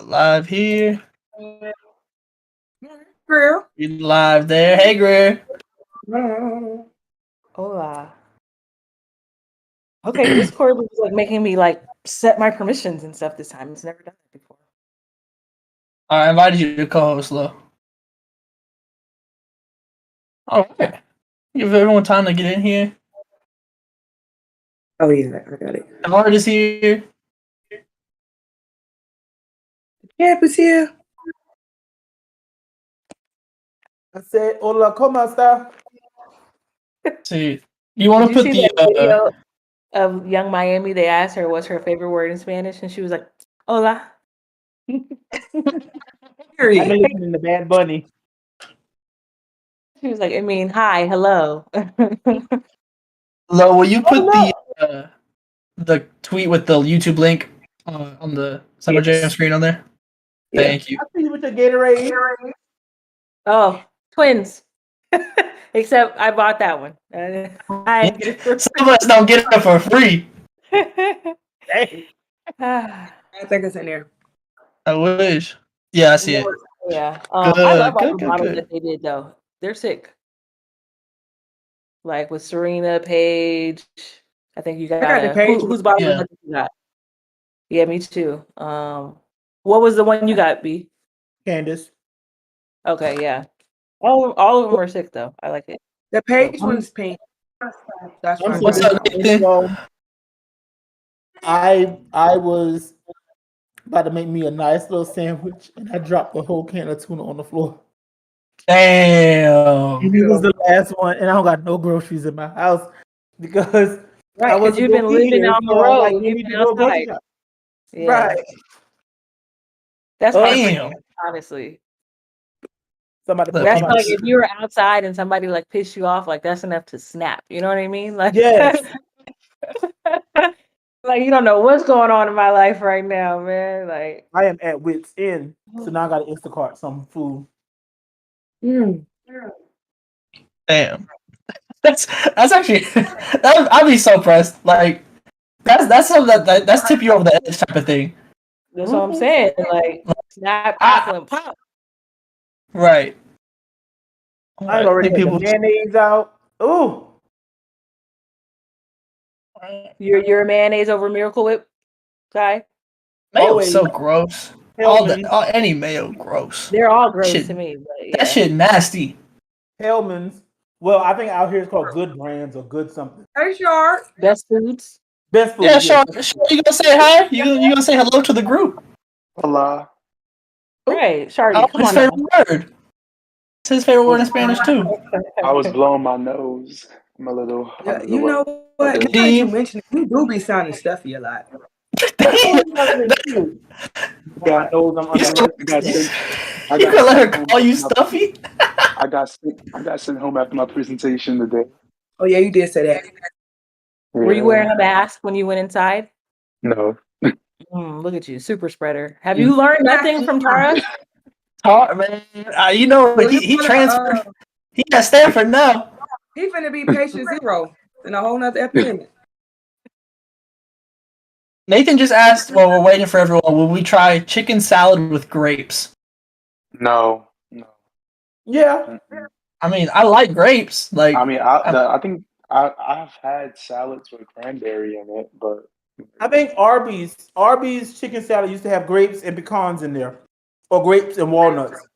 Live here. Greer. You live there. Hey, Greer. Hola. Okay, Discord was like making me like set my permissions and stuff this time. It's never done that before. I invited you to co-host, Lo. All right. Give everyone time to get in here. Oh yeah, I got it. Art is here. Camp is here. I said, hola, ¿cómo está? See, you want to put see the that video of Young Miami? They asked her what's her favorite word in Spanish, and she was like, "Hola." I've been listening to Bad Bunny. She was like, "I mean, hi, hello." Lo, will you put the tweet with the YouTube link on the Summer Jam screen on there? Yeah. Thank you. I see you with your Gatorade. Oh, twins. Except I bought that one. I get it for Some of us don't get it for free. Hey. I think it's in there. I wish. Yeah, I see it. Yeah. Good, I love all good, the models good. that they did though. They're sick. Like with Serena, Paige. I think you got, I got the Paige whose bottle Yeah. you got? Yeah, me too. What was the one you got, B? Candace. Okay, yeah. All of them are sick though. I like it. The Paige one's pink. That's I'm fine. What's sorry. up, Nathan? So, I was about to make me a nice little sandwich, and I dropped the whole can of tuna on the floor. Damn. And it was the last one, and I don't got no groceries in my house because Right, I because wasn't you've been gonna be living here, on the so I was like, road. you You've need to been go grocery outside. shop. Yeah. Right. That's Damn. heartbreaking, honestly. Somebody Look, put That's my like if you were outside and somebody like pissed you off, like that's enough to snap. You know what I mean? Like Yes. like you don't know what's going on in my life right now, man. Like I am at wit's end, so now I got to Instacart some food. Damn. That's actually I'd be so pressed. Like that's something that's tip you over the edge type of thing. that's what I'm saying. Like snap, crackle, and pop. Right. I've already had the mayonnaise out. Ooh. You're a mayonnaise over Miracle Whip guy. Mayo's so gross. Any mayo gross. They're all gross Shit, to me. But yeah. that shit nasty. Hellman's. Well, I think out here it's called Good Brands or Good something. Hey, Shark. Best Foods. Best food. Yeah, sure. You gonna say hi? You gonna say hello to the group? Hola. Right, Shardy. Oh, Come his on. favorite word. It's his favorite word in Spanish too. I was blowing my nose. I'm a little. Yeah, you know what? Now that you mentioned it, you do be sounding stuffy a lot. God knows I'm under. You gonna let her call you stuffy? I got sent home after my presentation today. Oh yeah, you did say that. Were you wearing a mask when you went inside? No. Look at you, super spreader. Have you learned nothing from Tara? Tara, man, you know he transferred. He at Stanford now. He finna be patient zero in a whole nother epidemic. Nathan just asked, while we're waiting for everyone, will we try chicken salad with grapes? No. Yeah. I mean, I like grapes. Like, I mean, I think I've had salads with cranberry in it, but I think Arby's chicken salad used to have grapes and pecans in there, or grapes and walnuts.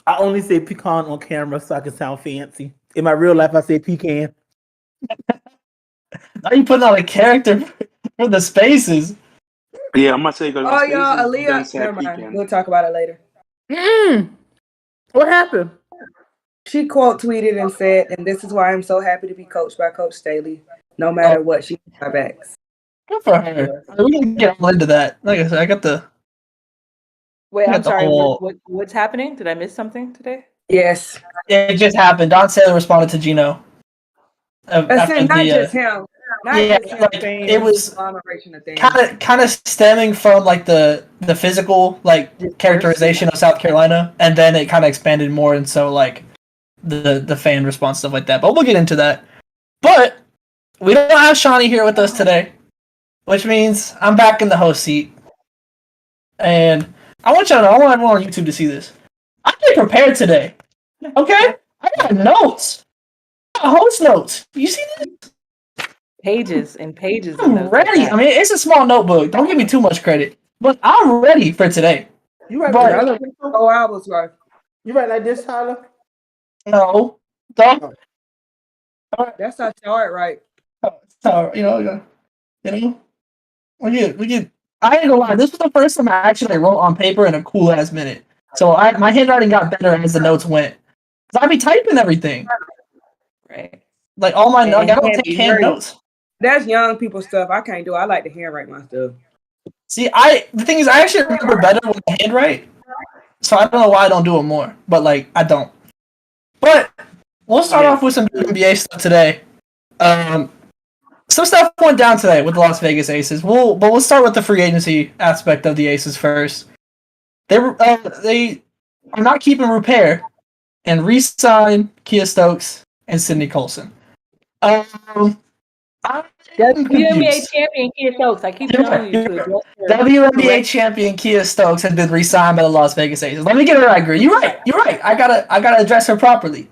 I only say pecan on camera so I can sound fancy. In my real life, I say pecan. Now you putting out a character for the spaces. Yeah, I'm gonna say because oh y'all, Aaliyah. Never mind. We'll talk about it later. What happened? She quote tweeted and said, "And this is why I'm so happy to be coached by Coach Staley. No matter what, she has my backs." Good for her. We can get all into that. Like I said, I got the. Wait, I'm sorry. What's happening? Did I miss something today? Yes. It just happened. Don Saylor responded to Gino. Not just him. It was kind of stemming from like the physical like characterization of South Carolina, and then it kind of expanded more, and so like the fan response, stuff like that. But we'll get into that. But we don't have Shawnee here with us today, which means I'm back in the host seat. And I want y'all to know, I want everyone on YouTube to see this. I get prepared today. Okay? I got notes. I got host notes. You see this? Pages and pages of I'm notes. ready. I mean, it's a small notebook. Don't give me too much credit. But I'm ready for today. You right, But- Another 4 hours worth. you right like this, Tyler? No. Don't. That's how short, right? So, we get. I ain't gonna lie. This was the first time I actually wrote on paper in a cool ass minute. So my handwriting got better as the notes went. Cause I be typing everything. Right. Like all my notes, I don't Can't take be hand very- notes. That's young people stuff. I can't do. I like to handwrite my stuff. See, the thing is, I actually remember better when I handwrite. So I don't know why I don't do it more. But like, I don't. But we'll start off with some WNBA stuff today. Some stuff went down today with the Las Vegas Aces. But we'll start with the free agency aspect of the Aces first. They are not keeping Rupert and re-sign Kia Stokes and Sydney Colson. I'm WNBA confused. champion Kia Stokes. I keep telling you to address her. WNBA champion Kia Stokes has been re-signed by the Las Vegas Aces. Let me get it right, Grit. You're right. I gotta address her properly.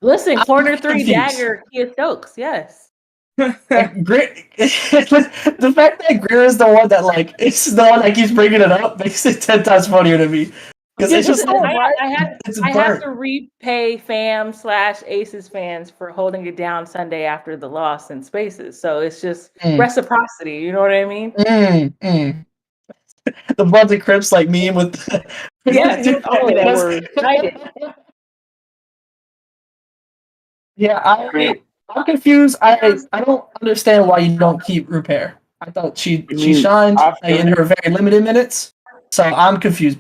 Listen, corner I'm 3 confused. dagger Kia Stokes. Yes. And Grit, the fact that Greer is the one that it's the one that keeps bringing it up makes it 10 times funnier to me. Because it's just I have to repay fam/Aces fans for holding it down Sunday after the loss in Spaces. So it's just reciprocity. You know what I mean? The Bloods and Crips meme with. Yeah, you told me that word. Yeah, I'm confused. I don't understand why you don't keep Rupert. I thought she shined in her very limited minutes, so I'm confused.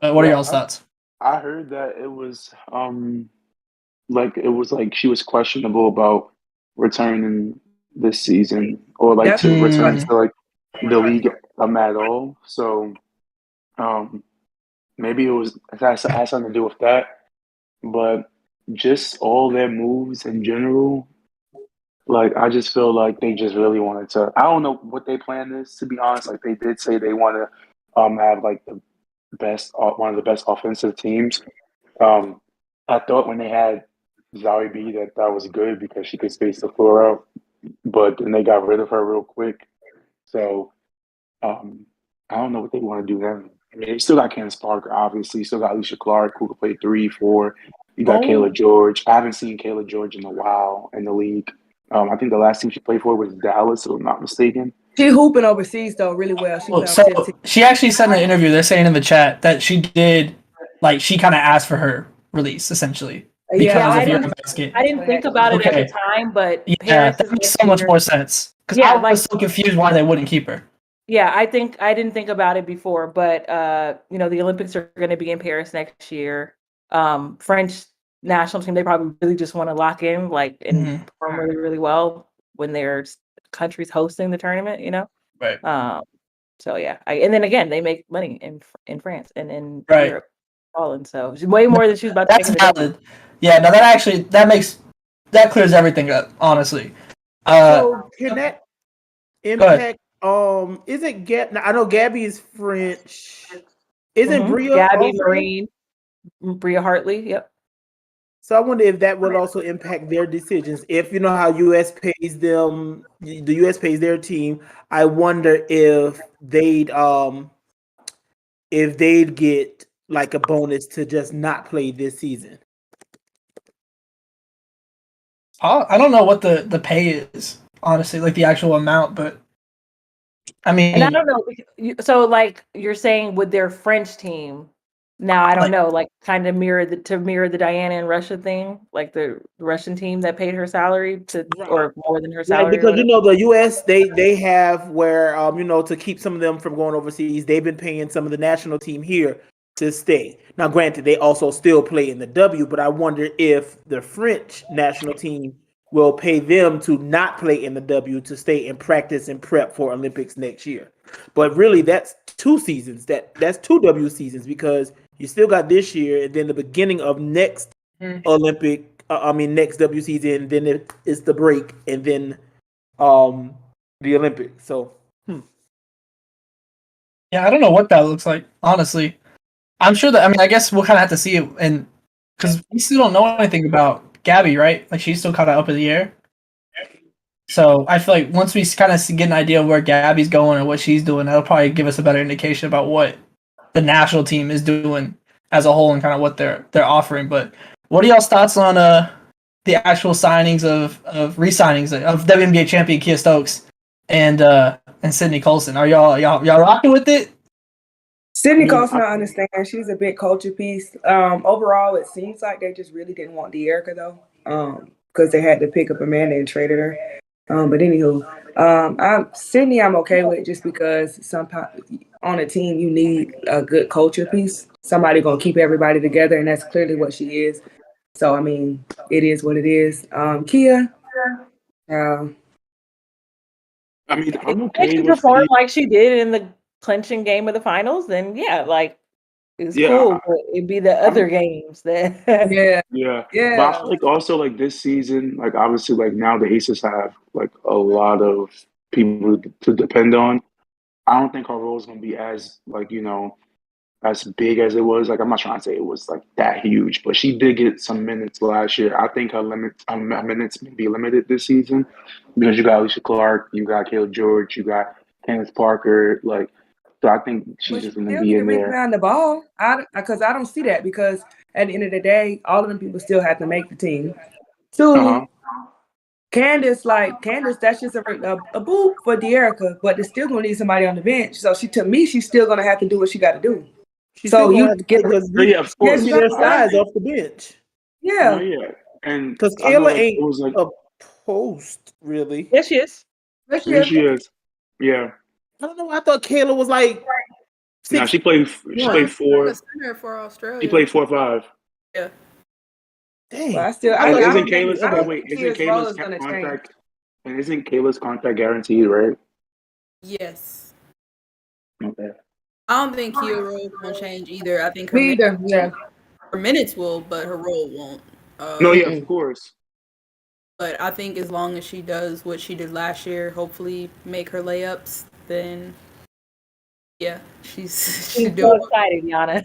What are y'all's thoughts? I heard that it was she was questionable about returning this season or to return to the league at all. So maybe it has something to do with that. But just all their moves in general, I just feel like they just really wanted to. I don't know what their plan is, to be honest. They did say they want to have the best, one of the best offensive teams. I thought when they had Zari B that was good because she could space the floor out, but then they got rid of her real quick. So I don't know what they want to do then. I mean, they still got Candace Parker, obviously. Still got Alicia Clark, who can play 3, 4. You got Kayla George. I haven't seen Kayla George in a while in the league. I think the last team she played for was Dallas, if I'm not mistaken. She hooping overseas though really well. She actually said in an interview, they're saying in the chat that she did, she kind of asked for her release essentially because of Eurobasket. I didn't think about it at the time, but that makes so much more sense because I was so confused why they wouldn't keep her. Yeah, I didn't think about it before, but the Olympics are going to be in Paris next year. French national team, they probably really just want to lock in and perform really, really well when their country's hosting the tournament, Right. So yeah, and then again, they make money in France and in right. Europe, Holland. So way more than she was about to That's valid. Yeah, no, that clears everything up, honestly. So can that impact? Isn't Gab? I know Gabby is French. Isn't Bria? Gabby Marine, Bria Hartley. Yep. So I wonder if that will also impact their decisions. If you know how US pays them, the US pays their team. I wonder if they'd get a bonus to just not play this season. I don't know what the pay is, honestly, the actual amount, but I mean, and I don't know. So you're saying with their French team. Now I don't know, kind of mirror the Diana and Russia thing, the Russian team that paid her salary or more than her salary. Because the US they have where to keep some of them from going overseas, they've been paying some of the national team here to stay. Now, granted, they also still play in the W, but I wonder if the French national team will pay them to not play in the W to stay and practice and prep for Olympics next year. But really, that's 2 seasons. That's 2 W seasons because you still got this year and then the beginning of next next W season. Then it's the break and then the Olympics. So Yeah, I don't know what that looks like, honestly. I'm sure that, I mean, I guess we'll kind of have to see it, and because we still don't know anything about Gabby, right? Like, she's still kind of up in the air. So I feel like once we kind of get an idea of where Gabby's going and what she's doing, that'll probably give us a better indication about what the national team is doing as a whole and kind of what they're offering. But what are y'all's thoughts on the actual signings of re-signings of WNBA champion Kia Stokes and Sydney Colson? Are y'all rocking with it? Sydney Colson, I understand. She's a big culture piece. Overall, it seems like they just really didn't want De'Erica, though, because they had to pick up Amanda and traded her. But anywho, Sydney I'm okay with just because sometimes on a team you need a good culture piece. Somebody going to keep everybody together, and that's clearly what she is. So, I mean, it is what it is. Kia, I mean, I'm If okay she with performed Kia. like she did in the clinching game of the finals, then yeah, like it's Yeah, cool. But it'd be the other games that yeah, Yeah, but I yeah. feel like also like this season, like obviously like now the Aces have like a lot of people to depend on. I don't think her role is gonna be as like as big as it was. Like I'm not trying to say it was like that huge, but she did get some minutes last year. I think her minutes may be limited this season because you got Alicia Clark, you got Kayla George, you got Candace Parker. Like, so I think she's But she just gonna still be need to in there. rebound the ball. Because I don't see that because at the end of the day, all of them people still have to make the team. Uh huh. Two, Candace, that's just a boop for De'Erica, but they're still gonna need somebody on the bench. So she's still gonna have to do what she got to do. She's So still gonna you have to get, take us Yeah, of course. give me their I size think, off the bench. no, yeah, yeah, and Because I know Kayla like it ain't was like a post, really. yes, she is. this here year. she is. Yeah. I don't know. I thought Kayla was like Now 6'1". she played. She She played was a four. center for Australia. She played 4-5. Yeah. But Dang. I still, I I, And thought I it isn't don't was think, Kayla's I the don't and other. think wait, isn't Kia's role Kayla's is gonna change. contract and isn't Kayla's contract guaranteed, right? Yes. Okay. I don't think Kia role won't change either. I think Me either. Yeah. her minutes will, but her role won't. No, yeah, of Mm-mm. course. But I think as long as she does what she did last year, hopefully make her layups, then yeah, she's She's doing. so excited, Yana.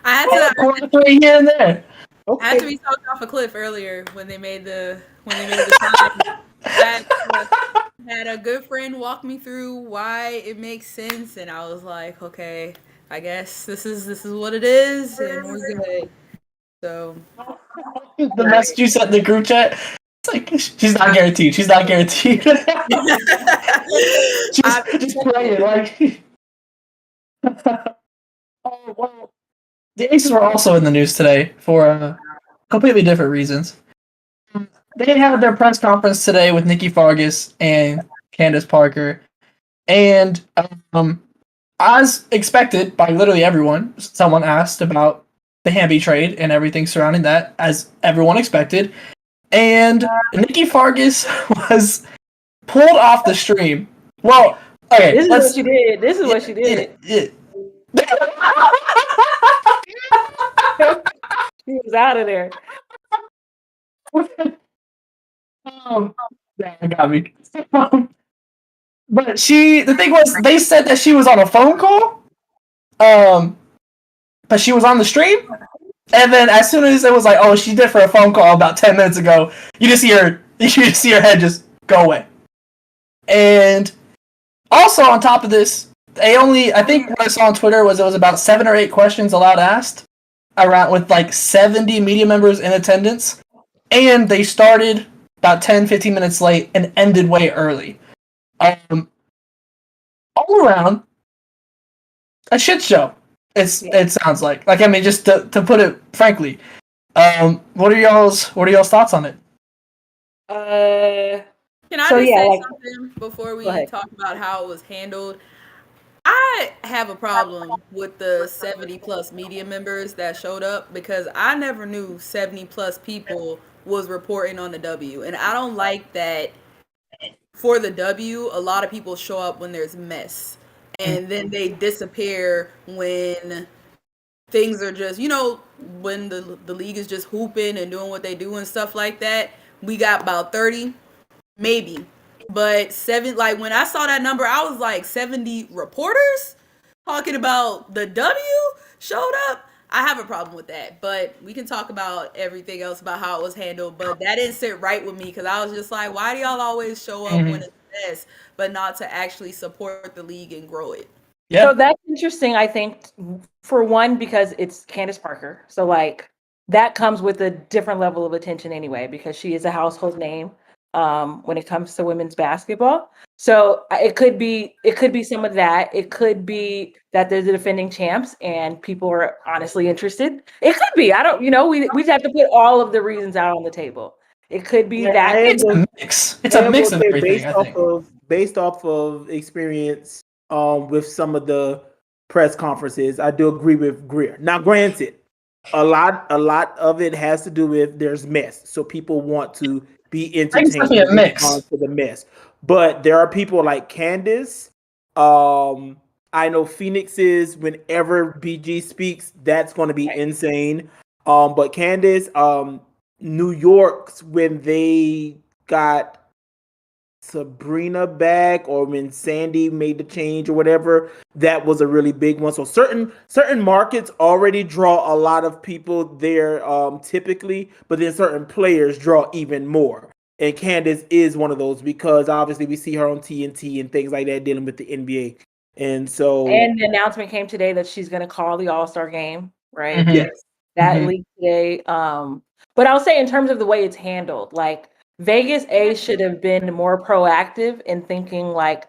I had to Corner three here and there. I had to Okay. be talked off a cliff earlier when they made the time. Had a good friend walk me through why it makes sense, and I was like, okay, I guess this is what it is, and we're good. So The message you sent in the group chat. It's like she's not guaranteed. She's not guaranteed. She's just playing like. Oh well, the Aces were also in the news today for completely different reasons. They had their press conference today with Nikki Fargas and Candace Parker, and as expected by literally everyone, someone asked about the Hamby trade and everything surrounding that, as everyone expected. And Nikki Fargas was pulled off the stream. Well, okay, This is what she did. This is what she did. She was out of there. That got me. But the thing was, they said that she was on a phone call, but she was on the stream. And then as soon as it was like, oh, she did for a phone call about 10 minutes ago, you just see her head just go away. And also on top of this, I think what I saw on Twitter was it was about 7 or 8 questions allowed asked around with like 70 media members in attendance. And they started about 10, 15 minutes late and ended way early. All around, a shit show. It sounds like. I mean, just to put it frankly. What are y'all's thoughts on it? can I So, just yeah, say like- something before we Go ahead. talk about how it was handled? I have a problem with the 70 plus media members that showed up because I never knew 70 plus people was reporting on the W. And I don't like that for the W, a lot of people show up when there's mess. And then they disappear when things are just, when the league is just hooping and doing what they do and stuff like that. We got about 30, maybe. But 7, like when I saw that number, I was like 70 reporters. talking about the W showed up, I have a problem with that. But we can talk about everything else about how it was handled. But that didn't sit right with me because I was just like, why do y'all always show up when it's best, but not to actually support the league and grow it? Yeah. So that's interesting, I think, for one, because it's Candace Parker. So like that comes with a different level of attention anyway, because she is a household name when it comes to women's basketball. So it could be some of that. It could be that they're the defending champs and people are honestly interested. It could be. I don't, we just have to put all of the reasons out on the table. It could be that it's a mix. It's a mix of everything. Based off of experience with some of the press conferences, I do agree with Greer. Now, granted, a lot of it has to do with there's mess, so people want to be entertained a mix to the mess. But there are people like Candace. I know Phoenix is whenever BG speaks, that's going to be insane. But Candace, New York's when they got Sabrina back, or when Sandy made the change or whatever, that was a really big one. So certain markets already draw a lot of people there typically, but then certain players draw even more. And Candace is one of those because obviously we see her on TNT and things like that dealing with the NBA. And the announcement came today that she's going to call the All-Star game, right? Mm-hmm. Yes. That leaked today. But I'll say in terms of the way it's handled, like Vegas should have been more proactive in thinking like,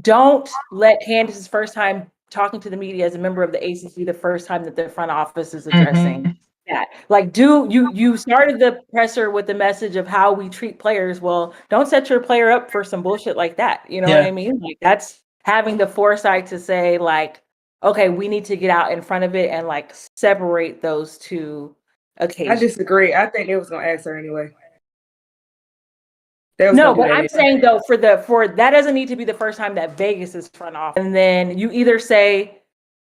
don't let Candace's first time talking to the media as a member of the ACC the first time that the front office is addressing that. Like, you started the presser with the message of how we treat players. Well, don't set your player up for some bullshit like that. You know what I mean? Like, that's having the foresight to say like, okay, we need to get out in front of it and like separate those two occasions. I disagree. I think they was gonna ask her anyway. No, but I'm saying though, for that doesn't need to be the first time that Vegas is front office. And then you either say,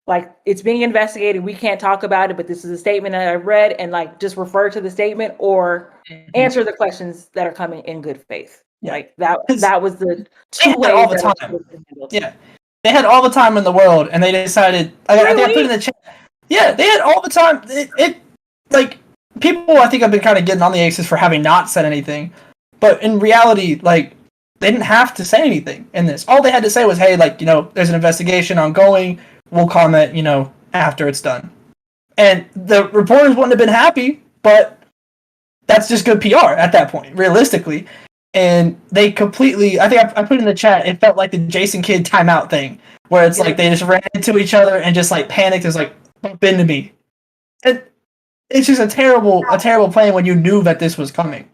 like, it's being investigated, we can't talk about it, but this is a statement that I read, and like just refer to the statement, or answer the questions that are coming in good faith. Yeah. Like that was the two ways all the time. Yeah. They had all the time in the world, and they decided. I think I put in the chat. Yeah, they had all the time. It like people, I think, have been kind of getting on the Aces for having not said anything, but in reality, like they didn't have to say anything in this. All they had to say was, "Hey, like there's an investigation ongoing. We'll comment, after it's done." And the reporters wouldn't have been happy, but that's just good PR at that point, realistically. And they completely, I think I put in the chat, it felt like the Jason Kidd timeout thing, where it's like they just ran into each other and just like panicked. It's like, bump into me. It's just a terrible plan when you knew that this was coming.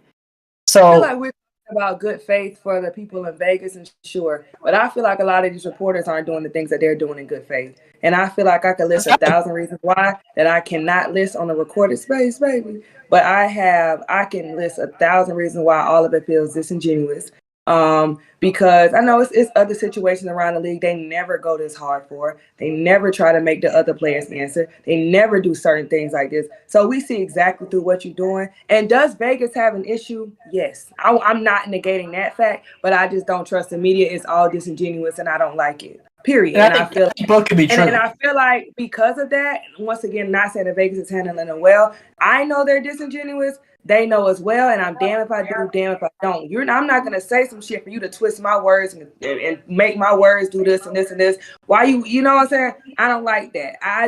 So I feel like we're talking about good faith for the people in Vegas, and sure, but I feel like a lot of these reporters aren't doing the things that they're doing in good faith. And I feel like I could list 1,000 reasons why that I cannot list on the recorded space, baby. But I can list 1,000 reasons why all of it feels disingenuous. Because I know it's other situations around the league they never go this hard for. They never try to make the other players answer. They never do certain things like this. So we see exactly through what you're doing. And does Vegas have an issue? Yes. I'm not negating that fact, but I just don't trust the media. It's all disingenuous, and I don't like it. Period. And I feel both could be true. And I feel like because of that, once again, not saying that Vegas is handling it well. I know they're disingenuous. They know as well, and I'm damn if I do, damn if I don't. I'm not gonna say some shit for you to twist my words and make my words do this and this and this. Why you know what I'm saying? I don't like that. I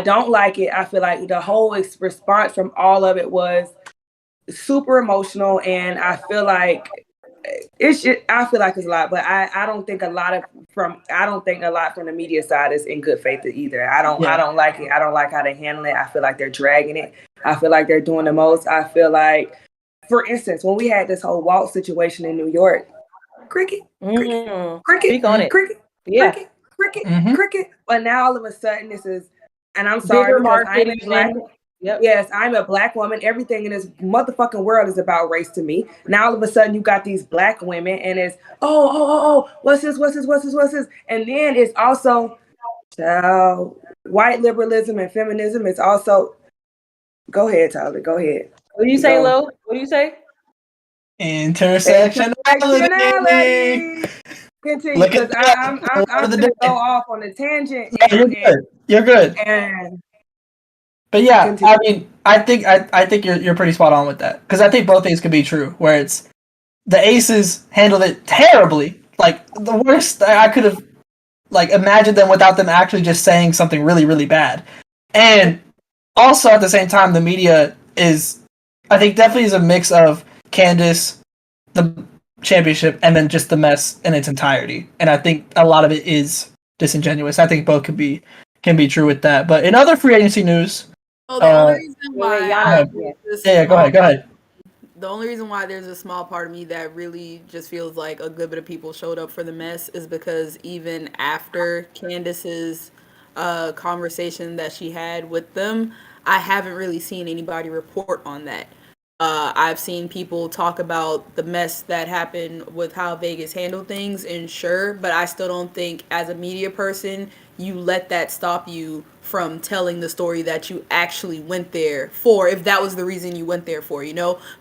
don't like it. I feel like the whole response from all of it was super emotional, and I feel like it's a lot, but I don't think a lot from the media side is in good faith either. I don't like it. I don't like how they handle it. I feel like they're dragging it. I feel like they're doing the most. I feel like, for instance, when we had this whole Walt situation in New York, cricket, Speak on it. cricket, cricket. But now all of a sudden this is, and I'm sorry because I'm a black. Yep. Yes, I'm a black woman. Everything in this motherfucking world is about race to me. Now all of a sudden you got these black women, and it's what's this? And then it's also white liberalism and feminism. It's also, go ahead, Tyler. Go ahead. What do you say, Lo? What do you say? Intersectionality. Continue, Look because at that. I'm Word of the gonna go day. off on a tangent. Yeah, you're good. You're good. And But yeah, continue. I mean, I think you're pretty spot on with that because I think both things could be true. Where it's the Aces handled it terribly, like the worst I could have like imagined them without them actually just saying something really really bad, and also at the same time the media is, I think definitely is a mix of Candace, the championship, and then just the mess in its entirety, and I think a lot of it is disingenuous. I think both can be true with that. But in other free agency news, Oh, the only reason why go ahead. The only reason why there's a small part of me that really just feels like a good bit of people showed up for the mess is because even after Candace's conversation that she had with them, I haven't really seen anybody report on that. I've seen people talk about the mess that happened with how Vegas handled things, and sure, but I still don't think as a media person you let that stop you from telling the story that you actually went there for, if that was the reason you went there for,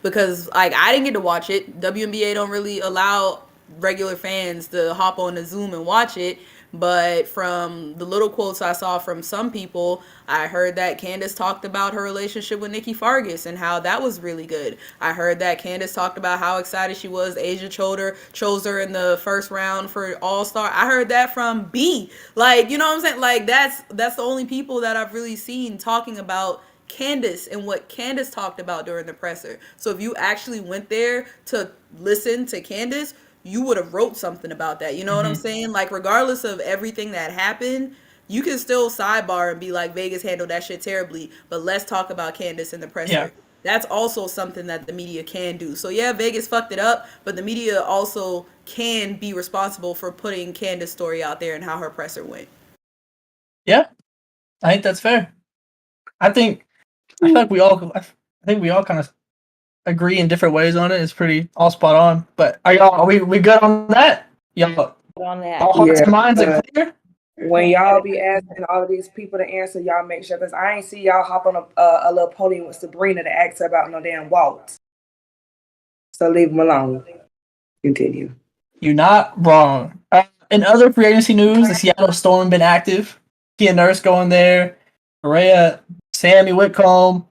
because like I didn't get to watch it. WNBA don't really allow regular fans to hop on the Zoom and watch it. But from the little quotes I saw from some people, I heard that Candace talked about her relationship with Nikki Fargas and how that was really good. I heard that Candace talked about how excited she was. Asia chose her in the first round for All-Star. I heard that from B. Like, you know what I'm saying? Like, that's the only people that I've really seen talking about Candace and what Candace talked about during the presser. So if you actually went there to listen to Candace, you would have wrote something about that. You know what I'm saying? Like, regardless of everything that happened, you can still sidebar and be like, Vegas handled that shit terribly, but let's talk about Candace in the presser. Yeah. That's also something that the media can do. So yeah, Vegas fucked it up, but the media also can be responsible for putting Candace's story out there and how her presser went. Yeah, I think that's fair. I feel like we all kind of agree in different ways on it. It's pretty all spot on. But are we good on that? Y'all on that. All hearts and minds are clear? When y'all be asking all of these people to answer, y'all make sure, because I ain't see y'all hop on a little podium with Sabrina to ask her about no damn waltz. So leave them alone. Continue. You're not wrong. In other free agency news, the Seattle Storm been active. Kia Nurse going there. Maria, Sammy Whitcomb.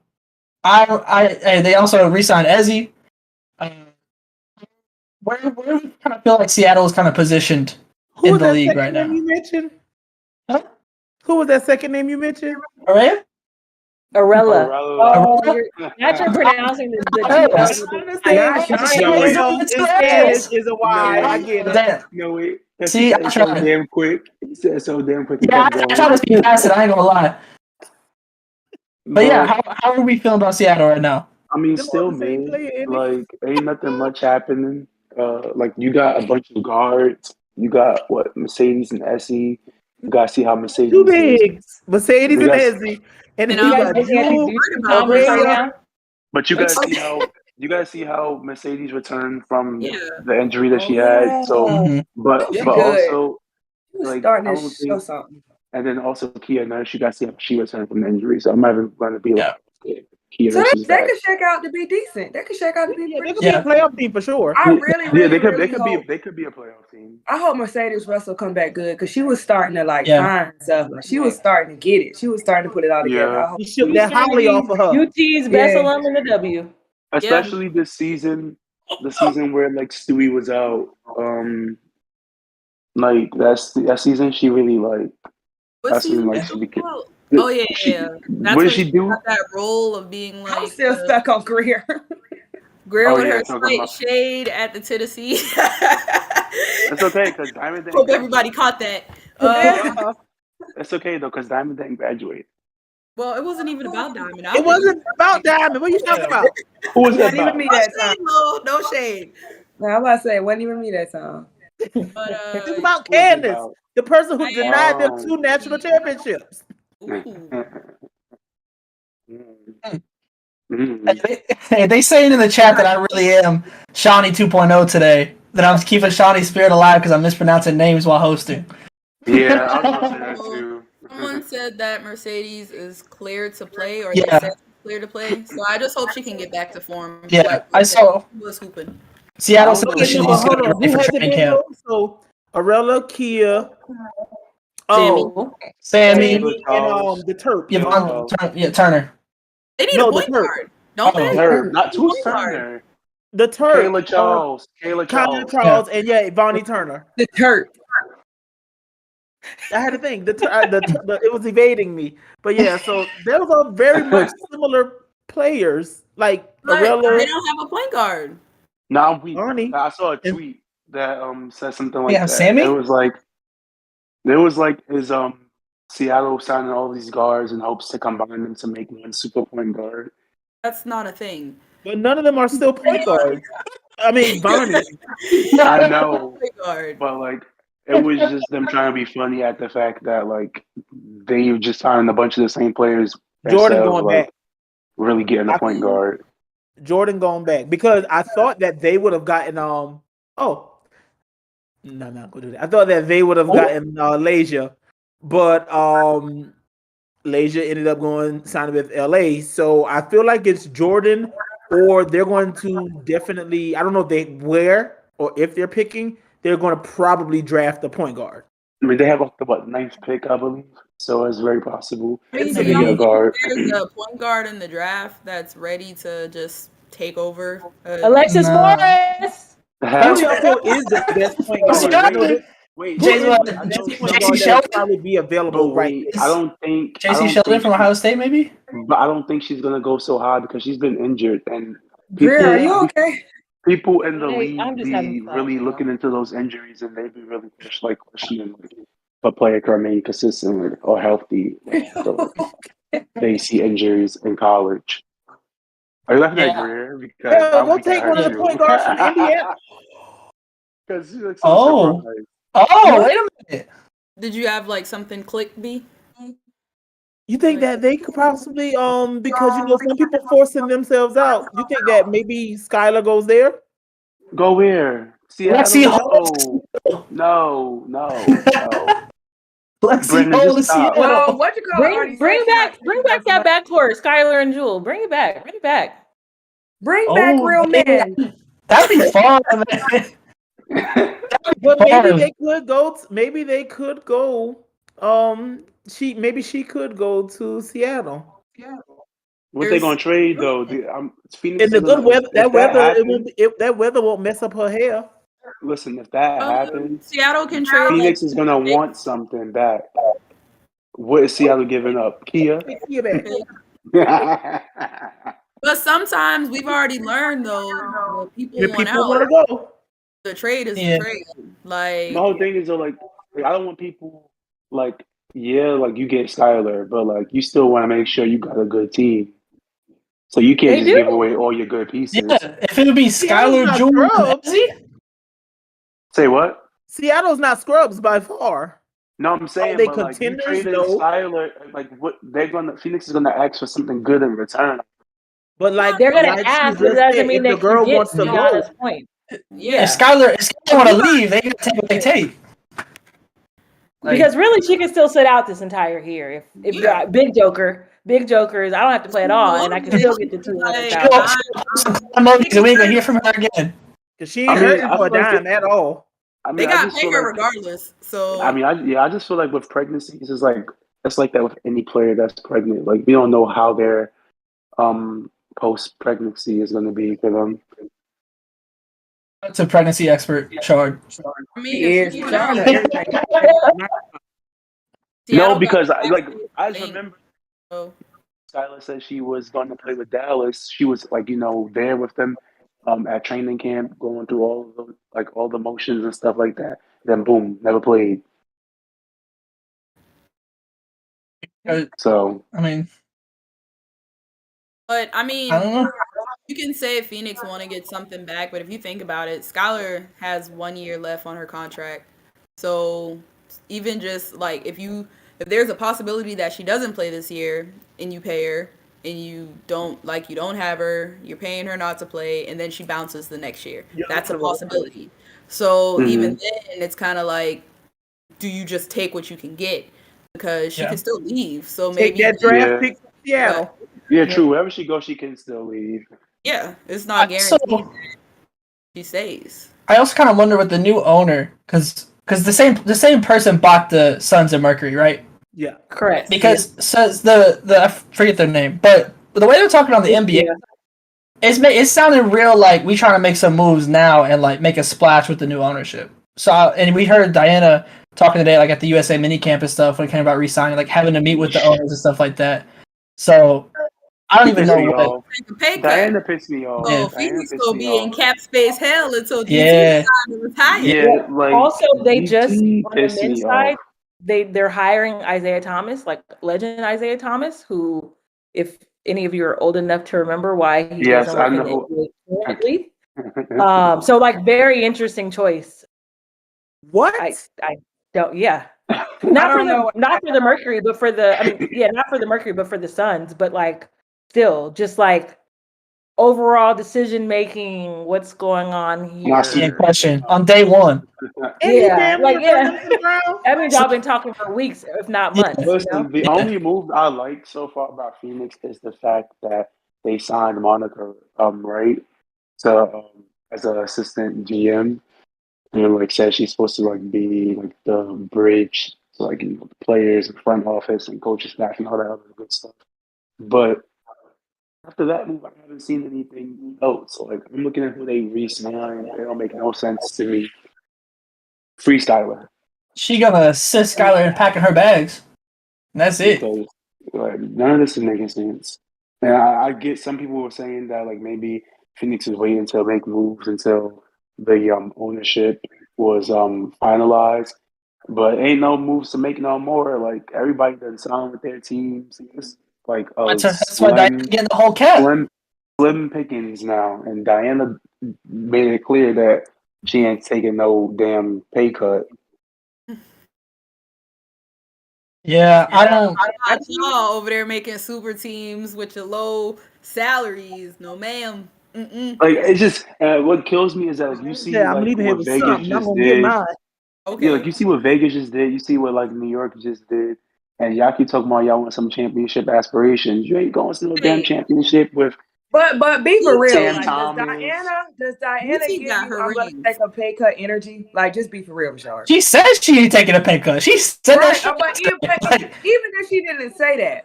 They also re-signed Ezzy. Where do we kind of feel like Seattle is kind of positioned in the league right now? You mentioned? Huh? Who was that second name you mentioned? Maria? Arella. Oh, not you're pronouncing the is a Y. I get it. No, wait. See, I tried. So damn quick. He said so damn quick. Yeah, I tried to speak fast, I ain't gonna lie. But yeah, how are we feeling about Seattle right now? I mean, still mid. Like, ain't nothing much happening. Like, you got a bunch of guards. You got Mercedes and Essie. You gotta see how Mercedes. Too big. Mercedes and Essie. And then you got But you gotta see how Mercedes returned from the injury that she had. So, but also, like, starting to show something. And then also Kia Nurse, you gotta see how she returned from the injury. So I'm not even going to be like. Kia so Nurse they could shake out to be decent. They could shake out to be they could be a playoff team for sure. I really they could hope, they could be a playoff team. I hope Mercedes Russell come back good because she was starting to find stuff. She was starting to get it. She was starting to put it all together. He shook that Holly off of her. UT's best alum in the W. Especially this season, the season where like Stewie was out. Like that season, she really like. What season? Like, oh yeah. That's what did she do? Got that role of being like. I'm still stuck on Greer. Greer with her slight shade at the Tennessee. That's okay because Diamond didn't. Hope everybody caught that. It's okay though because Diamond didn't graduate. Well, it wasn't even about Diamond. It wasn't about Diamond. What are you talking about? Who was that about? Me that time. No shade. No, I'm about to say it wasn't even me that time. But it's about Candace. The person who denied them 2 national championships. They saying in the chat that I really am Shawnee 2.0 today. That I'm keeping Shawnee's spirit alive because I'm mispronouncing names while hosting. Yeah, I was going to say that too. Someone said that Mercedes is cleared to play, or they said she's clear to play. So I just hope she can get back to form. Yeah, I saw. She was hooping. Seattle said she's going to be ready for training camp. So Arella, Kia, Sammy, and the Turk. Turner. They need No, a the point Turk. guard. Don't they? Turner, not Point who's guard. Turner. The Turk. Kayla Charles. Kayla Charles, and Vonnie Turner. The Turk. I had to think. It was evading me, but yeah. So those are very much similar players. Like But Arella. they don't have a point guard. Now Arnie. I saw a tweet that said something like that. Sammy? It was like his Seattle signing all these guards in hopes to combine them to make one super point guard. That's not a thing. But none of them are still point guards. I mean, Vonnie. I know, Point guard. but like it was just them trying to be funny at the fact that like they just signing a bunch of the same players. Jordan going back. Really getting a point guard. Jordan going back because I thought that they would have gotten no, I'm not gonna do that. I thought that they would have gotten Leisure, but Leisure ended up signing with LA. So I feel like it's Jordan, or they're going to definitely. I don't know if they're picking. They're going to probably draft the point guard. I mean, they have up to ninth pick, I believe. So it's very possible I mean, to get a guard. there's a point guard in the draft that's ready to just take over. Alexis Morris. Who y'all feel is the best point guard? Wait, JC Sheldon probably be available right now. I don't think JC Sheldon from Ohio State, maybe. But I don't think she's gonna go so high because she's been injured, and Greer, are you okay? people in the Hey, league I'm just be having fun, really looking into those injuries, and they be really questioning if a player can remain consistent or healthy. So they see injuries in college. Are you laughing at Greer? Because go take one of the point guards from Indiana. Because she looks so surprised. Wait a minute. Did you have like something click, B? You think that they could possibly because some people forcing themselves out. You think that maybe Skylar goes there? Go where? Seattle? No. Lexi Brendan, Hole to just stop. Seattle. Well, what you call Bring back that backcourt, Skylar and Jewel. Bring it back. Bring back real men. That'd be fun. But maybe they could go. Maybe they could go. She could go to Seattle. What they gonna trade though? Phoenix in the good weather. That weather won't mess up her hair. Listen, if that happens, Seattle can trade. Phoenix is gonna want something back. What is Seattle giving up? Kia. But sometimes we've already learned though, people want want to out. go. The trade is the trade. Like the whole thing is though, like I don't want people like you get Skylar, but like you still want to make sure you got a good team. So you can't just give away all your good pieces. Yeah, if it would be Skylar, Jewel, say what? Seattle's not scrubs by far. No, I'm saying they but like you contenders, traded though? Skylar, like what Phoenix is gonna ask for something good in return. But like they're gonna ask, but that doesn't mean the they girl can wants to get go. Gianna's point. Yeah. If Skylar want to leave, they gotta take what they take. Because really, she can still sit out this entire year. If you got big jokers, I don't have to play at all, and I can still get the 200,000. So we ain't gonna hear from her again. Because she ain't hurting for a dime at all. I mean, they got to pay her regardless. So I mean, I just feel like with pregnancies, it's like that with any player that's pregnant. Like we don't know how their post pregnancy is going to be for them. That's a pregnancy expert, Shard. I mean, no, because I just remember Skylar said she was going to play with Dallas. She was like, there with them at training camp, going through all the motions and stuff like that. Then boom, never played. So I mean, but I mean, I don't know. You can say Phoenix want to get something back, but if you think about it, Skylar has 1 year left on her contract. So even just like if there's a possibility that she doesn't play this year and you pay her and you don't have her, you're paying her not to play, and then she bounces the next year. That's a possibility. So even then, it's kind of like, do you just take what you can get? Because she can still leave. So maybe take that draft pick from Seattle. Yeah, true. Wherever she goes, she can still leave. Yeah, it's not guaranteed she stays. I also kind of wonder with the new owner, because because the same person bought the Suns and Mercury, right? Yeah, Correct. Because says the I forget their name, but the way they're talking on the NBA, it sounded real like we trying to make some moves now and like make a splash with the new ownership. So and we heard Diana talking today, like at the USA minicamp and stuff, when it came about re-signing, like having to meet with the owners and stuff like that. So I don't even know what. Diana pissed me off. Oh, Phoenix will be in cap space hell until DT Yeah. decides to retire. Yeah, like Also, they just DT on the pissed men's me side, off. they're hiring Isaiah Thomas, like legend Isaiah Thomas, who, if any of you are old enough to remember why he Yes, doesn't I work in know. the NBA currently. So like very interesting choice. what? I don't. Yeah. I Not for don't know. not for the Mercury, but for the. I mean, yeah, not for the Mercury, but for the Suns. But like, still, just like overall decision making. What's going on here? Yeah, question on day one. Yeah, like yeah. Brown? That means y'all been talking for weeks, if not months. Listen, the only move I like so far about Phoenix is the fact that they signed Monica, right, to as an assistant GM, and like said she's supposed to like be like the bridge to like the players and front office and coaching staff and all that other good stuff. But after that move, I haven't seen anything else. So, like I'm looking at who they re-signed. They don't make no sense to me. Freestyler. She gonna assist Skylar in packing her bags. And that's it. Because like none of this is making sense. And I get some people were saying that like maybe Phoenix is waiting to make moves until the ownership was finalized. But ain't no moves to make no more. Like everybody done signed with their teams. It's like That's why Diana getting the whole cap. slim pickings now. And Diana made it clear that she ain't taking no damn pay cut. Yeah, I don't. I y'all over there making super teams with your low salaries. No, ma'am. Mm-mm. Like it's just what kills me is that like, you see Yeah, I'm like leaving here what with Vegas something. I'm just gonna get did. mine. Okay. Yeah, like you see what Vegas just did. You see what like New York just did. And y'all keep talking about y'all want some championship aspirations. You ain't going to no damn championship with But be for real. Sam Like, Thomas. does Diana UT give got you her I'm gonna rings. take a pay cut energy? Like, just be for real, Bashar. She said she ain't taking a pay cut. She said that Right, shit. but even if she didn't say that.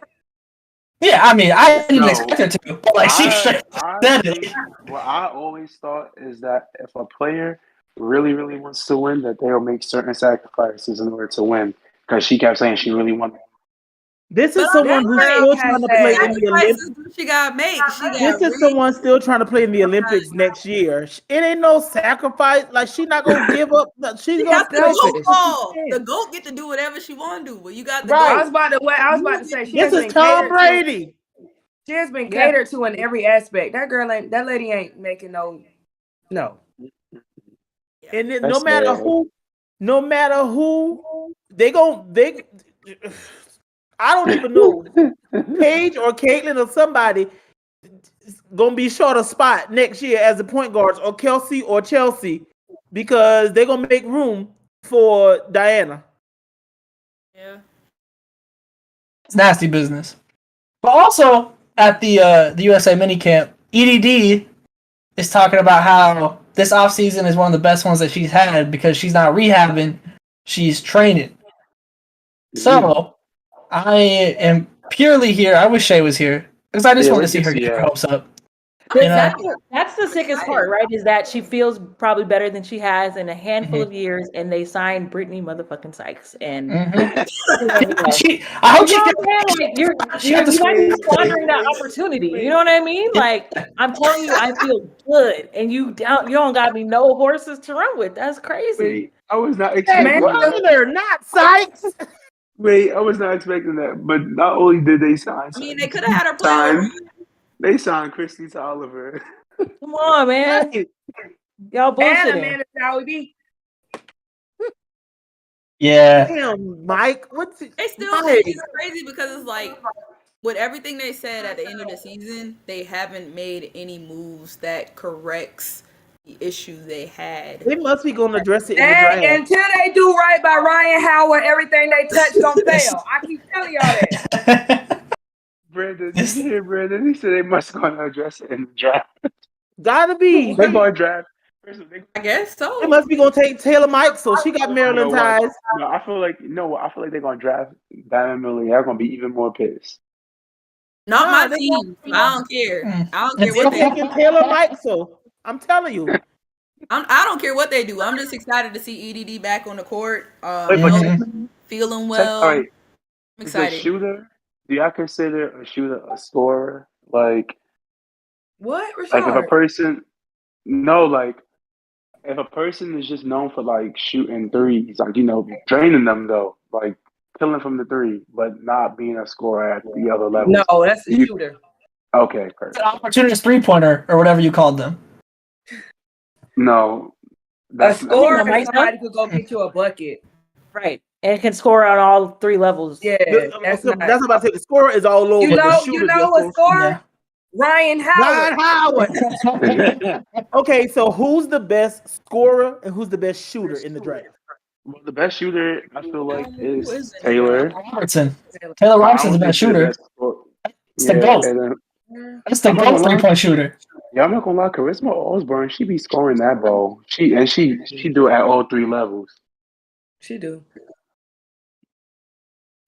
Yeah, I mean, I didn't No. expect her to, but like she said it. What I always thought is that if a player really, really wants to win, that they'll make certain sacrifices in order to win. Because she kept saying she really wanted. This is someone who's still trying to play in the Olympics. She got make. This is someone still trying to play in the Olympics next year. It ain't no sacrifice. Like she's not gonna give up. She's gonna got the selfish. goat ball. The goat get to do whatever she want to do. But you got the I goat. was about to say she This has is been Tom catered Brady. to. She has been catered to in every aspect. That lady ain't making no. And then, That's no matter who, they I don't even know. Paige or Caitlin or somebody gonna be short a spot next year as the point guards, or Kelsey or Chelsea, because they're gonna make room for Diana. Yeah. It's nasty business. But also at the USA minicamp, EDD is talking about how this offseason is one of the best ones that she's had because she's not rehabbing, she's training. So I am purely here. I wish Shay was here because I just want to see her get her hopes up. That's the sickest part, right? Is that she feels probably better than she has in a handful of years, and they signed Brittany motherfucking Sykes. And I hope you might be squandering that opportunity. You know what I mean? Like I'm telling you, I feel good, and you don't got me no horses to run with. That's crazy. Wait, I was not expecting that. Not Sykes. Wait, I was not expecting that. But not only did they sign, I mean, they could have had her play. They signed Christy Tolliver. Come on, man. Y'all bullshitting. Amanda Salby. Yeah. Damn, Mike. They still it's crazy because it's like with everything they said at the end of the season, they haven't made any moves that corrects the issue they had. They must be going to address it in the draft. Until they do right by Ryan Howard, everything they touch gonna fail. I keep telling y'all that. Brandon, did you hear Brandon? He said they must going to address it in the draft. Gotta be. They're going to draft I guess so. They must be gonna take Taylor Mike, so she got Maryland ties. No, I feel like they're gonna draft Diamond Miller. They're gonna be even more pissed. Not my team. I don't care. I don't care what they taking Taylor Mike, so I'm telling you. I don't care what they do. I'm just excited to see EDD back on the court. Feeling well. All right. I'm excited. Is a shooter? Do y'all consider a shooter a scorer? Like What? Rashard? Like if a person, no, like if a person is just known for like shooting threes, like draining them though, like killing from the three, but not being a scorer at the other level. No, that's a shooter. Okay, perfect. It's an opportunist 3-pointer or whatever you called them. No, a scorer is somebody who go get you a bucket, right? And can score on all 3 levels. Yeah, that's about to say the scorer is all over. You know a scorer. Yeah. Ryan Howard. Okay, so who's the best scorer and who's the best shooter in the draft? Well, the best shooter, I feel like, is Taylor Robertson. Taylor Robertson's the best shooter. It's the GOAT. That's the GOAT 3-point shooter. Yeah, I'm not gonna lie. Charisma Osborne, she be scoring that ball. She do it at all 3 levels. She do.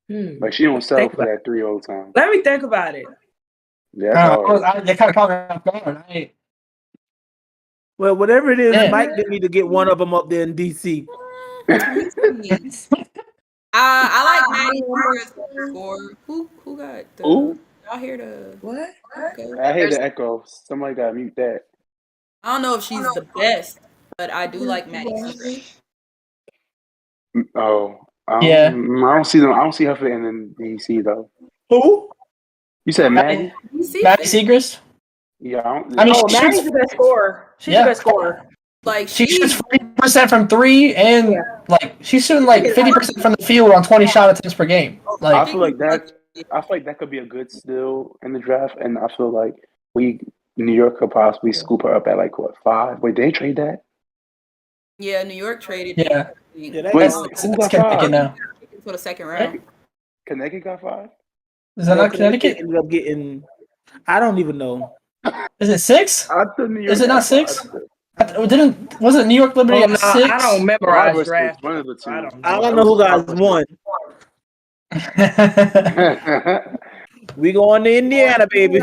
Like she don't settle for that 3 all the time. Let me think about it. Yeah, they kind of caught me off guard. Well, whatever it is, Mike didn't need to get one of them up there in DC. I like Maddie for who got the y'all hear the what? I hear the echo. Somebody gotta mute that. I don't know if she's the best, but I do like Maddie. Oh. I don't see her fitting in DC though. Who? You said Maddie? Maddie Segrist? Yeah. Maddie's the best scorer. She's the best scorer. Like she shoots 40% from 3, and like she's shooting like 50% from the field on 20 shot attempts per game. Like I feel like that could be a good steal in the draft, and I feel like New York could possibly scoop her up at like 5. Wait, they trade that? Yeah, New York traded. Yeah. Wait, who got 5 now? For the second round. Connecticut got 5. Is that not Connecticut? Ended up getting. I don't even know. Is it 6? Is it not 6? Wasn't New York Liberty at 6? I don't memorize draft. One of the 2. I don't know who guys won. We going to Indiana, baby.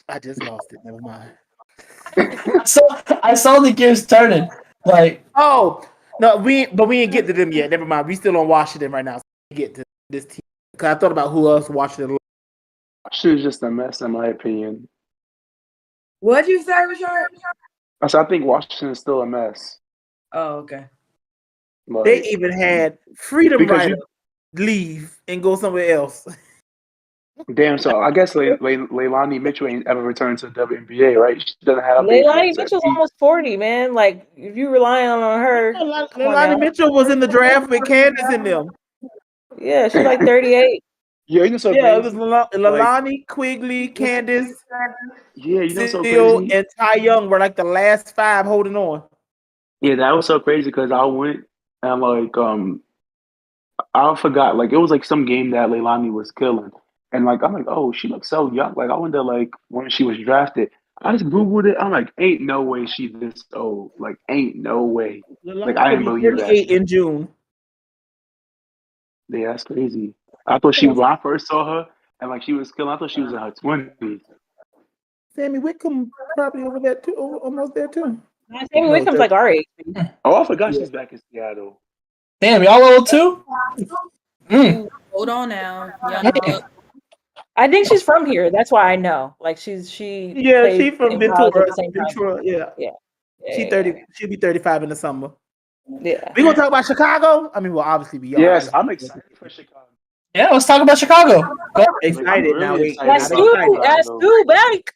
I just lost it. Never mind. I saw the gears turning. Like, no, we ain't get to them yet. Never mind. We still on Washington right now. So we get to this team. Cause I thought about who else Washington. Washington's just a mess, in my opinion. What'd you say, Richard? I think Washington's still a mess. Oh, okay. Like, they even had Freedom Rider leave and go somewhere else. Damn, so I guess Leilani Mitchell ain't ever returned to the WNBA, right? She doesn't have Leilani Mitchell's almost 40, man. Like, if you rely on her. Leilani Mitchell was in the draft with Candace in them. Yeah, she's like 38. Yeah, you know so it crazy. was Leilani, Quigley, Candace. Yeah, you know so crazy. And Ty Young were like the last 5 holding on. Yeah, that was so crazy because I went and like I forgot, like it was like some game that Leilani was killing. And like I'm like, oh, she looks so young. Like I wonder like when she was drafted. I just Googled it. I'm like, ain't no way she's this old. Like, ain't no way. Like I didn't believe that. In June. Yeah, that's crazy. I thought when I first saw her and like she was killing, I thought she was in her 20s. Sammy Whitcomb probably over there too, almost there too. Sammy Whitcomb's like our age. Oh, I forgot she's back in Seattle. Damn, y'all old too? Hold on now. I think she's from here. That's why I know. Like she's from Ventura. Yeah. She's 30. She'll be 35 in the summer. Yeah. We gonna talk about Chicago? I mean, well, obviously we are. Yes, I'm excited for Chicago. Yeah, let's talk about Chicago. Excited now. That's two back.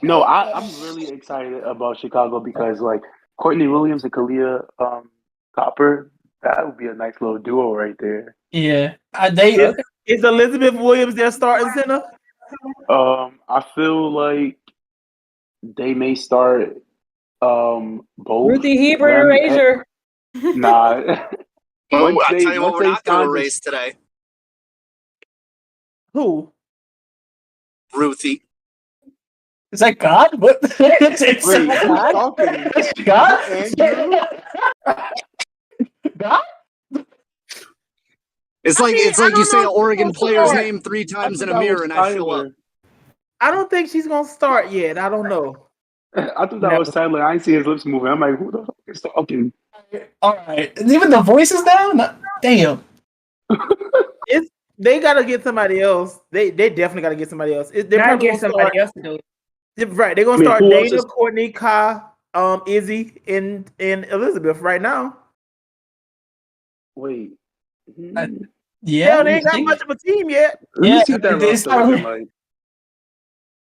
No, I'm really excited about Chicago because like Courtney Williams and Kalia Copper, that would be a nice little duo right there. Yeah, is Elizabeth Williams their starting center? I feel like they may start both. Ruthie Hebert Razor. Nah. I tell you what, we're not going to race today. Who? Ruthie. Is that God? What? It's Wait, who's God? talking? It's God? Andrew? God? It's I like mean, it's I like you don't say know an if she's Oregon gonna player's start. name 3 I times in thought a that mirror was and I show up. Tyler. I don't think she's gonna start yet. I don't know. I thought that No. was Tyler. I didn't see his lips moving. I'm like, who the fuck is talking? All right. And even the voices now? Damn. They gotta get somebody else. They definitely gotta get somebody else. They're Not probably get gonna somebody start. else to do it. Right, they're gonna I mean, start who else Dana, is? Courtney, Kai, Izzy, and Elizabeth right now. Wait. I- Hmm. Yeah. Hell, they You ain't got think? much of a team yet. Let me Yeah. see what that It's roster not looking really. like.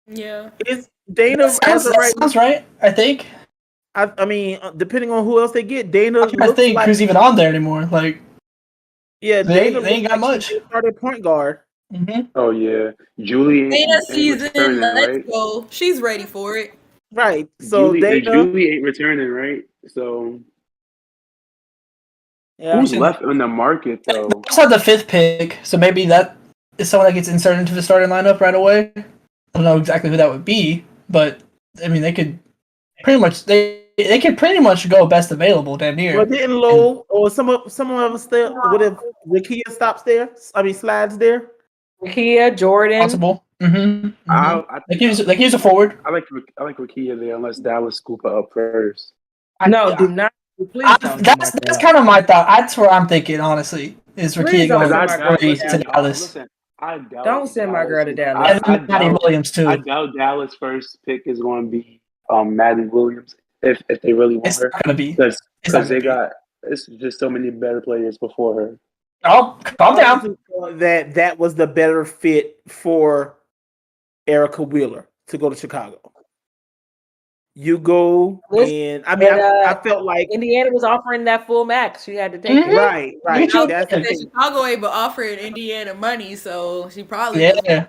Yeah. It's Dana as Sounds, of that right now. sounds right, I think. I mean, depending on who else they get, Dana I'm trying to looks think like who's even on there anymore. Like, Dana they ain't looks got like she much. started point guard. Mm-hmm. Oh yeah, Julie Dana ain't season, returning, let's right? go. She's ready for it. Right. So Dana, Julie ain't returning, right? So yeah, who's left in the market though? Also the 5th pick, so maybe that is someone that gets inserted into the starting lineup right away. I don't know exactly who that would be, but I mean they could pretty much they could pretty much go best available damn near. well, didn't Low or some of us there would have Lakia stops there? I mean, slides there. Kia, Jordan. Possible. Mm-hmm. I They can use a forward. I like Rakia there unless Dallas scoop her up first. No, do not. Please don't. That's kind of my thought. That's where I'm thinking, honestly, is Please Rakia don't going send my girl straight to to Dallas. Dallas. Listen, I doubt Don't send my girl to Dallas. Dallas. And Maddie Williams I too. doubt Dallas' first pick is going to be Maddie Williams if they really want It's her not gonna be. because It's not they gonna be. got it's just so many better players before her. Oh, calm down. Obviously, that was the better fit for Erica Wheeler to go to Chicago. You go, and I mean, I felt like Indiana was offering that full max. She had to take it. right. That's the thing. Chicago ain't but offered Indiana money, so she probably Yeah.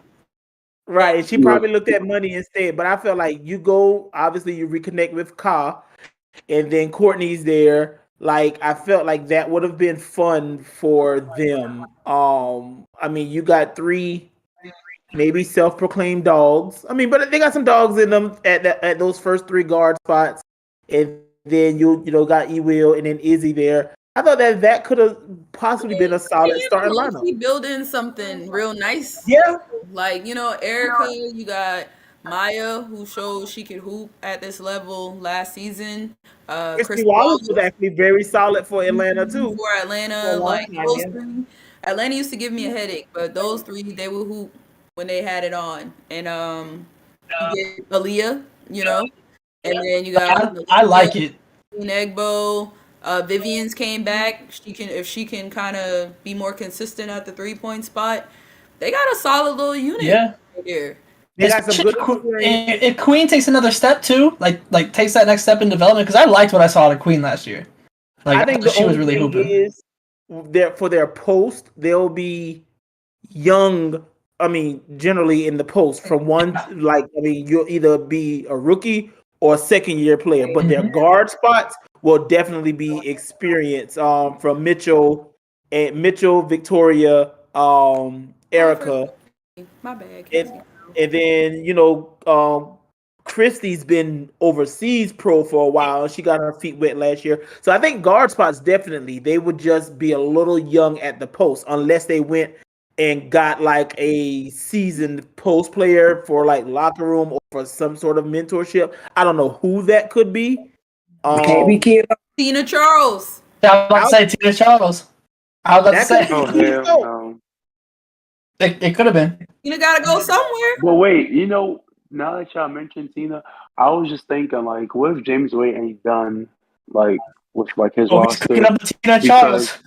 Right. She probably looked at money instead, but I felt like you go, obviously you reconnect with Ka, and then Courtney's there. Like I felt like that would have been fun for them. I mean, you got 3 maybe self-proclaimed dogs. I mean, but they got some dogs in them at those first 3 guard spots, and then you got Will and then Izzy there. I thought that could have possibly been a solid starting lineup. She building something real nice. Yeah. Like, Erica, you got Maya, who showed she could hoop at this level last season. Christy Wallace was actually very solid for Atlanta too. For Atlanta, like those 3, Atlanta used to give me a headache, but those 3 they would hoop when they had it on. And you get Aaliyah, and then you got I like it. Egbo. Vivian's came back. If she can kind of be more consistent at the 3-point spot. They got a solid little unit right here. They got some good if Queen takes another step too, like takes that next step in development, because I liked what I saw out of Queen last year. Like I think she was really hooping. Is for their post, they'll be young. I mean, generally in the post from one, you'll either be a rookie or a 2nd-year player, but their guard spots will definitely be experience from Mitchell, Victoria, Erica. My bad. And then, Christy's been overseas pro for a while. She got her feet wet last year. So I think guard spots definitely, they would just be a little young at the post unless they went and got like a seasoned post player for like locker room or for some sort of mentorship. I don't know who that could be. Can't be killed. Tina Charles. I was about to say Tina Charles. I was about to say. Oh hell no. It could have been. Tina gotta go somewhere. Well, wait. Now that y'all mentioned Tina, I was just thinking, like, what if James Wade ain't done, like, with like his roster? Picking up Tina Charles.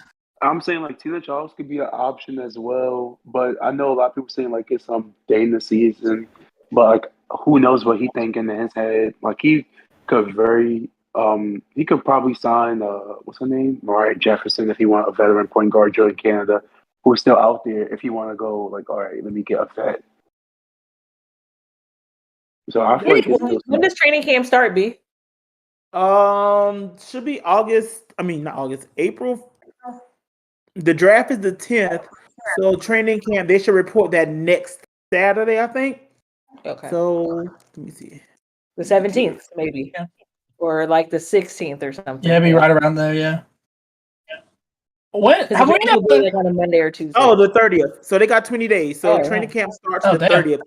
I'm saying like Tina Charles could be an option as well, but I know a lot of people saying like it's day in the season, but like who knows what he thinking in his head? Like he could probably sign what's her name, Mariah Jefferson, if he want a veteran point guard, Jordan Canada, who's still out there. If he want to go, like, all right, let me get a vet. So I feel like when does training camp start, B? Should be August. I mean, not August, April. The draft is the 10th, So training camp, they should report that next Saturday, I think. Okay. So let me see. The 17th, maybe. Yeah. Or like the 16th or something. Yeah, be right around there. Yeah. When? How Because many? it will be like on a Monday or Tuesday. Oh, the 30th. So they got 20 days. So Oh, training wow. camp starts Oh, the damn. 30th.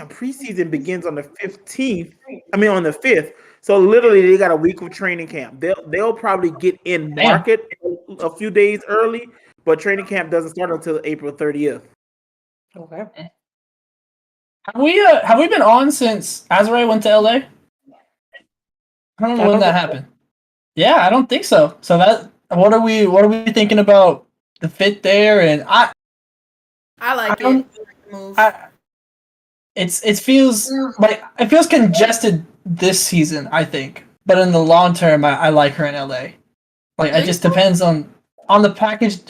Preseason begins on the 15th. I mean on the 5th. So literally they got a week of training camp. They'll probably get in market a few days early, but training camp doesn't start until April 30th. Okay. Have we been on since Azrae went to LA? I don't know when that happened. Yeah, I don't think so. So that what are we thinking about the fit there? And I like it. Move. It feels congested this season, I think. But in the long term, I like her in LA. Like it just depends on the package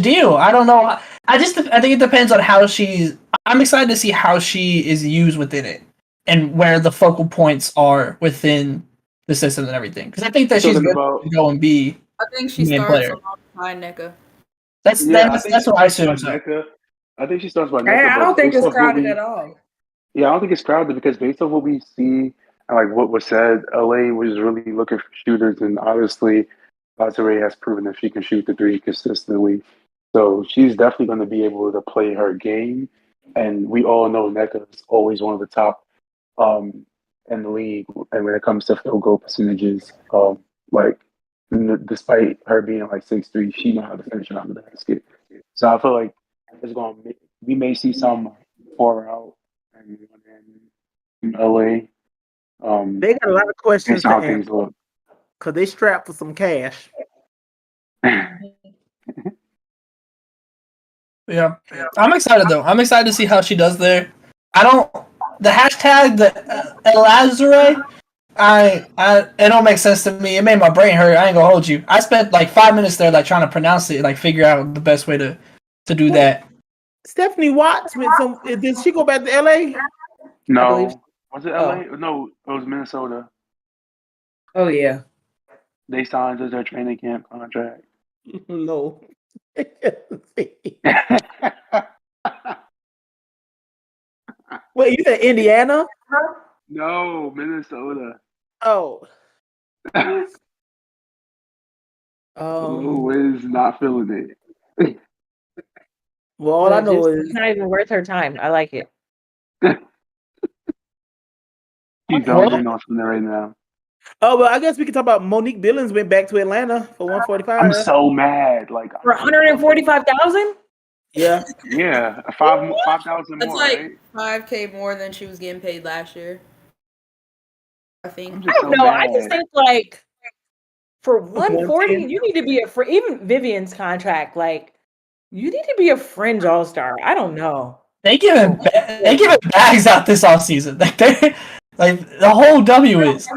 deal. I don't know. I think it depends on how she's. I'm excited to see how she is used within it and where the focal points are within the system and everything. Because I think that she's going to go and be. I think she starts alongside NECA. That's what I assume. So. I think she starts by NECA. Hey, I don't think it's crowded at all. Yeah, I don't think it's crowded because based on what we see and like what was said, LA was really looking for shooters, and obviously, Desiree has proven that she can shoot the three consistently. So she's definitely going to be able to play her game, and we all know NECA is always one of the top in the league, and when it comes to field goal percentages, despite her being like 6'3", she knows how to finish around the basket. So I feel like we may see some far out in LA. They got a lot of questions to how answer things look. because they strapped for some cash. Yeah, I'm excited though. I'm excited to see how she does there. The hashtag Lazare. It don't make sense to me. It made my brain hurt. I ain't gonna hold you. I spent like 5 minutes there, like trying to pronounce it, like figure out the best way to do that. Stephanie Watts went some. Did she go back to LA? No, was it LA? No, it was Minnesota. Oh yeah, they signed as their training camp contract. No. Wait, you said Indiana? No, Minnesota. Oh. Who is not feeling it? Well, all I know is it's not even worth her time. I like it. She's zoning on something right now. Oh, well, I guess we can talk about Monique Billings went back to Atlanta for 145. I'm so mad. Like for 145,000. Yeah. Yeah, 5,000 That's more. like right? $5,000 more than she was getting paid last year. I think. I don't know. I just think like for 140, you need to be for even Vivian's contract. Like you need to be a fringe all-star. I don't know. They giving bags out this offseason. Like the whole W is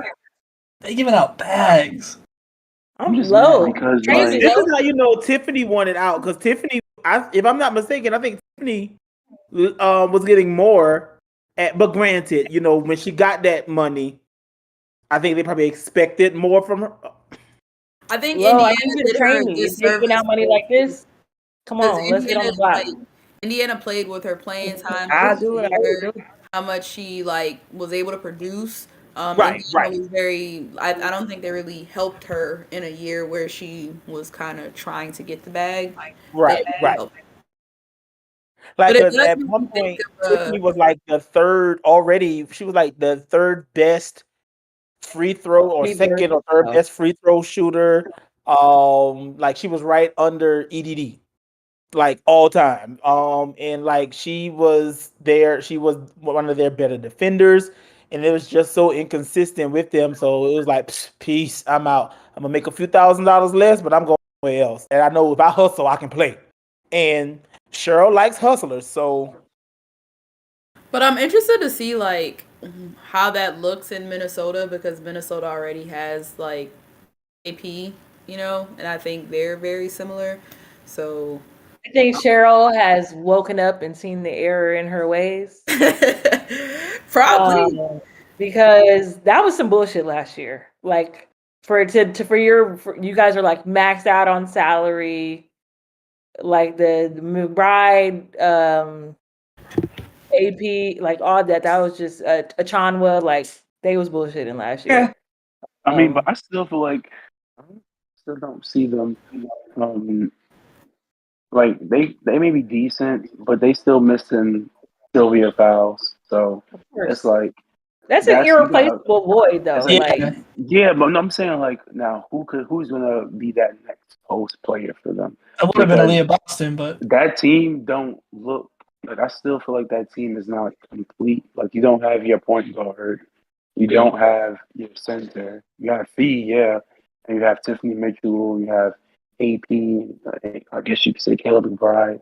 they giving out bags. I'm just low because this is how you know Tiffany wanted out because Tiffany, if I'm not mistaken, I think Tiffany was getting more. But granted, you know when she got that money, I think they probably expected more from her. I think Indiana did her giving out money like this. Come on, let's get on the block. Indiana played with her playing time. How much she was able to produce. Right. Was very. I don't think they really helped her in a year where she was kind of trying to get the bag. Right. Like at one point, Tiffany was like the third already. She was like the third best free throw or second or third best free throw shooter. Like she was right under EDD, like all time. And like she was one of their better defenders, and it was just so inconsistent with them. So it was like, peace, I'm out. I'm gonna make a few $1,000s less, but I'm going somewhere else. And I know if I hustle, I can play. And Cheryl likes hustlers, so. But I'm interested to see how that looks in Minnesota because Minnesota already has AP, and I think they're very similar. So I think Cheryl has woken up and seen the error in her ways. Probably because that was some bullshit last year. Like you guys are like maxed out on salary. like the McBride, AP, like all that. That was just Achanwa. Like they was bullshitting last year. I mean, but I still feel like I still don't see them. Like they may be decent, but they still missing Sylvia Fowles. So it's like That's an irreplaceable void, though. Like, yeah, but no, I'm saying like now who's gonna be that next post player for them? It would have been Aaliyah Boston, but that team don't look like. I still feel like that team is not complete. Like you don't have your point guard, you don't have your center. You have Fee, yeah, and you have Tiffany Mitchell. You have AP. I guess you could say Caleb McBride.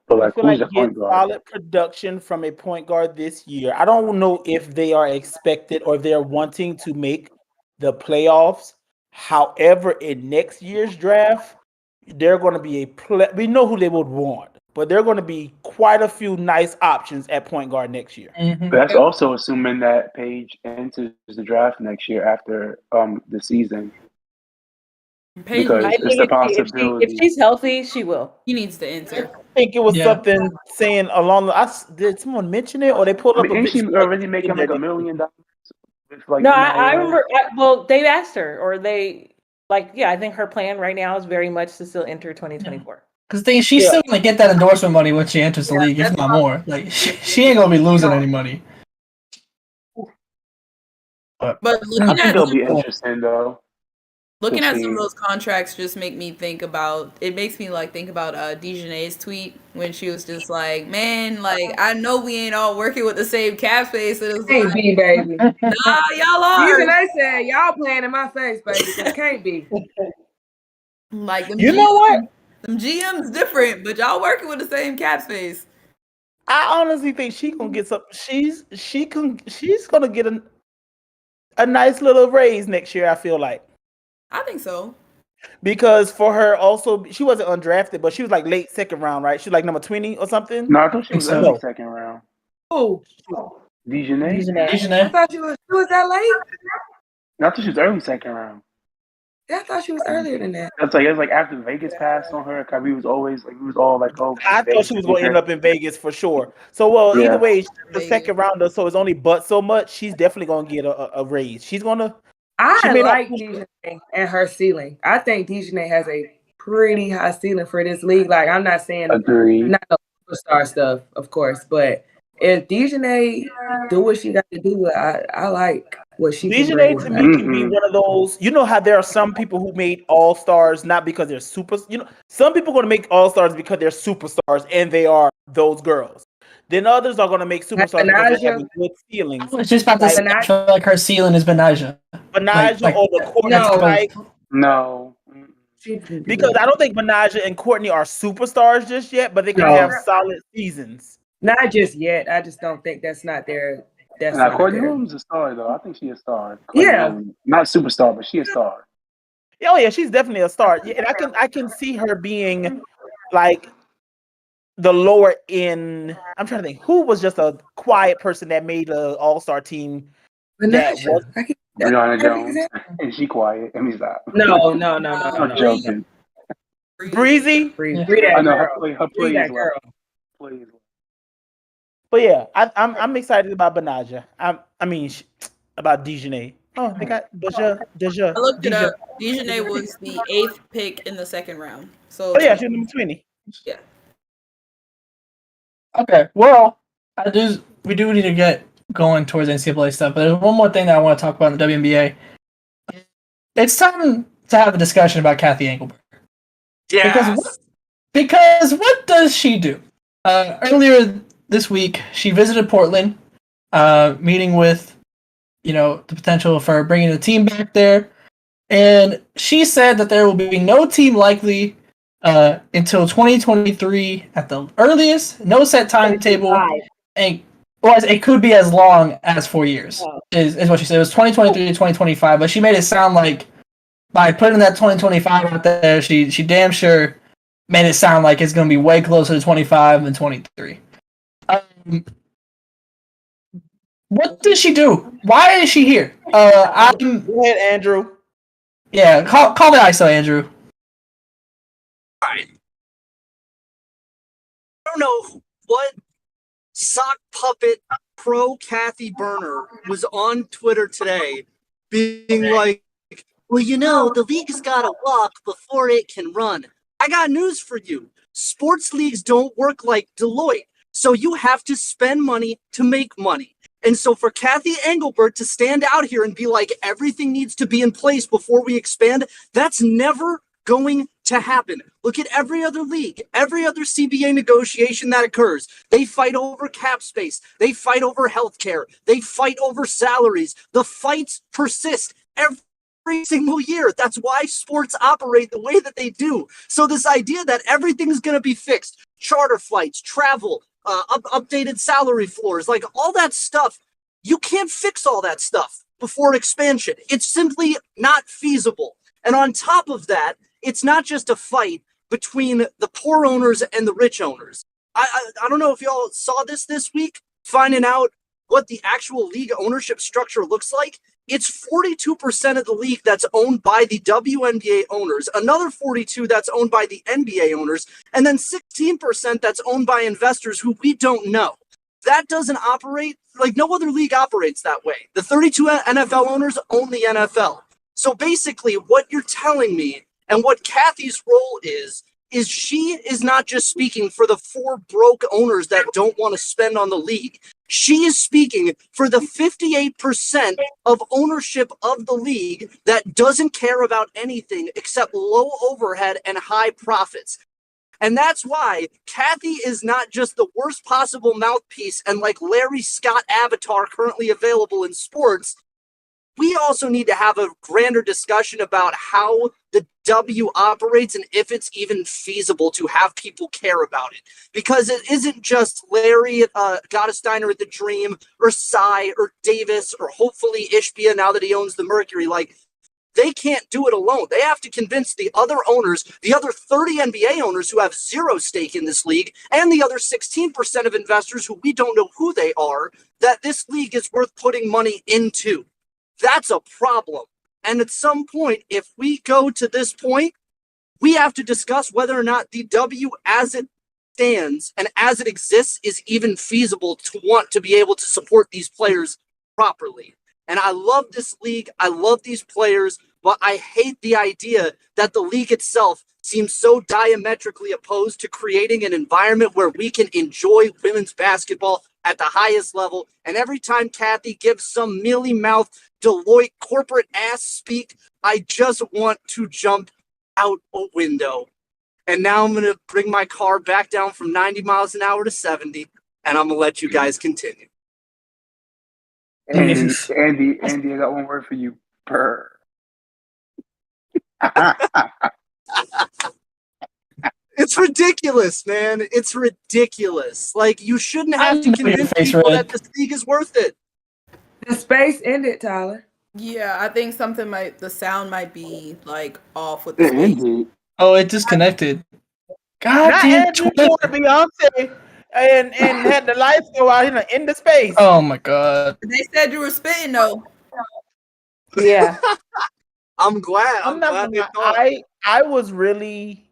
But I like, feel who's like the point get guard? solid production from a point guard this year. I don't know if they are expected or they're wanting to make the playoffs. However, in next year's draft, they're going to be we know who they would want, but they're going to be quite a few nice options at point guard next year. Mm-hmm. But that's also assuming that Paige enters the draft next year after the season. Because it's the possibility. If she's healthy, she will. He needs to enter. I think it was something saying along the. Did someone mention it, or they pulled up a ain't she video already making like $1 million? Like, no, I remember. Well, they asked her, or they like, yeah. I think her plan right now is very much to still enter 2024. Because she's still gonna get that endorsement money when she enters the league, if not more. Like she ain't gonna be losing any money. But I think it'll be interesting though. Looking at some of those contracts just make me think about Dejanay's tweet when she was just like, man, like I know we ain't all working with the same cap space. And it was can't be, baby. Nah, y'all are. Dejanay said y'all playing in my face, baby. It can't be. Like them you know what? Them GM's different, but y'all working with the same cap space. I honestly think she gonna get some. She's gonna get a nice little raise next year. I feel like. I think so. Because for her also, she wasn't undrafted, but she was like late second round, right? She was like number 20 or something. No, I thought she was early second round. Who? Dejanay. I thought she was that late. I thought she was early second round. I thought she was earlier than that. That's like it was like after Vegas passed on her. Cause we was all like, oh. I thought she was going to end up in Vegas for sure. So either way, she's the second rounder, so it's only but so much. She's definitely gonna get a raise. She's gonna. I like Dejanay and her ceiling. I think Dejanay has a pretty high ceiling for this league. Like I'm not saying not no superstar stuff, of course, but if Dejanay do what she got to do, I like what she. Dejanay to me can be one of those. You know how there are some people who made all stars not because they're super. You know, some people are going to make all stars because they're superstars and they are those girls. Then others are going to make superstars because they have good ceilings. I was just about to say, I feel like her ceiling is Benaja. Benaja or the Courtney type. No. Because I don't think Benaja and Courtney are superstars just yet, but they can have solid seasons. Not just yet. I just don't think that's not their. That's not Courtney Holmes is a star though. I think she's a star. Not superstar, but she a star. Oh yeah, she's definitely a star. Yeah, and I can see her being like the lower end. I'm trying to think who was just a quiet person that made an all-star team. Brianna Jones. Is she quiet? I mean, stop. No. I'm joking. Breezy. I know her play is girl. But yeah, I'm excited about Benaja. About Dejanay. Oh, they got Deja. I looked it up. Dejanay was the 8th pick in the second round. So yeah, she's number 20. Yeah. Okay, well, we do need to get going towards NCAA stuff, but there's one more thing that I want to talk about in the WNBA. It's time to have a discussion about Kathy Engelbert. Yes. Because what does she do? Earlier this week, she visited Portland, meeting with, the potential for bringing the team back there, and she said that there will be no team likely until 2023 at the earliest, no set timetable, and it could be as long as 4 years, is what she said. It was 2023 to 2025, but she made it sound like by putting that 2025 out there, she damn sure made it sound like it's going to be way closer to 25 than 23. What did she do? Why is she here? Go ahead, Andrew. Yeah, call me ISO, Andrew. don't know what sock puppet pro Kathy Burner was on Twitter today being like, well, the league has got to walk before it can run. I got news for you. Sports leagues don't work like Deloitte. So you have to spend money to make money. And so for Kathy Engelbert to stand out here and be like, everything needs to be in place before we expand, that's never going to happen. Look at every other league, every other CBA negotiation that occurs. They fight over cap space. They fight over healthcare. They fight over salaries. The fights persist every single year. That's why sports operate the way that they do. So this idea that everything's going to be fixed, charter flights, travel, updated salary floors, like all that stuff, you can't fix all that stuff before expansion. It's simply not feasible. And on top of that, it's not just a fight between the poor owners and the rich owners. I don't know if y'all saw this week, finding out what the actual league ownership structure looks like. It's 42% of the league that's owned by the WNBA owners, another 42% that's owned by the NBA owners, and then 16% that's owned by investors who we don't know. That doesn't operate, like no other league operates that way. The 32 NFL owners own the NFL. So basically what you're telling me and what Kathy's role is she is not just speaking for the 4 broke owners that don't want to spend on the league. She is speaking for the 58% of ownership of the league that doesn't care about anything except low overhead and high profits. And that's why Kathy is not just the worst possible mouthpiece and like Larry Scott avatar currently available in sports. We also need to have a grander discussion about how the W operates and if it's even feasible to have people care about it. Because it isn't just Larry Gottesteiner at the Dream or Cy or Davis or hopefully Ishbia now that he owns the Mercury. Like, they can't do it alone. They have to convince the other owners, the other 30 NBA owners who have zero stake in this league, and the other 16% of investors who we don't know who they are, that this league is worth putting money into. That's a problem. And at some point, if we go to this point, we have to discuss whether or not the W as it stands and as it exists is even feasible to want to be able to support these players properly. And I love this league. I love these players, but I hate the idea that the league itself seems so diametrically opposed to creating an environment where we can enjoy women's basketball at the highest level. And every time Kathy gives some mealy-mouthed Deloitte corporate ass speak, I just want to jump out a window. And now I'm going to bring my car back down from 90 miles an hour to 70, and I'm going to let you guys continue. Andy, I got one word for you. Purr. It's ridiculous, man. It's ridiculous. Like, you shouldn't have to convince people that this league is worth it. The space ended, Tyler. Yeah, I think the sound might be like off with the space. Oh, it disconnected. God damn, Beyonce and had the lights go out in the space. Oh my god. They said you were spitting though. Yeah. I'm glad. I was really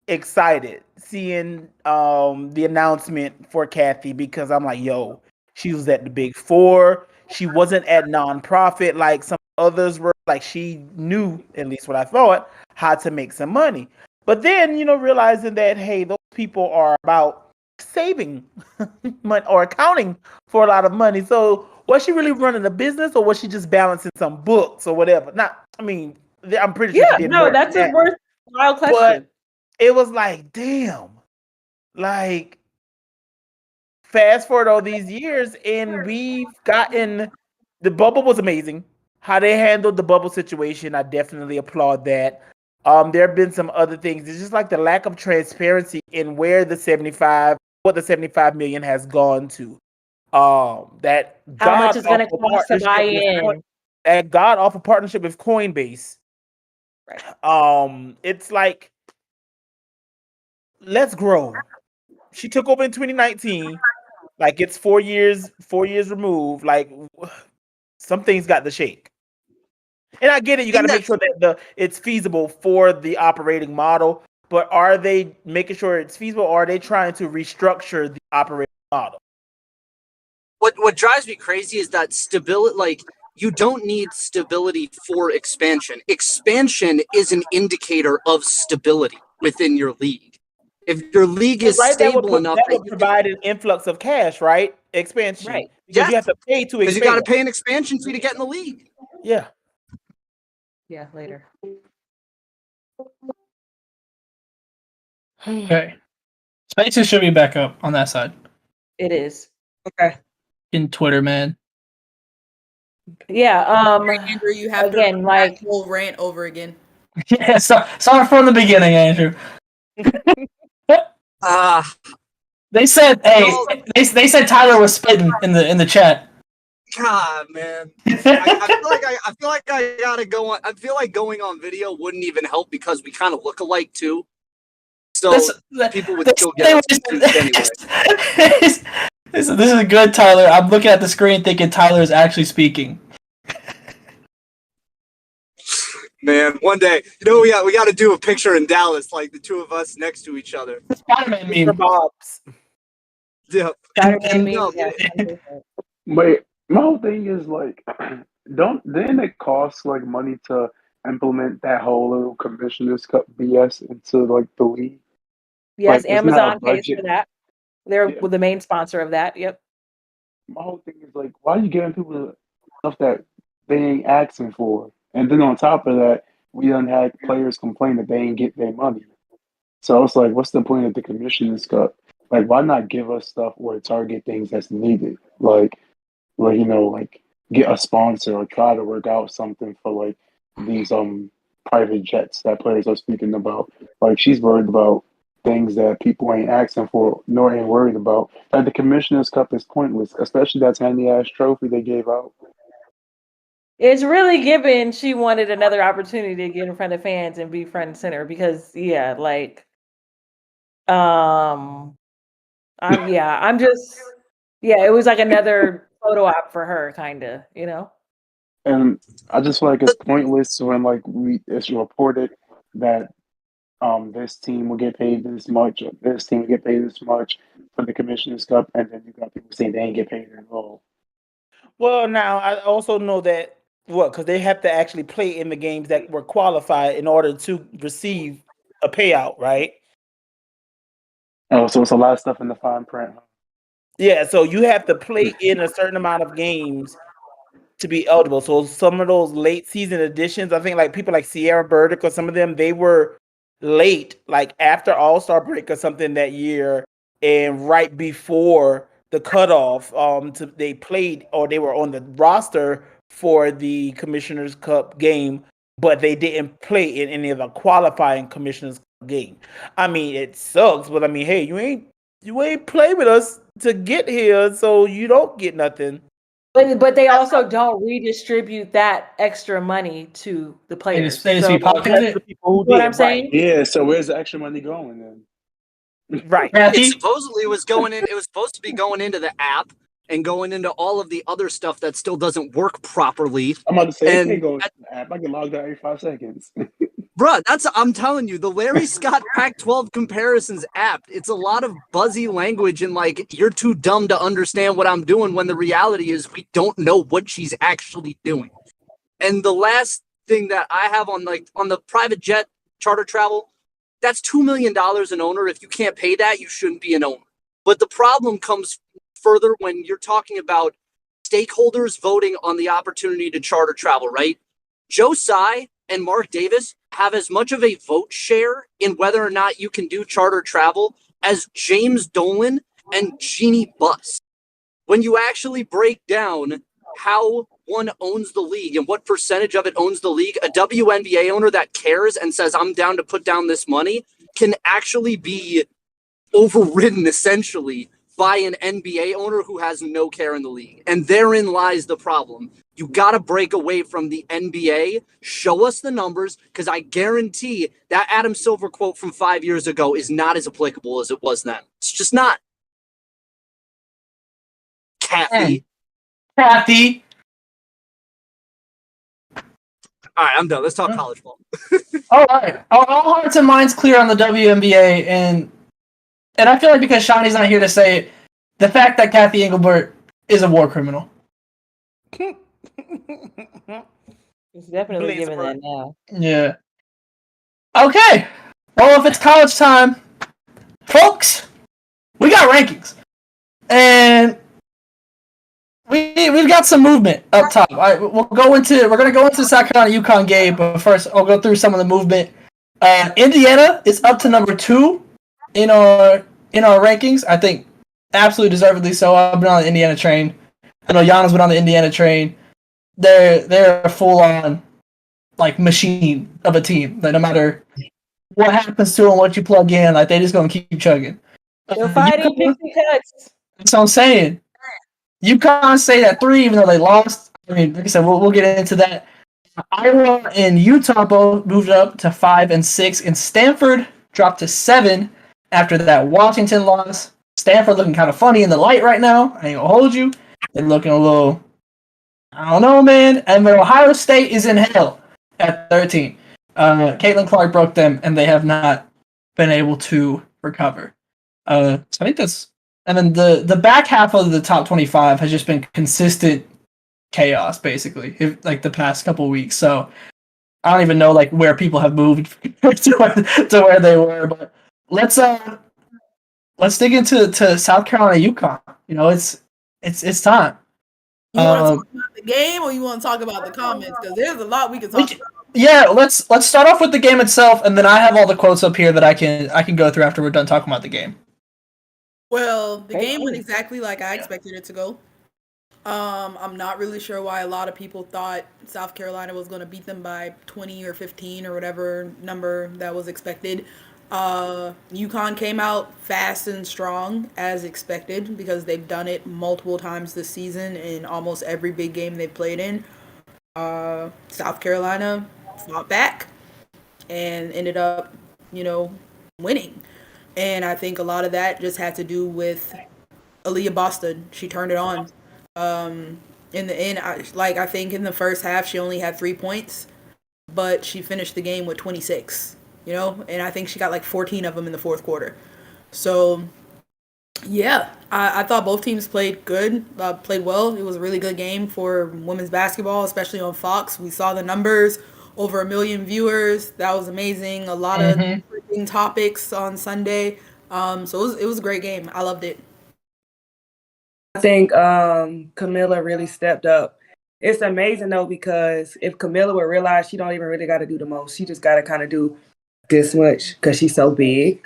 excited seeing the announcement for Kathy because I'm like, yo, she was at the Big Four. She wasn't at nonprofit like some others were. Like, she knew, at least what I thought, how to make some money. But then, realizing that, hey, those people are about saving money or accounting for a lot of money. So was she really running a business, or was she just balancing some books or whatever? I'm pretty sure. Yeah, no, that's a worthwhile question. But it was like, damn, like, fast forward all these years, and we've gotten, the bubble was amazing. How they handled the bubble situation, I definitely applaud that. There have been some other things. It's just like the lack of transparency in what the 75 million has gone to. That how much is going to cost to buy in? That God off a partnership with Coinbase. Right. It's like, let's grow. She took over in 2019. Like, it's 4 years removed. Like, some things got to shake. And I get it. You got to make sure that it's feasible for the operating model. but are they making sure it's feasible, or are they trying to restructure the operating model? What drives me crazy is that stability, like, you don't need stability for expansion. Expansion is an indicator of stability within your league. If your league is stable enough, that would provide an influx of cash, right? Expansion, Right? Because you have to pay to expand. Because you got to pay an expansion fee to get in the league. Yeah. Yeah, later. Okay. Spaces should be back up on that side. It is. Okay. In Twitter, man. Yeah. Andrew, you have again, to like whole rant over again. Yeah, start from the beginning, Andrew. They said, hey, they said Tyler was spitting in the chat. God, man, I feel like I gotta go on. I feel like going on video wouldn't even help because we kind of look alike too. So people would still get us confused anyway. This is good, Tyler. I'm looking at the screen thinking Tyler is actually speaking. Man, one day, we got to do a picture in Dallas, like the two of us next to each other. Spider-Man meme. Bob's. Yep. Spider-Man meme. But my whole thing is like, didn't it cost like money to implement that whole little commissioners cup BS into like the league? Yes, Like, isn't that a Amazon pays budget? for that. They're the main sponsor of that. Yep. My whole thing is like, why are you giving people stuff that they ain't asking for? And then on top of that, we done had players complain that they ain't get their money. So it's like, what's the point of the commissioners cup? Like, why not give us stuff or target things that's needed? Like get a sponsor or try to work out something for like these private jets that players are speaking about. Like, she's worried about things that people ain't asking for nor ain't worried about. Like, the commissioners cup is pointless, especially that tiny ass trophy they gave out. It's really given she wanted another opportunity to get in front of fans and be front and center because it was like another photo op for her, kinda, And I just feel like it's pointless when like it's reported that this team will get paid this much, or this team will get paid this much for the Commissioners Cup, and then you got people saying they ain't get paid at all. Well, now I also know that because they have to actually play in the games that were qualified in order to receive a payout, right? Oh, so it's a lot of stuff in the fine print. Yeah, so you have to play in a certain amount of games to be eligible. So some of those late season additions, I think like people like Sierra Burdick or some of them, they were late, like after All-Star break or something that year, and right before the cutoff, they played or they were on the roster for the Commissioners Cup game, but they didn't play in any of the qualifying Commissioners Cup game. I mean, it sucks, but I mean, hey, you ain't play with us to get here, so you don't get nothing. But they also don't redistribute that extra money to the players. They just be pocketing it. What I'm saying? Yeah. So where's the extra money going then? Right. It supposedly was going in. It was supposed to be going into the app and going into all of the other stuff that still doesn't work properly. I'm about to say it can't go into the app. I can log out every 5 seconds. Bruh, I'm telling you, the Larry Scott Pac-12 Comparisons app, it's a lot of buzzy language and like, you're too dumb to understand what I'm doing, when the reality is we don't know what she's actually doing. And the last thing that I have on the private jet charter travel, that's $2 million an owner. If you can't pay that, you shouldn't be an owner. But the problem comes further when you're talking about stakeholders voting on the opportunity to charter travel, right? Joe Tsai and Mark Davis have as much of a vote share in whether or not you can do charter travel as James Dolan and Jeannie Buss. When you actually break down how one owns the league and what percentage of it owns the league, a WNBA owner that cares and says, I'm down to put down this money, can actually be overridden essentially by an NBA owner who has no care in the league. And therein lies the problem. You got to break away from the NBA, show us the numbers, because I guarantee that Adam Silver quote from 5 years ago is not as applicable as it was then. It's just not. Kathy. Kathy. All right, I'm done. Let's talk college ball. All right. All hearts and minds clear on the WNBA, and I feel like because Shawnee's not here to say it, the fact that Kathy Engelbert is a war criminal. It's definitely given that now. Yeah. Okay. Well, if it's college time, folks, we got rankings, and we've got some movement up top. All right, we're gonna go into the South Carolina UConn game, but first I'll go through some of the movement. Indiana is up to number 2 in our rankings. I think absolutely deservedly so. I've been on the Indiana train. I know Yana's been on the Indiana train. They're a full on like machine of a team that no matter what happens to them, what you plug in, like they just gonna keep chugging. They're fighting Pixie Cuts. That's what I'm saying. UConn stayed at 3 even though they lost. I mean, like I said, we'll get into that. Iowa and Utah both moved up to 5 and 6, and Stanford dropped to 7 after that Washington loss. Stanford looking kind of funny in the light right now. I ain't gonna hold you. They're looking a little, I don't know, man. And then Ohio State is in hell at 13. Caitlin Clark broke them, and they have not been able to recover. So I think that's. And then the back half of the top 25 has just been consistent chaos, basically, like the past couple weeks. So I don't even know like where people have moved to where they were. But let's dig into South Carolina UConn. You know, it's time. You want to talk about the game, or you want to talk about the comments? Because there's a lot we can talk about. Yeah, let's start off with the game itself, and then I have all the quotes up here that I can go through after we're done talking about the game. Well, the game went exactly like I expected it to go. I'm not really sure why a lot of people thought South Carolina was going to beat them by 20 or 15 or whatever number that was expected. UConn came out fast and strong as expected because they've done it multiple times this season in almost every big game they've played in. South Carolina fought back and ended up, winning. And I think a lot of that just had to do with Aaliyah Boston. She turned it on. In the end, I think in the first half she only had 3 points, but she finished the game with 26. And I think she got like 14 of them in the fourth quarter. So, yeah, I thought both teams played good, played well. It was a really good game for women's basketball, especially on Fox. We saw the numbers, over 1 million viewers. That was amazing. A lot of topics on Sunday. So it was a great game. I loved it. I think Camilla really stepped up. It's amazing though, because if Camilla would realize she don't even really got to do the most, she just got to kind of do this much because she's so big,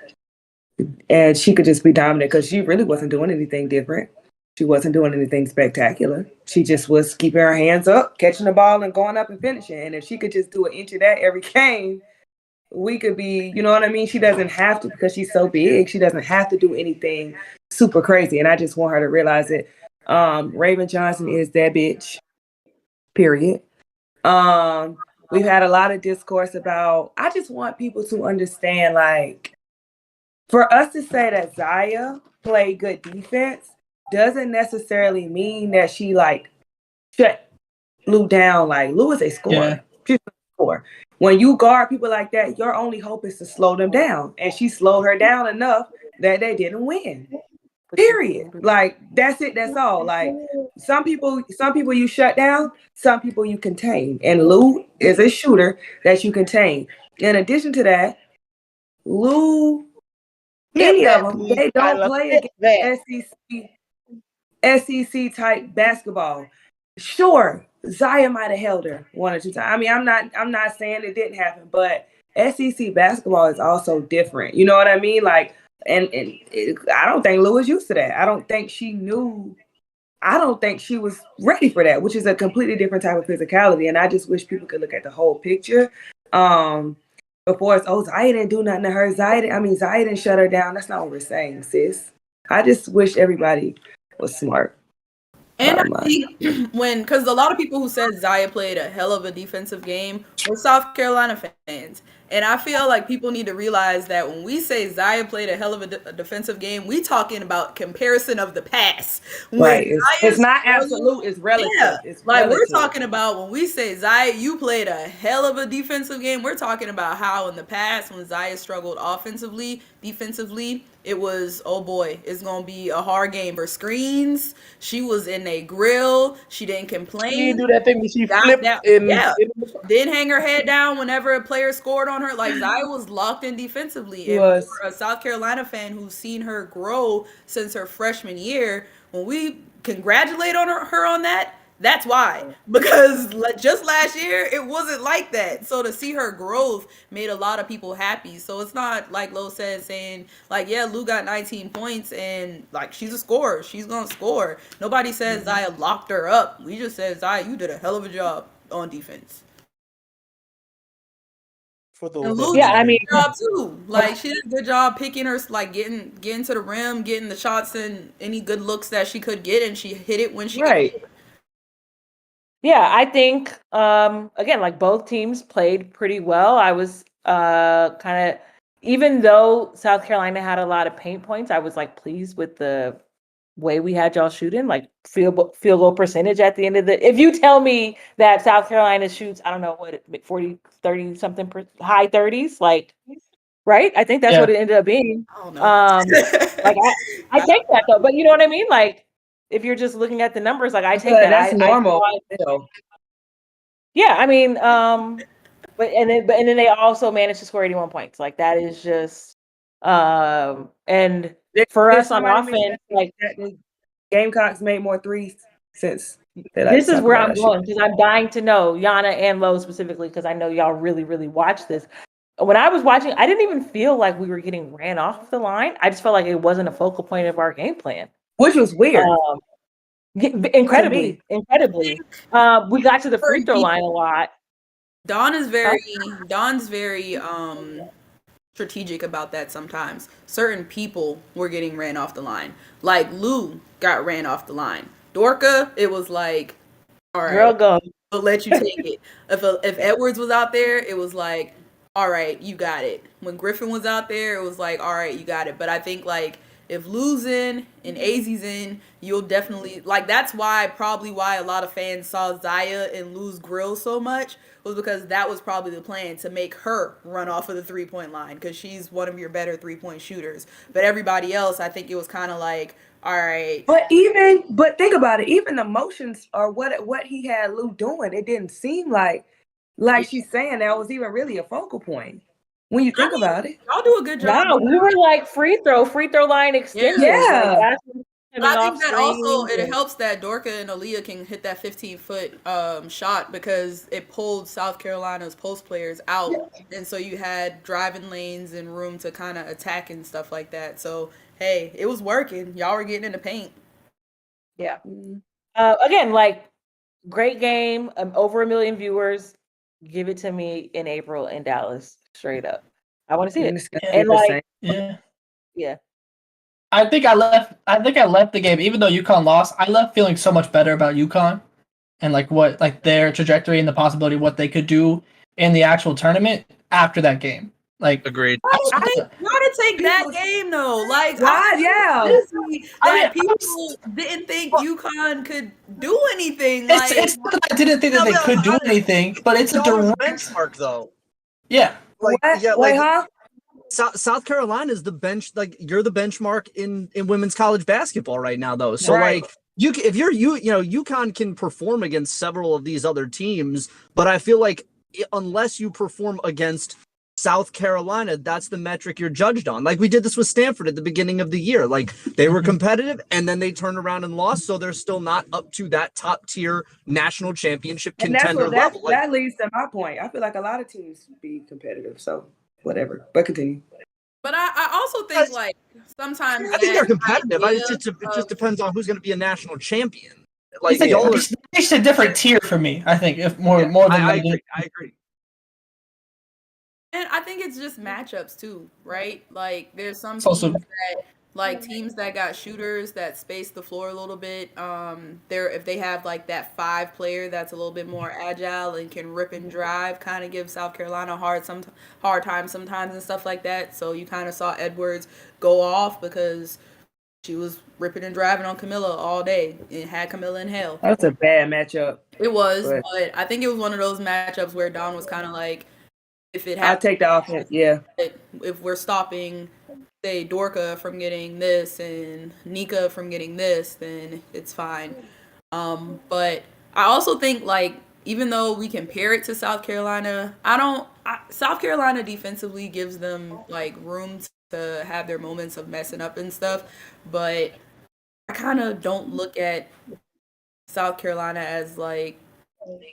and she could just be dominant because she really wasn't doing anything different. She wasn't doing anything spectacular. She just was keeping her hands up, catching the ball and going up and finishing. And if she could just do an inch of that every game, we could be, you know what I mean? She doesn't have to, because she's so big. She doesn't have to do anything super crazy. And I just want her to realize it. Raven Johnson is that bitch, period. We've had a lot of discourse about, I just want people to understand, like, for us to say that Zaya played good defense doesn't necessarily mean that she, like, shut Lou down. Like, Lou is a scorer. Yeah. She's a scorer. When you guard people like that, your only hope is to slow them down. And she slowed her down enough that they didn't win. Period. Like, that's it. That's all. Like, some people you shut down, some people you contain. And Lou is a shooter that you contain. In addition to that, Lou, any of them, they don't play against SEC type basketball. Sure, Zaya might have held her 1 or 2 times. I mean, I'm not saying it didn't happen, but SEC basketball is also different. You know what I mean? Like, and I don't think Lou was used to that. I don't think she was ready for that, which is a completely different type of physicality. And I just wish people could look at the whole picture. Before it's, Zaya didn't do nothing to her. Zaya didn't shut her down. That's not what we're saying, sis. I just wish everybody was smart. And I think because a lot of people who said Zaya played a hell of a defensive game were South Carolina fans. And I feel like people need to realize that when we say Zaya played a hell of a defensive game, we talking about comparison of the past. When Right. It's Zaya not struggled- absolute. It's relative. Yeah, It's like relative. we're talking about when we say Zaya, you played a hell of a defensive game. We're talking about how in the past when Zaya struggled offensively, defensively, it was, oh boy, it's gonna be a hard game for screens. She was in a grill. She didn't complain. She didn't do that thing when she Got flipped down- and yeah. Didn't hang her head down whenever a player scored on her. Like Zaya was locked in defensively. She And was. for a South Carolina fan who's seen her grow since her freshman year, when we congratulate on her on that, that's why. Because just last year, it wasn't like that. So to see her growth made a lot of people happy. So it's not like Lo said saying, like, yeah, Lou got 19 points and, like, she's a scorer. She's going to score. Nobody says Zaya locked her up. We just said, Zaya, you did a hell of a job on defense. For those And that Lou Yeah, did I a mean- good job too. Like she did a good job picking her, like getting to the rim, getting the shots and any good looks that she could get, and she hit it when she Right. got it. Yeah, I think again, like both teams played pretty well. I was kind of, even though South Carolina had a lot of paint points, I was like pleased with the way we had y'all shooting, like field goal percentage at the end of the. If you tell me that South Carolina shoots, I don't know what 40, 30 something high 30s, like, right? I think that's Yeah. what it ended up being. I don't know. Like I take that though, but you know what I mean? Like if you're just looking at the numbers, like I take that. That's normal. Yeah, I mean, but then they also managed to score 81 points. Like that is just, and for us on offense, like the Gamecocks made more threes since. this is where I'm going because I'm dying to know Yana and Lo specifically because I know y'all really, really watch this. When I was watching, I didn't even feel like we were getting ran off the line. I just felt like it wasn't a focal point of our game plan, which was weird. Incredibly. We got to the free throw line a lot. Don's very strategic about that sometimes. Certain people were getting ran off the line. Like Lou got ran off the line. Dorka, it was like, all right, Girl, go. we'll let you take it. If Edwards was out there, it was like, all right, you got it. When Griffin was out there, it was like, all right, you got it. But I think like if Lou's in and AZ's in, you'll definitely like. That's probably why a lot of fans saw Zaya and Lou's grill so much, was because that was probably the plan, to make her run off of the 3-point line because she's one of your better 3-point shooters. But everybody else, I think it was kind of like, all right. But think about it. Even the motions or what he had Lou doing, it didn't seem like she's saying that was even really a focal point. When you think about it, y'all do a good job. No, we were like free throw line extended. Yeah. Like, but I think that also it helps that Dorka and Aaliyah can hit that 15-foot shot because it pulled South Carolina's post players out, and so you had driving lanes and room to kind of attack and stuff like that. So hey, it was working. Y'all were getting in the paint. Yeah. Again, like great game. Over 1 million viewers. Give it to me in April in Dallas, straight up. I want to see it. And like, yeah. I think I left the game, even though UConn lost. I left feeling so much better about UConn and like their trajectory and the possibility of what they could do in the actual tournament after that game. Like, agreed. Why to take that game though? Like, people didn't think UConn could do anything. Like, it's not that I didn't think that they could do anything, but it's a direct benchmark though. Yeah. South Carolina is the bench. Like you're the benchmark in women's college basketball right now, though. So like if UConn can perform against several of these other teams, but I feel like unless you perform against South Carolina, that's the metric you're judged on. Like we did this with Stanford at the beginning of the year. Like they were competitive and then they turned around and lost. So they're still not up to that top tier national championship contender level. That leads to my point. I feel like a lot of teams be competitive. So whatever, but continue. But I also think like sometimes I think they're competitive. It just depends on who's going to be a national champion. Like it's a different tier for me. I think if more than I agree. And I think it's just matchups too, right? Like there's some teams that like teams that got shooters that space the floor a little bit. If they have like that 5 player that's a little bit more agile and can rip and drive, kind of give South Carolina hard time sometimes and stuff like that. So you kind of saw Edwards go off because she was ripping and driving on Camilla all day and had Camilla in hell. That's a bad matchup. It was, but I think it was one of those matchups where Dawn was kind of like, I'll take the offense. Yeah. If we're stopping, say, Dorka from getting this and Nika from getting this, then it's fine. But I also think, like, even though we compare it to South Carolina, South Carolina defensively gives them, like, room to have their moments of messing up and stuff. But I kind of don't look at South Carolina as, like,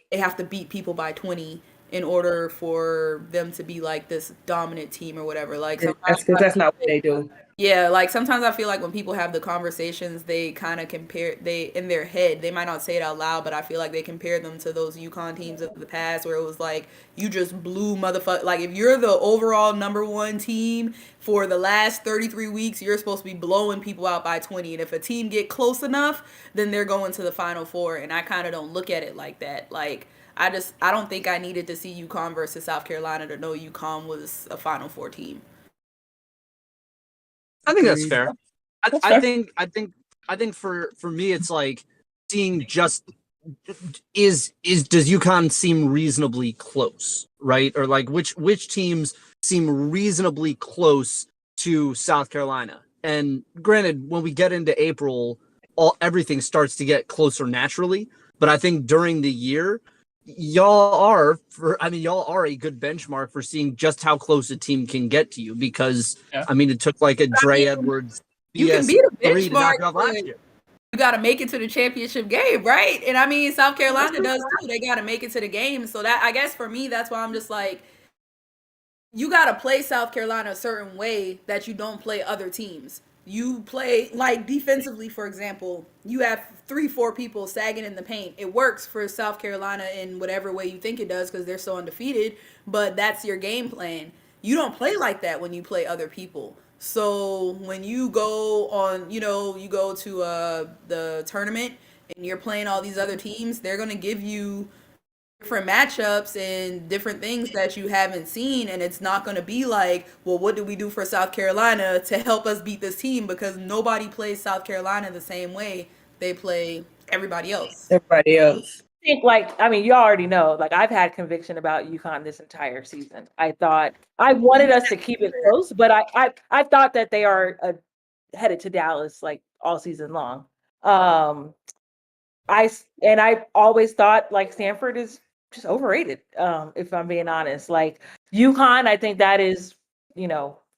they have to beat people by 20 in order for them to be like this dominant team or whatever. Like that's not what they do. Yeah, like sometimes I feel like when people have the conversations, they kind of compare, in their head, they might not say it out loud, but I feel like they compare them to those UConn teams of the past where it was like, you just blew motherfucker. Like if you're the overall #1 team for the last 33 weeks, you're supposed to be blowing people out by 20. And if a team get close enough, then they're going to the Final Four. And I kind of don't look at it like that. Like, I don't think I needed to see UConn versus South Carolina to know UConn was a Final Four team. I think that's fair. I think for me it's like seeing just does UConn seem reasonably close, right? Or like which teams seem reasonably close to South Carolina. And granted, when we get into April, everything starts to get closer naturally. But I think during the year, y'all are a good benchmark for seeing just how close a team can get to you because it took like a Dre Edwards. You can beat a benchmark, but you got to make it to the championship game, right? And I mean, South Carolina does too. They got to make it to the game. So that, I guess for me, that's why I'm just like, you got to play South Carolina a certain way that you don't play other teams. You play, like, defensively, for example, you have 3-4 people sagging in the paint. It works for South Carolina in whatever way you think it does because they're so undefeated, but that's your game plan. You don't play like that when you play other people. So when you go on, you go to the tournament and you're playing all these other teams, they're going to give you different matchups and different things that you haven't seen, and it's not going to be like, well, what do we do for South Carolina to help us beat this team? Because nobody plays South Carolina the same way they play everybody else. I think, you already know, like, I've had conviction about UConn this entire season. I wanted us to keep it close, but I thought that they are headed to Dallas like all season long. I always thought like Stanford is just overrated. If I'm being honest, like UConn, I think that is,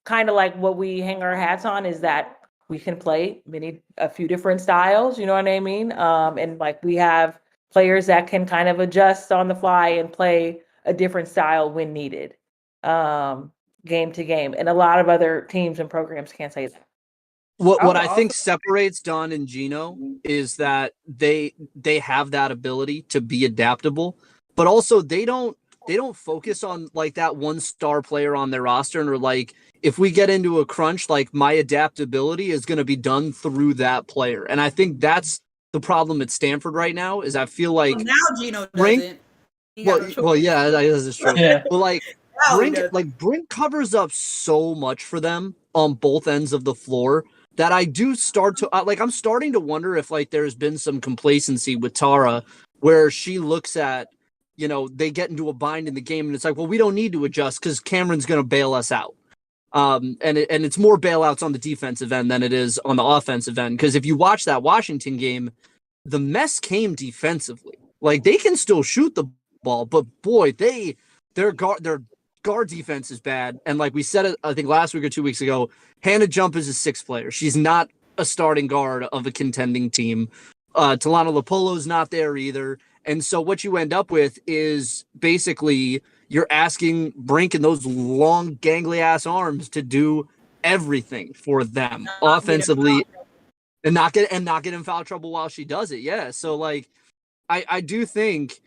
kind of like what we hang our hats on is that we can play a few different styles. You know what I mean? And like we have players that can kind of adjust on the fly and play a different style when needed, game to game. And a lot of other teams and programs can't say that. What I think separates Dawn and Gino is that they have that ability to be adaptable, but also they don't focus on like that one star player on their roster and are like, if we get into a crunch, like my adaptability is going to be done through that player. And I think that's the problem at Stanford right now is I feel like now Gino doesn't. Well, yeah, that is true. Yeah. But Brink covers up so much for them on both ends of the floor that I do start to I'm starting to wonder if like there's been some complacency with Tara where she looks at, they get into a bind in the game and it's like, well, we don't need to adjust because Cameron's going to bail us out. And it's more bailouts on the defensive end than it is on the offensive end. Because if you watch that Washington game, the mess came defensively. Like they can still shoot the ball, but boy, their guard defense is bad. And like we said it, I think last week or 2 weeks ago, Hannah Jump is a 6th player. She's not a starting guard of a contending team. Talana Lopolo's not there either. And so what you end up with is basically you're asking Brink and those long, gangly ass arms to do everything for them offensively and not get in foul trouble while she does it. Yeah. So like, I do think,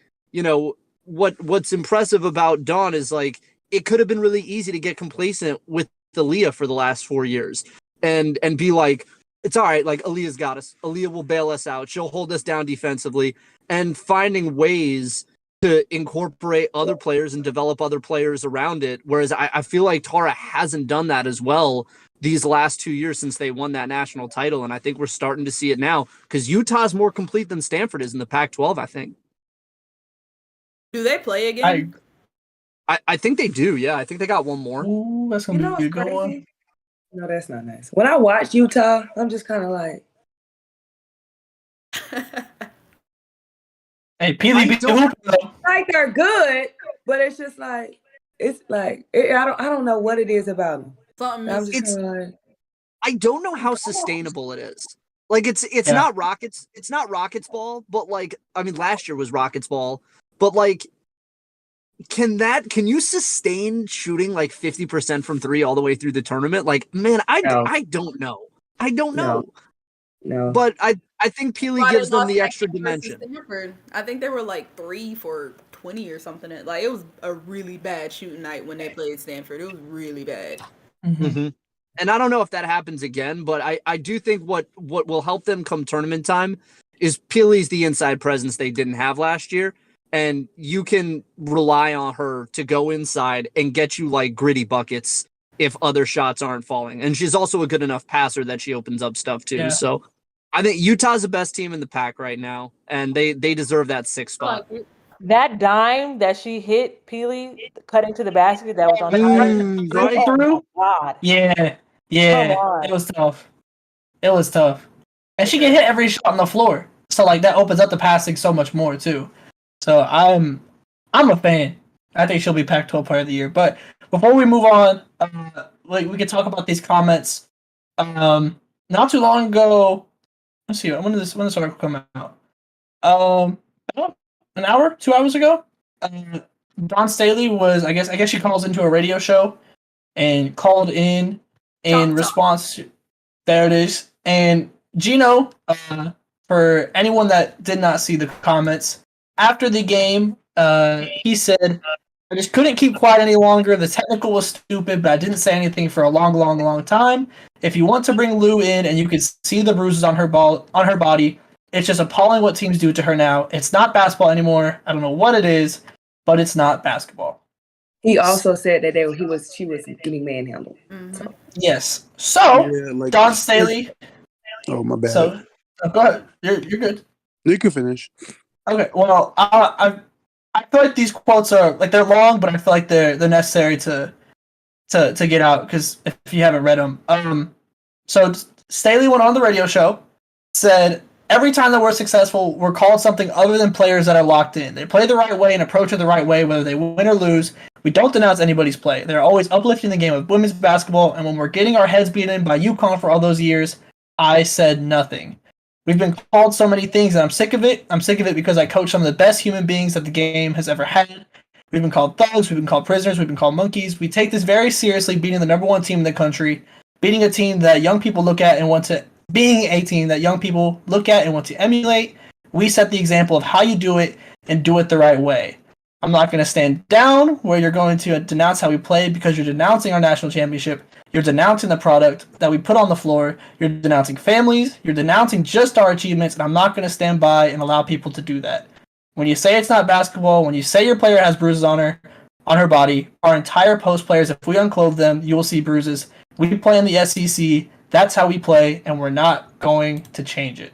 what's impressive about Dawn is like, it could have been really easy to get complacent with Aaliyah for the last 4 years. and be like, it's all right. Like Aaliyah's got us. Aaliyah will bail us out. She'll hold us down defensively, and finding ways to incorporate other players and develop other players around it. Whereas I feel like Tara hasn't done that as well these last 2 years since they won that national title. And I think we're starting to see it now because Utah's more complete than Stanford is in the Pac-12, I think. Do they play again? I think they do. Yeah, I think they got one more. Ooh, that's gonna be a good one. No, that's not nice. When I watch Utah, I'm just kind of like, hey, Peely beat the hoop though. like they're good, but it's just like I don't know what it is about them. I'm just kind of like, I don't know how sustainable it is. Like it's not Rockets. It's not Rockets ball, but like I mean, last year was Rockets ball, but like. Can you sustain shooting like 50% from three all the way through the tournament? Like, man, I don't know. I don't know. No. But I think Peely gives them the extra dimension. Stanford. I think they were like 3 for 20 or something. Like it was a really bad shooting night when they played Stanford. It was really bad. Mm-hmm. And I don't know if that happens again, but I do think what will help them come tournament time is Peely's the inside presence they didn't have last year. And you can rely on her to go inside and get you like gritty buckets if other shots aren't falling. And she's also a good enough passer that she opens up stuff too. Yeah. So I think Utah's the best team in the pack right now, and they deserve that 6th spot. That dime that she hit Peely cutting to the basket that was on right through. God. Yeah. It was tough. And she can hit every shot on the floor. So like that opens up the passing so much more too. So I'm a fan. I think she'll be Pac-12 Player of the Year. But before we move on, we could talk about these comments. Not too long ago, let's see, when did this article come out? About an hour, 2 hours ago. Dawn Staley was, I guess she calls into a radio show and called in response to, there it is. And Gino, for anyone that did not see the comments, after the game, he said, I just couldn't keep quiet any longer. The technical was stupid, but I didn't say anything for a long, long, long time. If you want to bring Lou in and you could see the bruises on her body, it's just appalling what teams do to her now. It's not basketball anymore. I don't know what it is, but it's not basketball. He also said that she was getting manhandled. Mm-hmm. So. Yes. So, Dawn Staley. Oh, my bad. So, go ahead. You're good. You can finish. Okay, well, I feel like these quotes are like they're long, but I feel like they're necessary to get out because if you haven't read them, so Staley went on the radio show, said every time that we're successful, we're called something other than players that are locked in. They play the right way and approach it the right way, whether they win or lose. We don't denounce anybody's play. They're always uplifting the game of women's basketball, and when we're getting our heads beaten by UConn for all those years, I said nothing. We've been called so many things, and I'm sick of it. I'm sick of it because I coach some of the best human beings that the game has ever had. We've been called thugs. We've been called prisoners. We've been called monkeys. We take this very seriously, beating the number one team in the country, beating a team that young people look at and want to, being a team that young people look at and want to emulate. We set the example of how you do it and do it the right way. I'm not going to stand down where you're going to denounce how we play because you're denouncing our national championship. You're denouncing the product that we put on the floor. You're denouncing families. You're denouncing just our achievements, and I'm not going to stand by and allow people to do that. When you say it's not basketball, when you say your player has bruises on her body, our entire post players, if we unclothe them, you will see bruises. We play in the SEC. That's how we play, and we're not going to change it.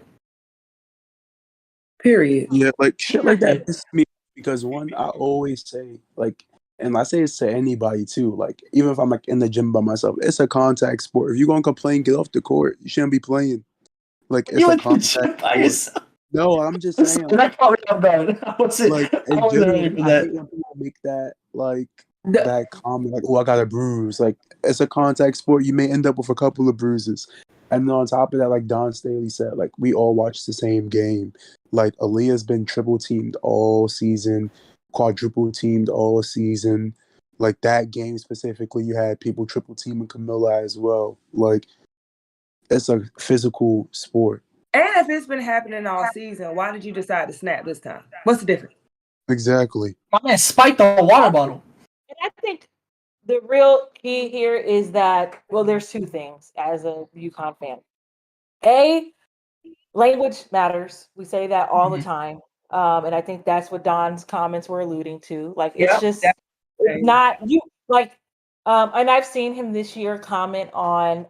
Period. Yeah, like shit like that pisses me because one, I always say like. And I say this to anybody too. Like, even if I'm like in the gym by myself, it's a contact sport. If you're gonna complain, get off the court. You shouldn't be playing. Like, it's a contact sport. No, I'm just saying. That caught me off guard. Like, in general, I hate when people make that that comment, like, "Oh, I got a bruise." Like, it's a contact sport. You may end up with a couple of bruises. And then on top of that, like Dawn Staley said, like we all watch the same game. Like Aaliyah's been triple teamed all season. Quadruple teamed all season. Like that game specifically, you had people triple teaming Camilla as well. Like it's a physical sport. And if it's been happening all season, why did you decide to snap this time? What's the difference? Exactly. My man spiked the water bottle. And I think the real key here is that, well, there's two things as a UConn fan. A, language matters. We say that all the time. And I think that's what Don's comments were alluding to. Like, it's just it's not you like, and I've seen him this year comment on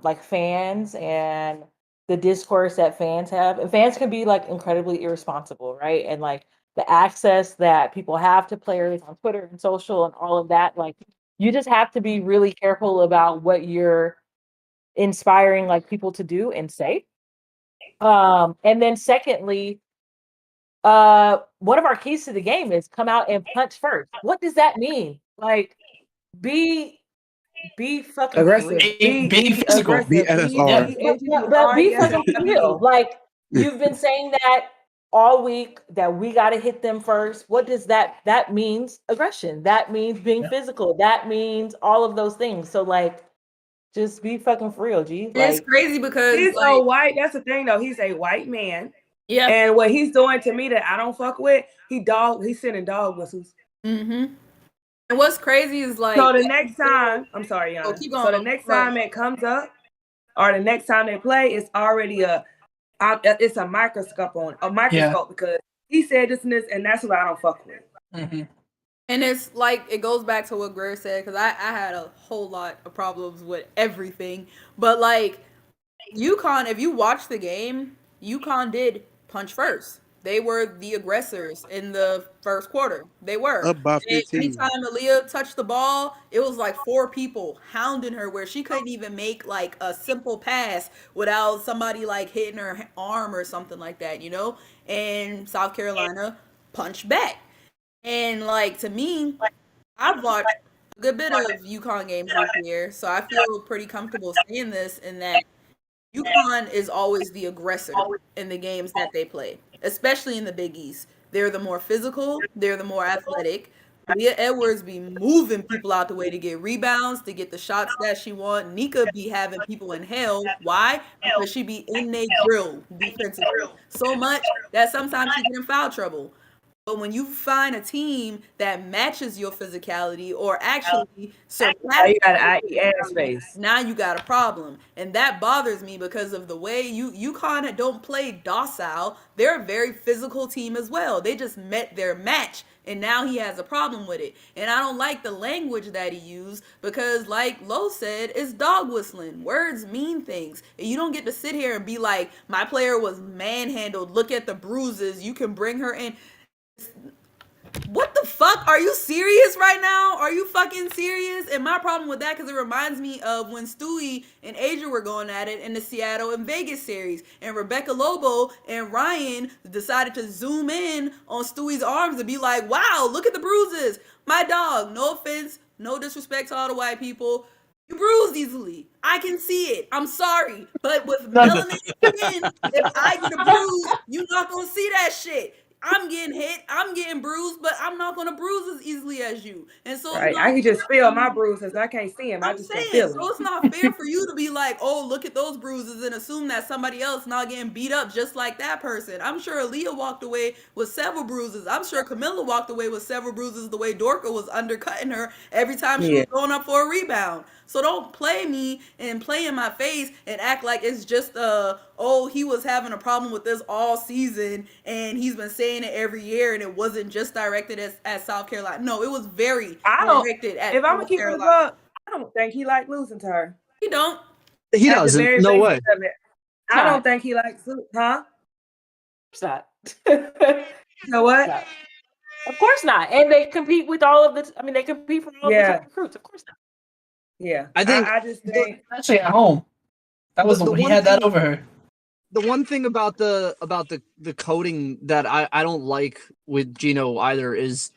like fans and the discourse that fans have. And fans can be like incredibly irresponsible, right? And like the access that people have to players on Twitter and social and all of that, like you just have to be really careful about what you're inspiring like people to do and say. And then secondly, one of our keys to the game is come out and punch first. What does that mean? Like, be fucking aggressive. Be physical. Aggressive. Be NFR. But be fucking real. Like, you've been saying that all week that we got to hit them first. What does that means? Aggression. That means being physical. That means all of those things. So like, just be fucking for real, G. Like, it's crazy because he's like, so white. That's the thing, though. He's a white man. yeah. And what he's doing to me that I don't fuck with, he's sending dog whistles. Mm-hmm. And what's crazy is like, so the next time, I'm sorry, Yana. keep going. So the next time it comes up, or the next time they play, it's already it's a microscope because he said this and this, and that's what I don't fuck with. Mm-hmm. And it's like, it goes back to what Greer said, because I had a whole lot of problems with everything. But like, UConn, if you watch the game, UConn did punch first. They were the aggressors in the first quarter. They were. Up by 15. Anytime Aaliyah touched the ball, it was like 4 people hounding her where she couldn't even make like a simple pass without somebody like hitting her arm or something like that, you know? And South Carolina punched back. And like, to me, I've watched a good bit of UConn games this year, so I feel pretty comfortable saying this, in that UConn is always the aggressor in the games that they play, especially in the Big East. They're the more physical, they're the more athletic. Leah Edwards be moving people out the way to get rebounds, to get the shots that she want. Nika be having people in hell. Why? Because she be in their grill defensively so much that sometimes she get in foul trouble. But when you find a team that matches your physicality or actually surpasses, now you got a problem. And that bothers me because of the way UConn don't play docile. They're a very physical team as well. They just met their match, and now he has a problem with it. And I don't like the language that he used because, like Lo said, it's dog whistling. Words mean things. And you don't get to sit here and be like, my player was manhandled. Look at the bruises. You can bring her in. What the fuck? Are you serious right now? Are you fucking serious? And my problem with that, because it reminds me of when Stewie and Asia were going at it in the Seattle and Vegas series, and Rebecca Lobo and Ryan decided to zoom in on Stewie's arms and be like, wow, look at the bruises. My dog, no offense, no disrespect to all the white people, you bruise easily. I can see it. I'm sorry. But with melanin skin, if I get a bruise, you're not going to see that shit. I'm getting hit, I'm getting bruised, but I'm not gonna bruise as easily as you. And so right. I can just feel my bruises. I can't see them. I just can feel them. So it's not fair for you to be like, oh, look at those bruises, and assume that somebody else not getting beat up just like that person. I'm sure Aaliyah walked away with several bruises. I'm sure Camilla walked away with several bruises the way Dorka was undercutting her every time she was going up for a rebound. So don't play me and play in my face and act like it's just he was having a problem with this all season and he's been saying it every year and it wasn't just directed at South Carolina. No, it was very directed at If I'm gonna keep it up, I don't think he liked losing to her. He don't. He doesn't. No way. I don't think he likes, huh? It's not. You know what? Of course not. And they compete with all of the. I mean, they compete for all of the recruits. Of course not. Yeah, I think. I just think, especially at home, that was he had that over her. The one thing about the coding that I don't like with Gino either is,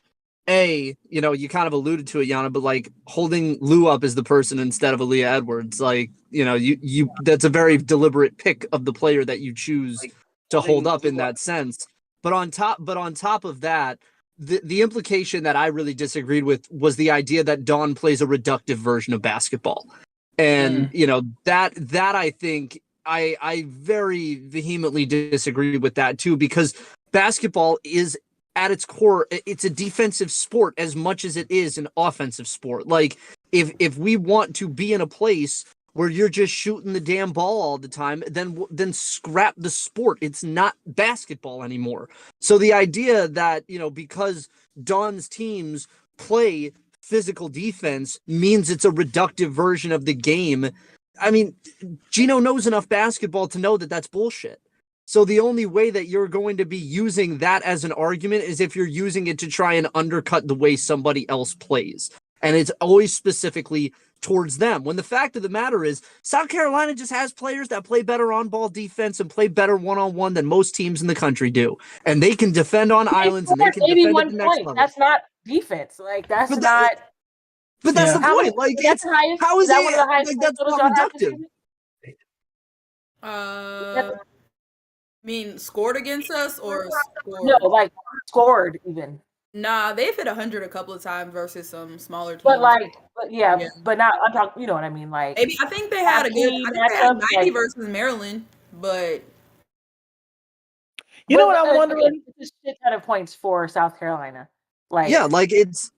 you kind of alluded to it, Yana, but like holding Lou up as the person instead of Aaliyah Edwards, like you that's a very deliberate pick of the player that you choose to hold up in that sense. But on top of that, the implication that I really disagreed with was the idea that Dawn plays a reductive version of basketball. And, that I think I very vehemently disagree with that too, because basketball is at its core, it's a defensive sport as much as it is an offensive sport. Like, if we want to be in a place where you're just shooting the damn ball all the time, then scrap the sport. It's not basketball anymore. So the idea that, because Dawn's teams play physical defense means it's a reductive version of the game. I mean, Gino knows enough basketball to know that that's bullshit. So the only way that you're going to be using that as an argument is if you're using it to try and undercut the way somebody else plays. And it's always specifically towards them. When the fact of the matter is, South Carolina just has players that play better on-ball defense and play better one-on-one than most teams in the country do. And they can defend on islands and they can defend at the next level. That's not defense. Like, that's not... But that's the point. Like, how is that one of the highest? Like, that's not reductive. I mean, scored against us or scored? No, like scored even. Nah, they've hit 100 a couple of times versus some smaller teams. But but not. I'm talking. You know what I mean? Like, maybe I think they had a good. I think they had 90 versus Maryland, but you know what I'm wondering? It's a shit ton of points for South Carolina. Like, yeah, like it's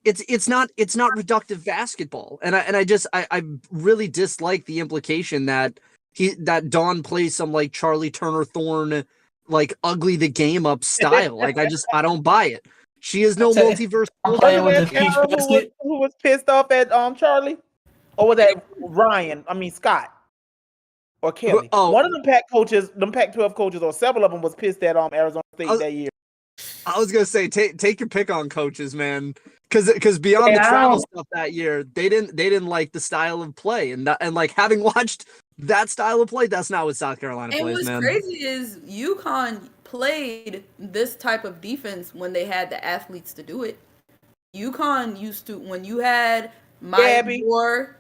not reductive basketball, and I really dislike the implication that Dawn plays some like Charlie Turner Thorne, like ugly the game up style. Like I don't buy it. She is no multiverse. Who was pissed off at Charlie, or was that Ryan? I mean Scott or Kelly. One of them Pac-12 coaches, or several of them, was pissed at Arizona State that year. I was gonna say take your pick on coaches, man, because beyond the travel stuff that year, they didn't like the style of play, and like having watched that style of play, that's not what South Carolina plays, man. And what's crazy is UConn played this type of defense when they had the athletes to do it. UConn used to, when you had Maya Moore,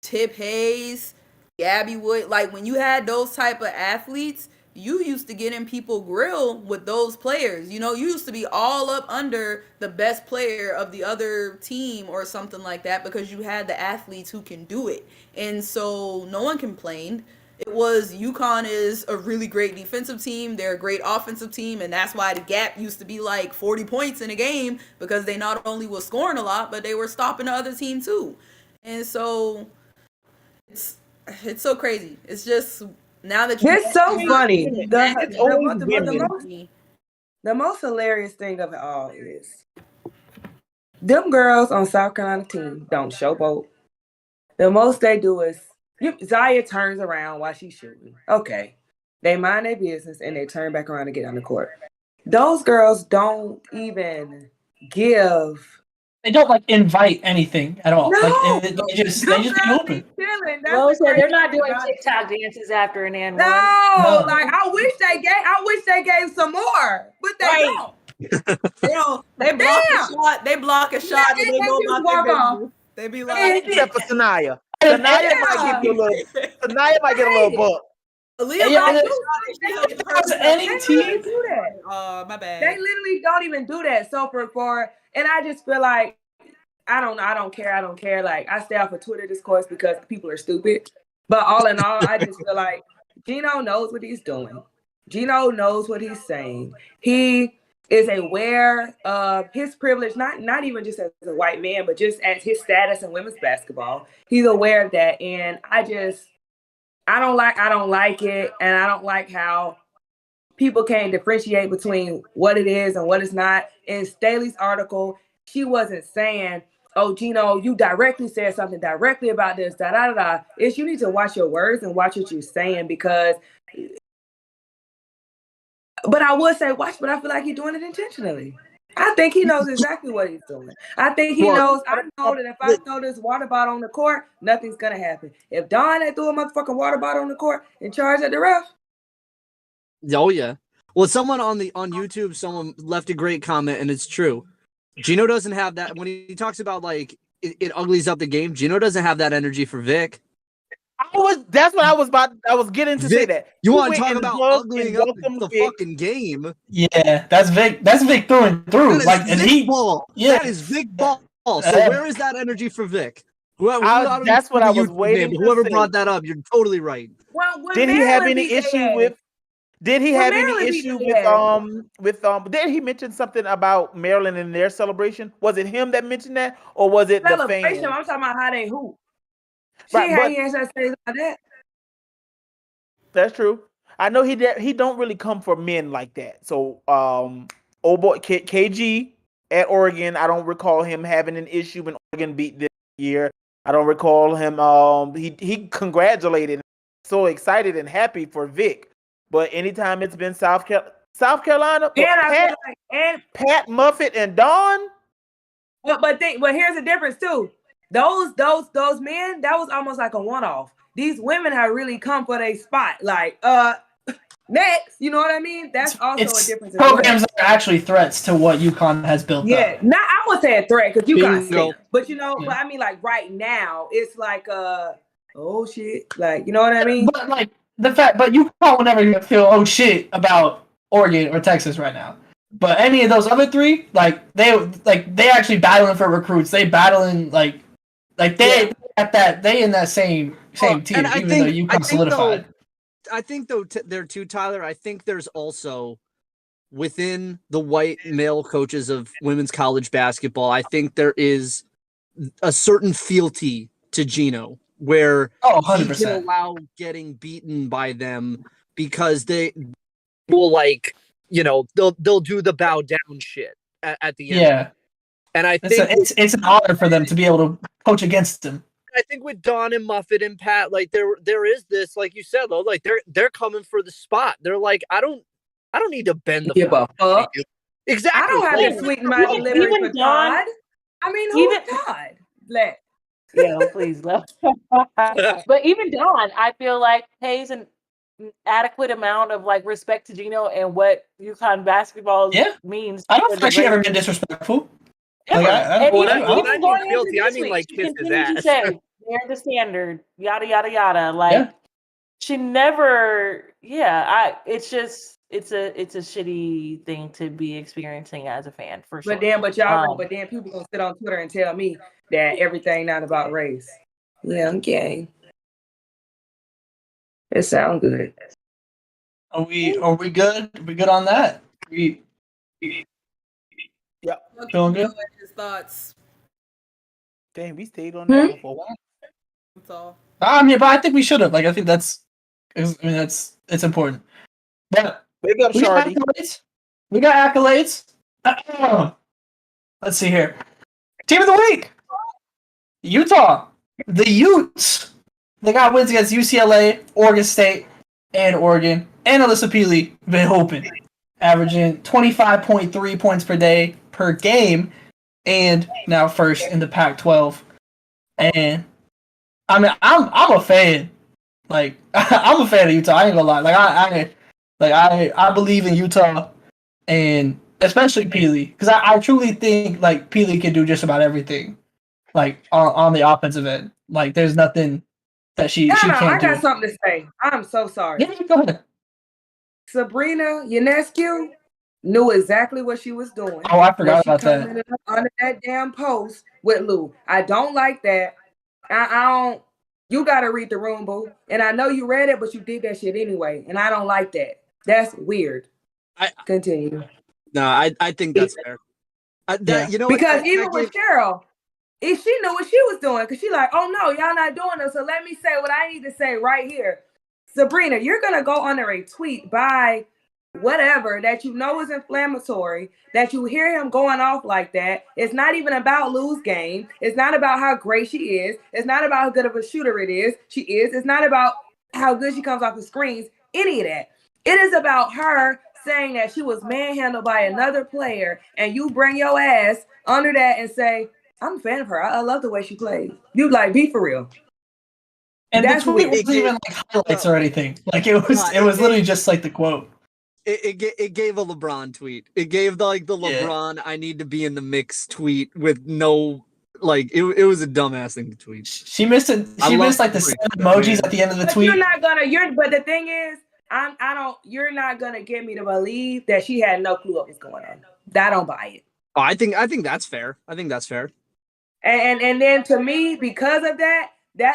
Tip Hayes, Gabby Wood, like when you had those type of athletes, you used to get in people grill with those players. You used to be all up under the best player of the other team or something like that because you had the athletes who can do it. And so no one complained. It was UConn is a really great defensive team. They're a great offensive team. And that's why the gap used to be like 40 points in a game, because they not only were scoring a lot, but they were stopping the other team too. And so it's so crazy. It's just... Now that it's so funny. The most hilarious thing of it all is them girls on South Carolina team don't showboat. The most they do is Zaya turns around while she's shooting. Okay. They mind their business and they turn back around and get on the court. Those girls don't even give. They don't like invite anything at all. No, like they just be open. Well, so they're not doing TikTok dances after an and one. No, like I wish they gave some more, but they don't. They don't. They block a shot. They block a shot and they go about their business. They be like, except for Sanaya. Sanaya might get a little buck. Any team do that. My bad. They literally don't even do that. So for and I just feel like I don't care. Like I stay off of Twitter discourse because people are stupid. But all in all, I just feel like Gino knows what he's doing. Gino knows what he's saying. He is aware of his privilege, not even just as a white man, but just as his status in women's basketball. He's aware of that, and I don't like it, and I don't like how people can't differentiate between what it is and what it's not. In Staley's article, she wasn't saying, "Oh, Gino, you directly said something directly about this." It's you need to watch your words and watch what you're saying because. But I would say watch, but I feel like he's doing it intentionally. I think he knows exactly what he's doing. I think he knows. I know that if I throw this water bottle on the court, nothing's gonna happen. If Don had threw a motherfucking water bottle on the court and charged at the ref. Oh yeah. Well, someone on YouTube, someone left a great comment, and it's true. Gino doesn't have that when he talks about like it uglies up the game. Gino doesn't have that energy for Vic. That's what I was getting to Vic, say that. You want to talk about uglying up the fucking game? Yeah, that's Vic. That's Vic through and through. Like Vic ball. Yeah, that is Vic ball. So where is that energy for Vic? That's what I was waiting. Whoever brought that up, you're totally right. Well, did he have any issue with? Did he Well, have any Maryland beat issue their ass. with did he mention something about Maryland and their celebration? Was it him that mentioned that, or was it the Celebration. fans? I'm talking about how they hoop. Right, He ain't to say about that. that's true. I know he don't really come for men like that. So old boy KG at Oregon, I don't recall him having an issue when Oregon beat this year. I don't recall him he congratulated, so excited and happy for Vic. But anytime it's been South Carolina, And I feel like Pat Muffet and Dawn. but here's the difference too. Those men, that was almost like a one-off. These women have really come for their spot. Like, next, you know what I mean? That's also a difference. Programs that are actually threats to what UConn has built up. Yeah, not I would say a threat because UConn Bingo. stink. But but I mean, like right now, it's like oh shit, like you know what I mean? But like but UConn will never feel oh shit about Oregon or Texas right now. But any of those other three, they actually battling for recruits. They battling they in that same tier, even though UConn solidified. I think though there too, Tyler. I think there's also within the white male coaches of women's college basketball. I think there is a certain fealty to Gino where he 100%. can allow getting beaten by them because they will they'll do the bow down shit at the end. Yeah, and I think it's an honor for them to be able to coach against them. I think with Don and Muffet and Pat, there is this, like you said, though, they're coming for the spot. They're like, I don't need to bend the fuck. Exactly. I don't have to sweeten my delivery for Todd. I mean, who's Todd? Yeah, please. But even Dawn, I feel like pays an adequate amount of respect to Gino and what UConn basketball means. I don't think she ever been disrespectful. I mean kiss his ass. They're the standard, yada yada yada. She never. It's just it's a shitty thing to be experiencing as a fan for sure. But then people gonna sit on Twitter and tell me that everything not about race. Yeah, okay. It sounds good. Are we good? Are we good on that? Yeah. Feeling good? His thoughts. Dang, we stayed on that for a while. That's all. But I think we should have. I think it's important. But big up, Shardy. We got accolades. Let's see here. Team of the week. Utah. The Utes. They got wins against UCLA, Oregon State, and Oregon. And Alyssa Peely been hoping. Averaging 25.3 points per day per game, and now first in the Pac-12. And I mean, I'm a fan. I'm a fan of Utah. I ain't gonna lie. I believe in Utah, and especially Peely, because I truly think Peely can do just about everything. On the offensive end, there's nothing that she can't do. I got something to say. I'm so sorry. Yeah, go ahead. Sabrina Ionescu knew exactly what she was doing. Oh, I forgot about that. Under that damn post with Lou. I don't like that. I don't. You got to read the room, boo. And I know you read it, but you did that shit anyway. And I don't like that. That's weird. Continue. No, I think that's fair. Because even with Cheryl, if she knew what she was doing, because she like, oh no, y'all not doing it. So let me say what I need to say right here. Sabrina, you're going to go under a tweet by whatever that you know is inflammatory, that you hear him going off like that. It's not even about Lou's game. It's not about how great she is. It's not about how good of a shooter she is. It's not about how good she comes off the screens, any of that. It is about her saying that she was manhandled by another player, and you bring your ass under that and say, I'm a fan of her. I love the way she plays. You be for real. And that's the tweet wasn't even highlights or anything. It was literally just the quote. It gave a LeBron tweet. It gave the LeBron I need to be in the mix tweet with no it was a dumbass thing to tweet. She missed it. She missed the 7 emojis at the end of the tweet. But the thing is, you're not gonna get me to believe that she had no clue what was going on. I don't buy it. Oh, I think that's fair. I think that's fair. And then to me, because of that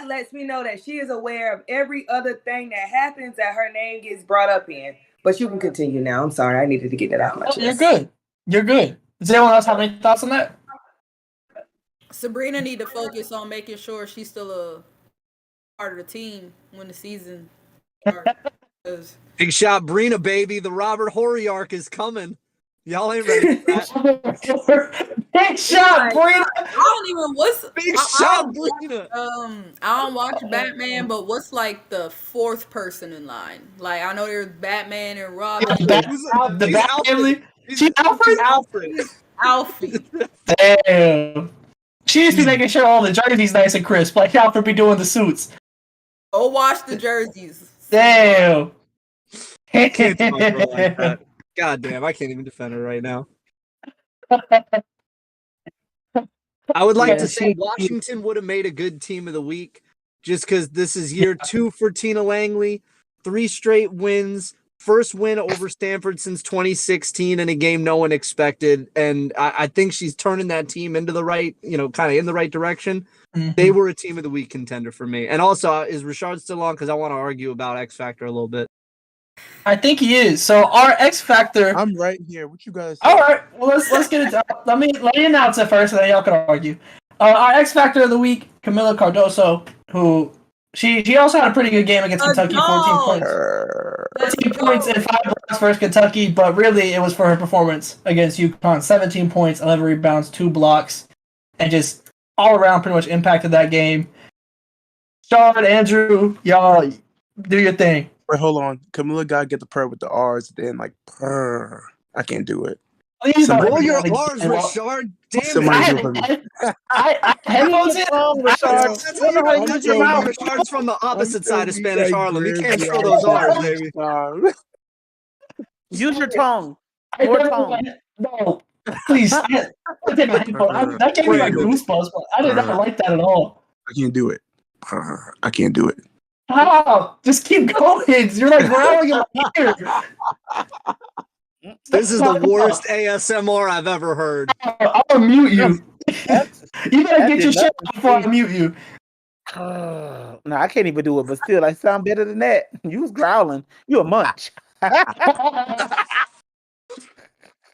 lets me know that she is aware of every other thing that happens that her name gets brought up in. But you can continue now. I'm sorry, I needed to get that out of my chest. You're good. You're good. Does anyone else have any thoughts on that? Sabrina need to focus on making sure she's still a part of the team when the season starts. Big shot, Brina, baby. The Robert Horry arc is coming. Y'all ain't ready for that. Big shot, Brina. I don't even what's Big shot, Brina. I don't watch Batman, but what's like the fourth person in line? Like I know there's Batman and Robin. The Bat family. She's Alfred. Alfie. Damn. She used to be making sure all the jerseys nice and crisp, like Alfred be doing the suits. Go wash the jerseys. Damn. Can't talk her like that. God damn, I can't even defend her right now. I would like to say Washington would have made a good team of the week just because this is year 2 for Tina Langley. 3 straight wins. First win over Stanford since 2016 in a game no one expected. And I think she's turning that team into the right, kind of in the right direction. Mm-hmm. They were a team of the week contender for me. And also, is Rashard still on? Because I want to argue about X Factor a little bit. I think he is. So our X Factor. I'm right here. What you guys? All right. Well, let's get it. Let me announce it first, and then y'all can argue. Our X Factor of the week, Camila Cardoso, who she also had a pretty good game against Kentucky. 14 points. 13 points and 5 blocks versus Kentucky, but really it was for her performance against UConn. 17 points, 11 rebounds, 2 blocks, and just all around pretty much impacted that game. Sean, Andrew, y'all do your thing. Wait, hold on. Camila gotta get the purr with the R's, then like purr. I can't do it. Roll your R's, Rashard. Damn it. I headphones in. Rashard. Rashard's from the opposite side of Spanish Harlem. He can't throw those R's, baby. Use your tongue. More tongue. No, please. I take my headphones. That gave me like goosebumps, but I did not like that at all. I can't do it. I can't do it. Oh, just keep going. You're like growling in my ear. This is the worst ASMR I've ever heard. I'll mute you. You better get your shit out before I mute you. No, I can't even do it, but still, I sound better than that. You was growling. You a munch.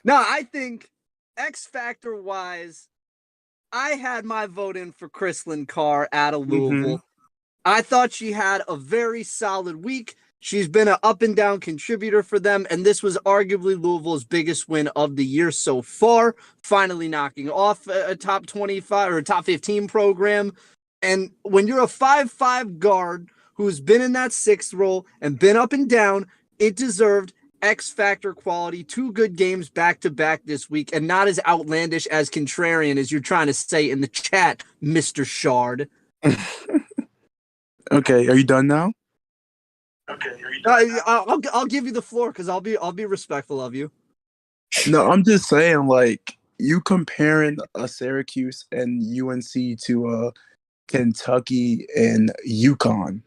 No, I think X Factor wise, I had my vote in for Chrislyn Carr out of Louisville. Mm-hmm. I thought she had a very solid week. She's been an up and down contributor for them, and this was arguably Louisville's biggest win of the year so far, finally knocking off a top 25 or top 15 program. And when you're a 5'5" guard who's been in that 6th role and been up and down, it deserved X Factor quality, 2 good games back-to-back this week, and not as outlandish as contrarian as you're trying to say in the chat, Mr. Shard. Okay, are you done now? I'll give you the floor because I'll be respectful of you. No, I'm just saying, like, you comparing a Syracuse and UNC to Kentucky and UConn.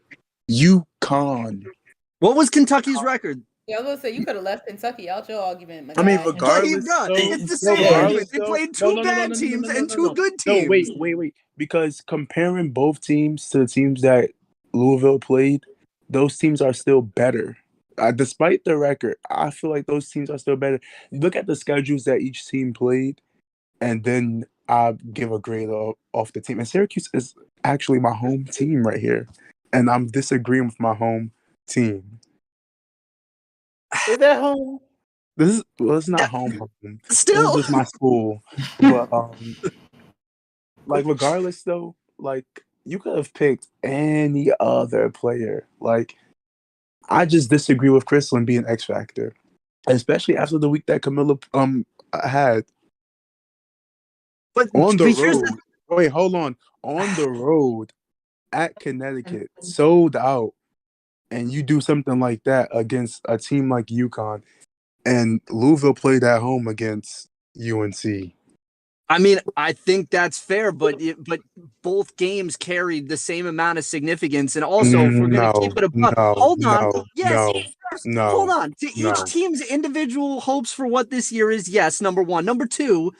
What was Kentucky's record? Yeah, I was gonna say you could have left Kentucky out your argument. I mean, regardless, it's the same. They played 2 bad teams and 2 good teams. No, wait. Because comparing both teams to the teams that Louisville played, those teams are still better. Despite the record, I feel like those teams are still better. Look at the schedules that each team played, and then I give a grade off the team. And Syracuse is actually my home team right here, and I'm disagreeing with my home team. Is that home? It's not home. Still, it's just my school. But like regardless though, like you could have picked any other player. Like I just disagree with Chrislyn being X Factor, especially after the week that Camila had. But on the road. Wait, hold on. On the road at Connecticut, sold out. And you do something like that against a team like UConn, and Louisville played at home against UNC. I mean, I think that's fair, but both games carried the same amount of significance. And also, if we're going to keep it above, hold on. Hold on. To each team's individual hopes for what this year is, yes, number one. Number two,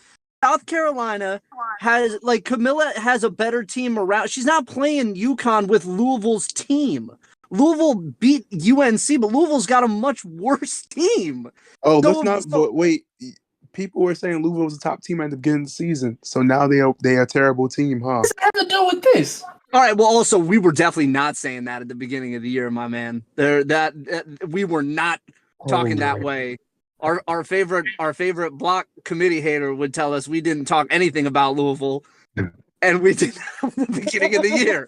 South Carolina has, like, Camila has a better team around. She's not playing UConn with Louisville's team. Louisville beat UNC, but Louisville's got a much worse team. Oh, let's not. But wait, people were saying Louisville was a top team at the beginning of the season, so now they are a terrible team, huh? What does that have to do with this? All right. Well, also we were definitely not saying that at the beginning of the year, my man. We were not talking that way. Our favorite block committee hater would tell us we didn't talk anything about Louisville, and we did at the beginning of the year.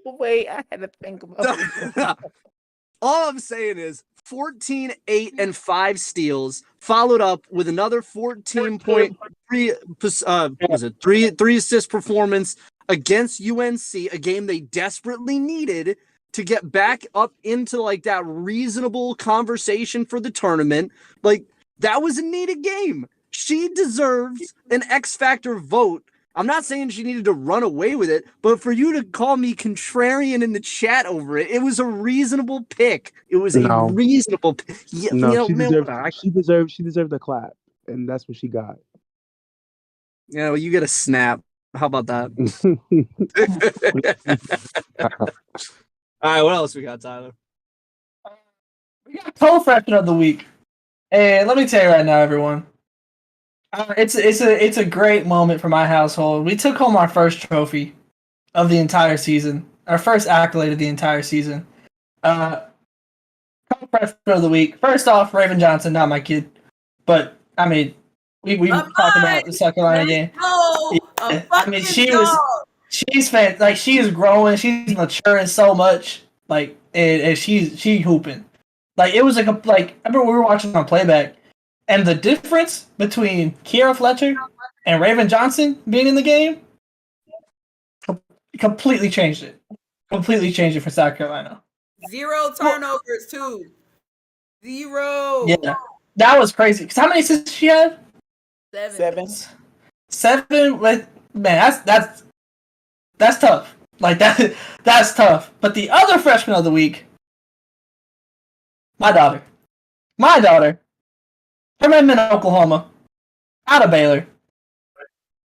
Wait, I had to think about it. All I'm saying is 14, 8, and 5 steals, followed up with another 14.3 three assist performance against UNC, a game they desperately needed to get back up into like that reasonable conversation for the tournament. Like, that was a needed game. She deserves an X Factor vote. I'm not saying she needed to run away with it, but for you to call me contrarian in the chat over it, it was a reasonable pick. It was a reasonable pick. Yeah, No, she deserved a clap, and that's what she got. Yeah, well, you get a snap. How about that? All right, what else we got, Tyler? We got co-freshman of the week, and let me tell you right now, everyone, it's a great moment for my household. We took home our first trophy of the entire season, our first accolade of the entire season. Co-freshman of the week. First off, Raven Johnson, not my kid, but I mean, we talked about the South Carolina game. Yeah, I mean, she's fan, like she is growing, she's maturing so much, like and she hooping. Like it was like I remember we were watching on playback, and the difference between Kiera Fletcher and Raven Johnson being in the game completely changed it. Completely changed it for South Carolina. 0 turnovers too. 0. Yeah, that was crazy. Cause how many assists she had? 7. 7 with man. That's tough. Like that's tough. But the other freshman of the week, my daughter, from Edmond, Oklahoma, out of Baylor,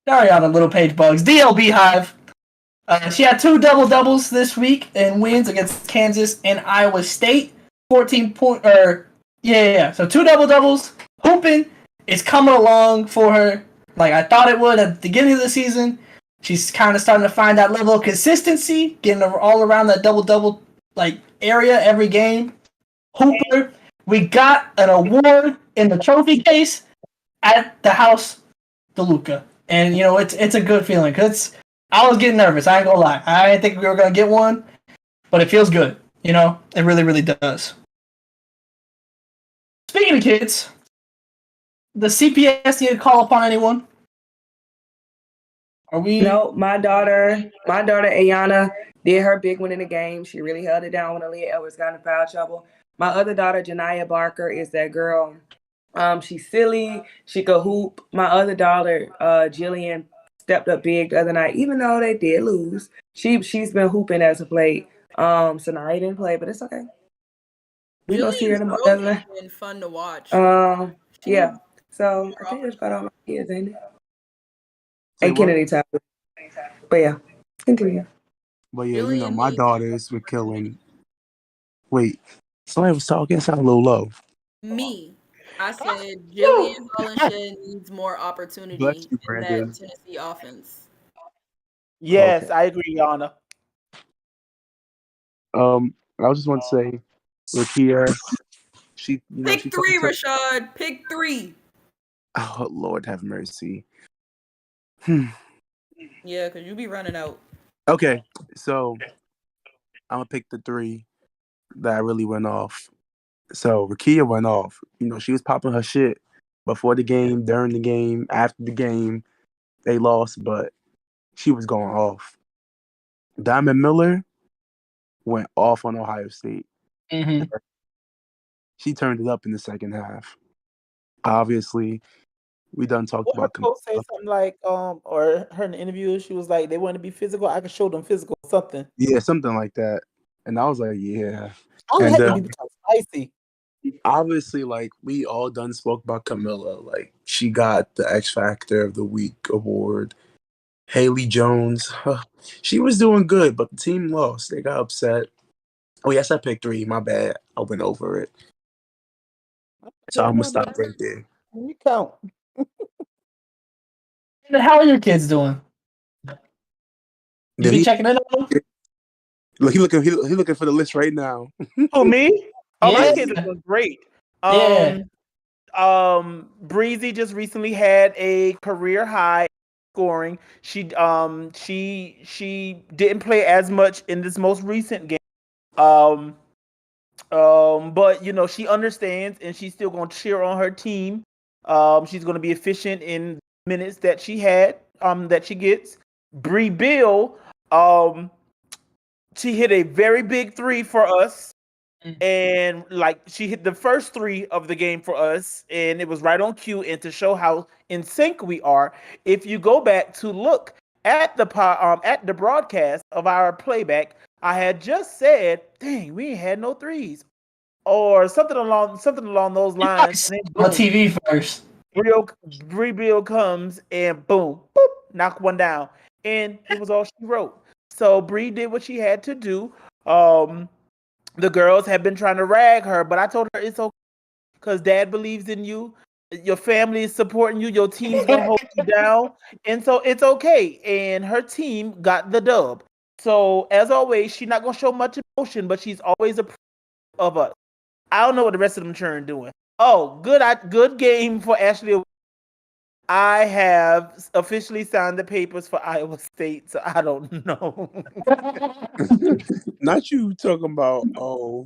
Dariana Little Page Bugs, DL Beehive. She had 2 double-doubles this week in wins against Kansas and Iowa State. 14 point, So 2 double-doubles. Hooping is coming along for her like I thought it would at the beginning of the season. She's kind of starting to find that level of consistency, getting all around that double-double like area every game. Hooper, we got an award in the trophy case at the house, DeLuca, and you know it's a good feeling because I was getting nervous. I ain't gonna lie, I didn't think we were gonna get one, but it feels good. You know, it really, really does. Speaking of kids, the CPS need to call upon anyone? Are we? No, my daughter Ayana did her big one in the game. She really held it down when Aaliyah Edwards got in foul trouble. My other daughter, Janiyah Barker, is that girl. She's silly. She could hoop. My other daughter, Jillian, stepped up big the other night, even though they did lose. She's been hooping as of late. Sanaya didn't play, but it's okay. We gonna see her tomorrow. Been fun to watch. Yeah. So I think it's about all my kids, ain't it? And Kennedy Tyler. But yeah, continue. But yeah, you know, my daughters were killing. Wait, somebody was talking. It sounded a little low. Me. I said Jillian Hollenshed needs more opportunity in that Tennessee offense. Yes, okay. I agree, Yana. I just want to say, Lakia, she pick 3, Rashad. Pick 3. Oh Lord, have mercy. Yeah, because you be running out. Okay, so I'm gonna pick the 3 that really went off. So Rakia went off. You know, she was popping her shit before the game, during the game, after the game. They lost, but she was going off. Diamond Miller went off on Ohio State. Mm-hmm. She turned it up in the second half. Obviously, we done talked about. Coach say something like, or her in the interview, she was like, "They want to be physical. I can show them physical, something." Yeah, something like that. And I was like, yeah. I had to be spicy. Obviously, like we all done spoke about Camilla. Like she got the X Factor of the Week award. Haley Jones, she was doing good, but the team lost. They got upset. Oh yes, I picked 3. My bad. I went over it. So I'm gonna stop right there. You count. And how are your kids doing? You Did be he checking in on them? look? He looking for the list right now. Who, me? Oh, my Yeah. kids are doing great. Yeah. Breezy just recently had a career high scoring. She didn't play as much in this most recent game. But you know, she understands and she's still gonna cheer on her team. She's gonna be efficient in minutes that she gets. Bree Bill, she hit a very big 3 for us. And like she hit the first 3 of the game for us, and it was right on cue. And to show how in sync we are, if you go back to look at the broadcast of our playback, I had just said, "Dang, we ain't had no 3s," or something along those lines. And then On boom, TV first. Bree Bill comes and boom, boop, knock one down, and it was all she wrote. So Bree did what she had to do. The girls have been trying to rag her, but I told her it's okay because Dad believes in you. Your family is supporting you. Your team's gonna hold you down, and so it's okay. And her team got the dub. So as always, she's not gonna show much emotion, but she's always a of us. I don't know what the rest of them churn doing. Oh, good game for Ashley. I have officially signed the papers for Iowa State, so I don't know. Not you talking about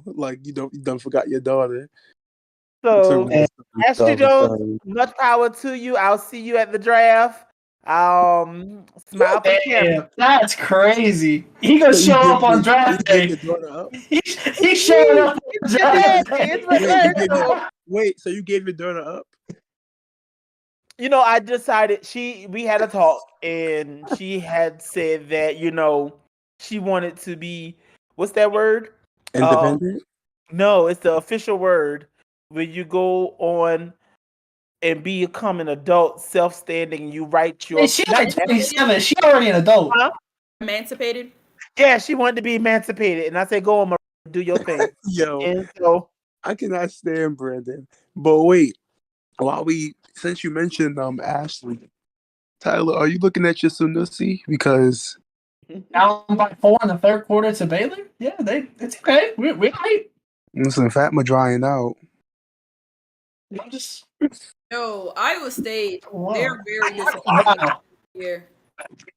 like you done forgot your daughter. So You Ashley Jones, much power to you. I'll see you at the draft. Smile for the camera. That's crazy. He gonna show up on draft day. Your daughter up? He's showing up on draft day. Wait, so you gave your daughter up? You know, I decided we had a talk, and she had said that, you know, she wanted to be, what's that word? Independent? No, it's the official word when you go on and become an adult, self-standing, you write your... Hey, she's like 27. She already an adult. Huh? Emancipated? Yeah, she wanted to be emancipated. And I said, go on, Maria, do your thing. Yo, and so, I cannot stand Brandon. But wait, since you mentioned Ashley, Tyler, are you looking at your Sanusi? Because down by 4 in the third quarter to Baylor? Yeah, it's okay. We're right. listen, Fatma drying out. I'm just No, Iowa State, they're very disappointing wow. here.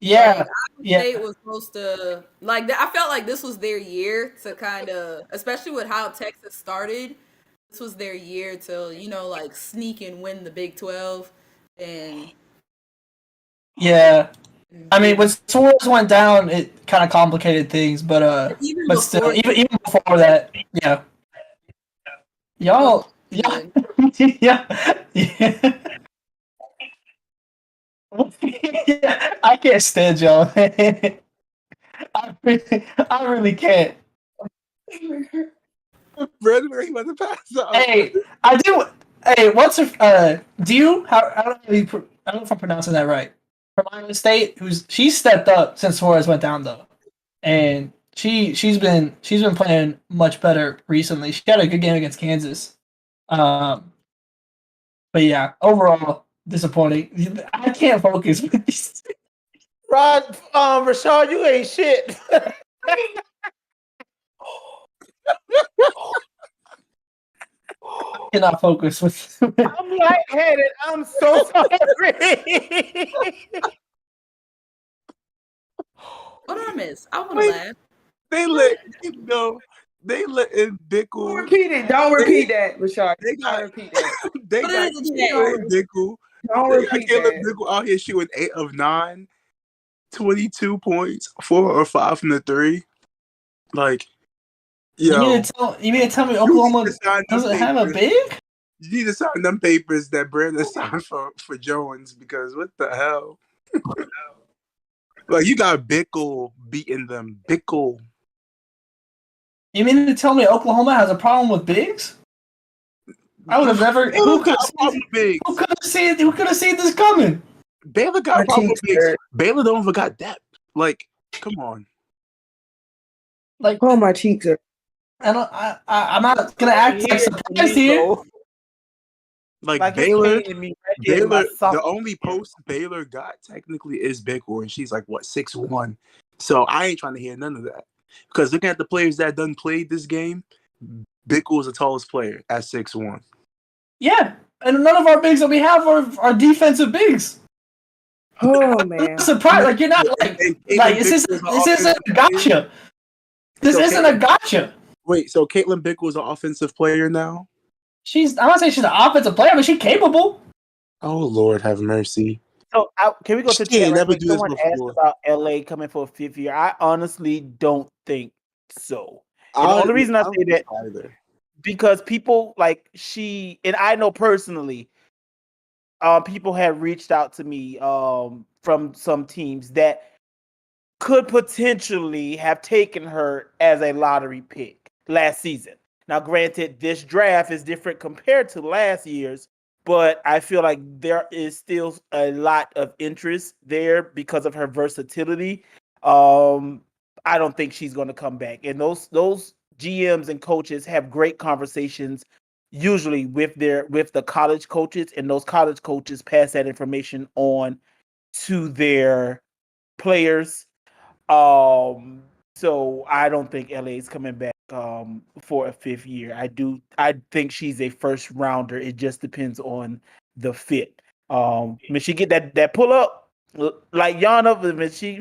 Yeah. Like, Iowa State was supposed to, like, I felt like this was their year to kind of, especially with how Texas started, this was their year to, you know, like, sneak and win the Big 12. And yeah. I mean, when Suarez went down, it kind of complicated things, but still, even before that, yeah. Y'all, yeah. Yeah. I can't stand y'all. I really can't. Brandon, he about to pass out. Hey, I do. Hey, do you? I don't know if I'm pronouncing that right. From Iowa State, she stepped up since Suarez went down though, and she's been playing much better recently. She had a good game against Kansas. But yeah, overall disappointing. I can't focus with these. Rashad, you ain't shit. Cannot focus with. I'm lightheaded. I'm so sorry. What did I miss? I want to laugh. They let in Bickle. Don't repeat that, Rashard. They got repeat that. They Put got it in the chat. Caleb Bickle. Don't They got repeat Caleb that. Bickle out here shooting 8 of 9, 22 points, 4 or 5 from the 3. Like, yo, You mean to tell me Oklahoma doesn't have a big? You need to sign them papers that Brandon signed for Jones, because what the hell? Like, you got Bickle beating them. Bickle. You mean to tell me Oklahoma has a problem with bigs? I would have never. Who could have seen this coming? Baylor got a problem with bigs. Baylor don't even got depth. Like, come on. Like, oh, my cheeks are. I'm not gonna act like surprised here. Like it's Baylor, paining me right there in my Baylor, soft the only post Baylor got technically is Bickle, and she's like what 6'1". So I ain't trying to hear none of that. Because looking at the players that done played this game, Bickle is the tallest player at 6'1". Yeah, and none of our bigs that we have are defensive bigs. Oh man. Surprised, like you're not like this isn't a gotcha. This isn't a gotcha. Wait, so Caitlin Bickle is an offensive player now? I'm not saying she's an offensive player, but she's capable. Oh Lord, have mercy. So can we go to She chat ain't right never quick? do this Someone asked before. about LA coming for a 5th year. I honestly don't think so. And the only reason I say that either. because people like she and I know personally, people have reached out to me from some teams that could potentially have taken her as a lottery pick last season. Now, granted, this draft is different compared to last year's, but I feel like there is still a lot of interest there because of her versatility. I don't think she's going to come back. And those GMs and coaches have great conversations usually with the college coaches, and those college coaches pass that information on to their players. So I don't think LA is coming back for a 5th year. I think she's a first rounder. It just depends on the fit. When she get that pull up like Yana, when she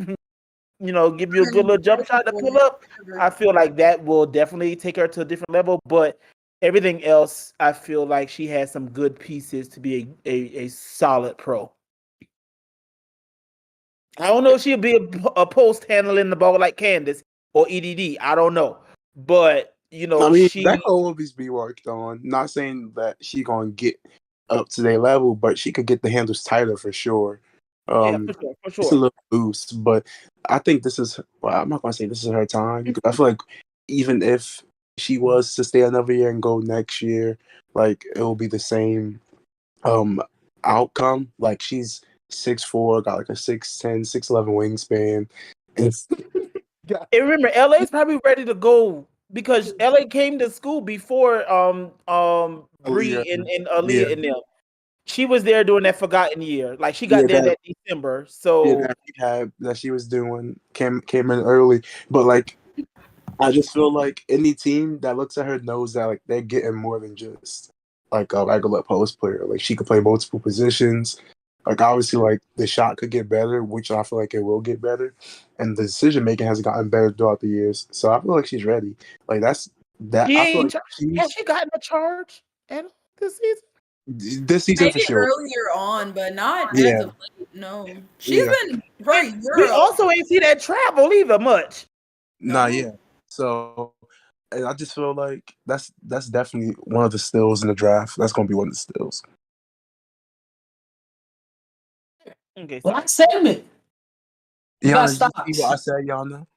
give you a good little jump shot to pull up, I feel like that will definitely take her to a different level. But everything else, I feel like she has some good pieces to be a solid pro. I don't know if she'll be a post handling the ball like Candace or EDD. I don't know. But, I mean, that will always be worked on. Not saying that she going to get up to their level, but she could get the handles tighter for sure. Yeah, for sure. It's a little boost, but I think this is, well, I'm not going to say this is her time. Because I feel like even if she was to stay another year and go next year, like, it will be the same outcome. Like, she's 6'4", got like a 6'10", 6'11" wingspan. And remember, LA is probably ready to go because LA came to school before Bree and Aaliyah and them. She was there during that forgotten year. Like she got there that December. So that rehab that she was doing came in early. But like I just feel like any team that looks at her knows that like they're getting more than just like a regular post player. Like she could play multiple positions. Like obviously like the shot could get better, which I feel like it will get better. And the decision making has gotten better throughout the years. So I feel like she's ready. Like that's that I feel like has she gotten a charge this season? This season Maybe for sure. earlier on, but not as of late. No, she's been We also ain't see that travel either much. Nah, yeah. So I just feel like that's definitely one of the steals in the draft. That's gonna be one of the steals. Okay. Last segment. Yana, did you see what I said, Yana?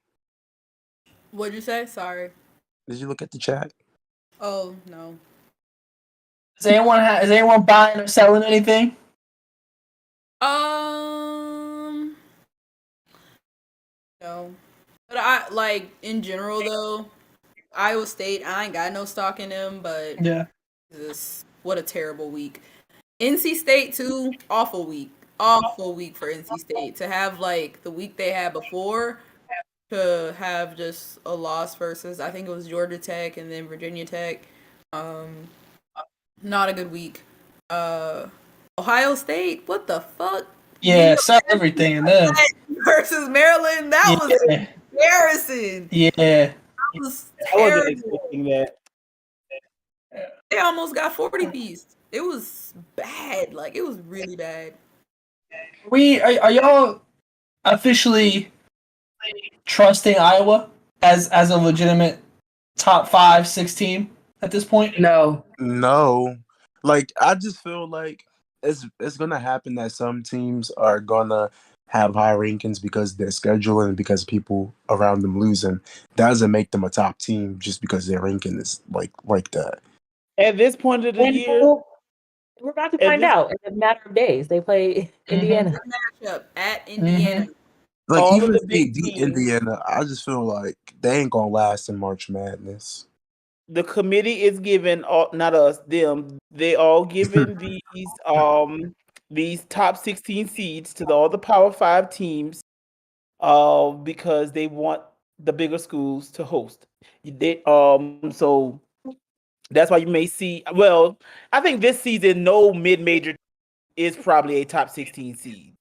What'd you say? Sorry. Did you look at the chat? Oh no. Is anyone buying or selling anything? No. But I like in general though, Iowa State, I ain't got no stock in them, but yeah. What a terrible week. NC State too, awful week. Awful week for NC State. To have like the week they had before, to have just a loss versus I think it was Georgia Tech and then Virginia Tech. Not a good week. Ohio State, what the fuck? Yeah, sell everything in them. Versus Maryland, that was embarrassing. Yeah. That was terrible. I wasn't expecting that. They almost got 40 piece. It was bad. Like it was really bad. Are y'all officially trusting Iowa as a legitimate top 5-6 team at this point? No. Like I just feel like it's gonna happen that some teams are gonna have high rankings because their schedule and because people around them losing. That doesn't make them a top team just because their ranking is like that. At this point of the year, we're about to find out in a matter of days. They play Indiana. Matchup at Indiana. Like all even of if the they big beat teams. Indiana, I just feel like they ain't gonna last in March Madness. the committee is giving not us, them. They all giving these top 16 seeds to all the Power 5 teams, because they want the bigger schools to host. So that's why you may see. Well, I think this season, no mid-major is probably a top 16 seed.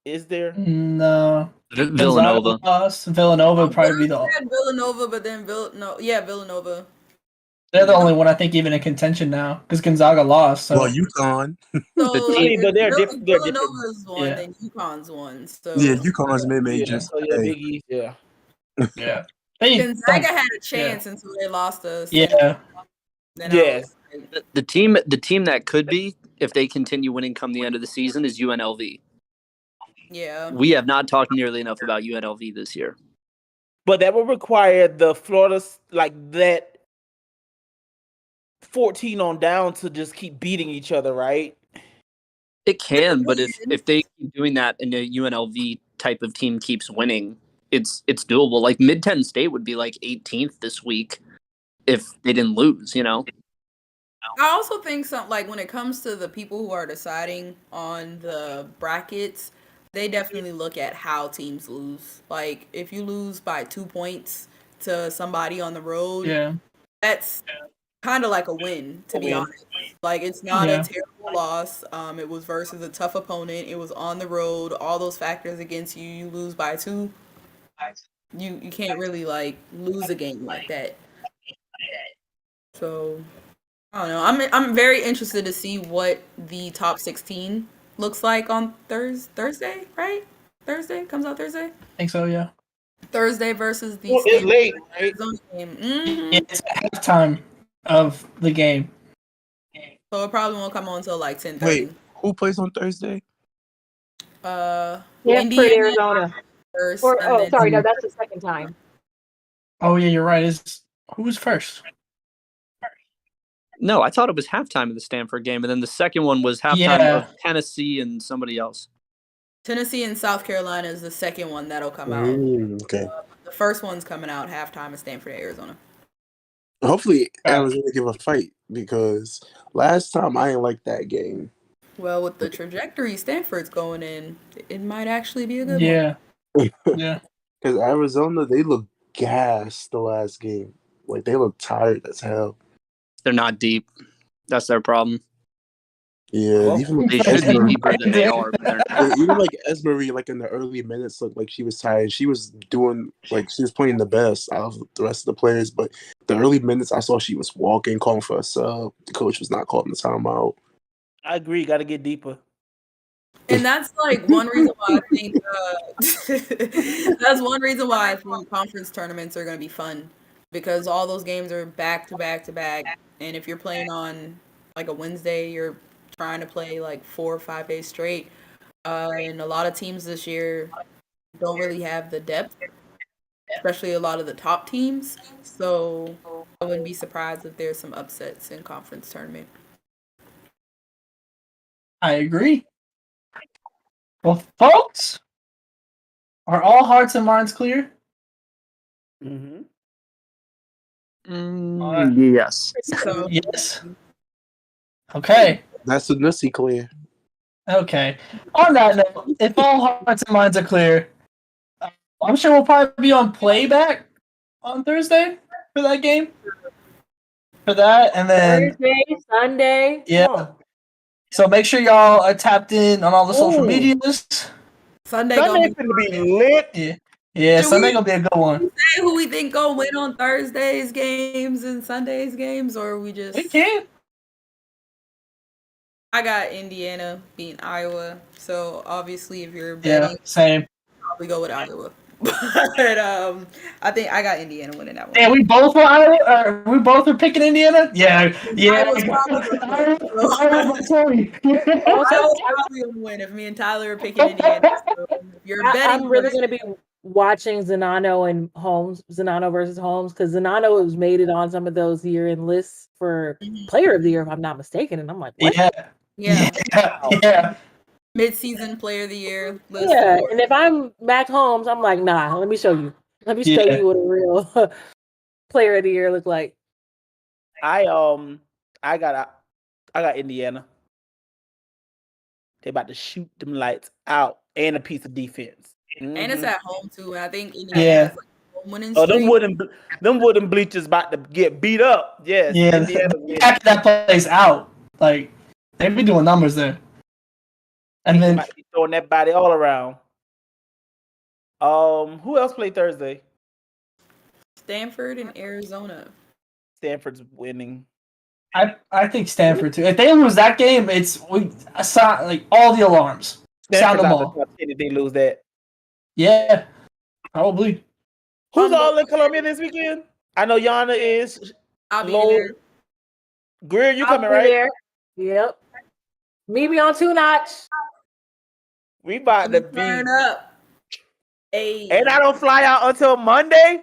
Is there? No. Villanova. Villanova would probably be the. Villanova, but then Villanova. They're the only one I think even in contention now because Gonzaga lost. So. Well, UConn. So but they're different. Villanova's one, then UConn's one. So Yeah, UConn's mid-major. Big East, yeah. Yeah. Gonzaga had a chance until they lost us. Yeah. Yes. The team that could be, if they continue winning come the end of the season, is UNLV. Yeah. We have not talked nearly enough about UNLV this year. But that will require the Florida, like that 14 on down, to just keep beating each other, right? It can, but if they keep doing that and a UNLV type of team keeps winning, it's doable. Like Mid-10 State would be like 18th this week if they didn't lose, you know? I also think like when it comes to the people who are deciding on the brackets, they definitely look at how teams lose. Like if you lose by 2 points to somebody on the road, that's kind of like a win, to be honest. Like it's not a terrible loss. It was versus a tough opponent. It was on the road. All those factors against you. You lose by 2. You can't really like lose a game like that. So I don't know. I'm very interested to see what the top 16 looks like on Thursday, right? Thursday comes out Thursday. I think so. Yeah. Thursday versus the. It's late, right? Game. Yeah, it's halftime of the game. So it probably won't come on until like 10:30. Wait, who plays on Thursday? Indiana, Arizona. First, no, that's the second time. Oh yeah, you're right. Who was first? No, I thought it was halftime of the Stanford game, and then the second one was halftime of Tennessee and somebody else. Tennessee and South Carolina is the second one that'll come out. Okay. The first one's coming out halftime of Stanford, Arizona. Hopefully, Arizona give a fight because last time I didn't like that game. Well, with the trajectory Stanford's going in, it might actually be a good one. Yeah. Because Arizona, they look gassed the last game. Like they look tired as hell. They're not deep. That's their problem. Yeah, even they should be deeper than they are. But they're not. Even like Esmery, like in the early minutes, looked like she was tired. She was doing she was playing the best out of the rest of the players. But the early minutes, I saw she was walking, calling for a sub. The coach was not calling the timeout. I agree. Got to get deeper. And that's like one reason why I think that's one reason why I think conference tournaments are going to be fun, because all those games are back to back to back, and if you're playing on like a Wednesday, you're trying to play like 4 or 5 days straight, and a lot of teams this year don't really have the depth, especially a lot of the top teams. So I wouldn't be surprised if there's some upsets in conference tournament. I agree. Well, folks, are all hearts and minds clear? Yes. Yes. Okay. That's a nussy clear. Okay. On that note, if all hearts and minds are clear, I'm sure we'll probably be on playback on Thursday for that game. For that, and then Thursday, Sunday. Yeah. So make sure y'all are tapped in on all the social medias. Sunday's gonna be lit. Yeah, Sunday gonna be a good one. Say who we think gonna win on Thursday's games and Sunday's games, or we just we can. I got Indiana beating Iowa, so obviously if you're betting, same. Probably go with Iowa. But I think I got Indiana winning that one. Yeah, we both were Iowa. We both were picking Indiana. Yeah. Iowa's probably gonna win if me and Tyler are picking Indiana. So if you're betting, I'm really gonna be watching Zanano and Holmes, Zanano versus Holmes, because Zanano has made it on some of those year-end lists for Player of the Year, if I'm not mistaken. And I'm like, what? Yeah. Mid-season Player of the Year list. Yeah, and if I'm Mac Holmes, I'm like, nah. Let me show you. Let me show you what a real player of the year look like? I got Indiana. They about to shoot them lights out and a piece of defense. And it's at home too. And I think Indiana Yeah. has like a winning Oh, streak. them wooden bleachers about to get beat up. Yes, Yeah, Indiana they packed that place out. Like they be doing numbers there. And then might be throwing that body all around. Who else played Thursday? Stanford and Arizona. Stanford's winning. I think Stanford too. If they lose that game, I saw like all the alarms. Sound Stanford's them out the all. top 10 if they lose that. Yeah, probably. Who's all in Columbia this weekend? I know Yana is. I'll be Low. there. Greer, you coming, I'll be right? there. Yep. Maybe on 2 notch. We about to be. Turn up. Hey. And I don't fly out until Monday.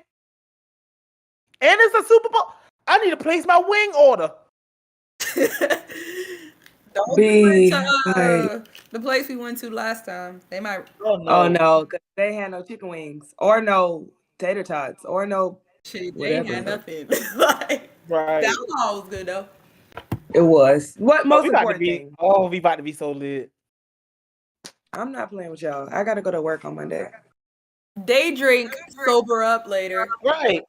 And it's a Super Bowl. I need to place my wing order. Don't Be go like- to the place we went to last time. They might. Oh no. Oh no, 'cause they had no chicken wings or no tater tots or no. Shit, they Whatever. ain't had nothing. Like, Right. that alcohol was good though. It was what most we about to important be. thing. Oh, we about to be so lit. I'm not playing with y'all. I gotta go to work on Monday. Day drink, sober up later. Right.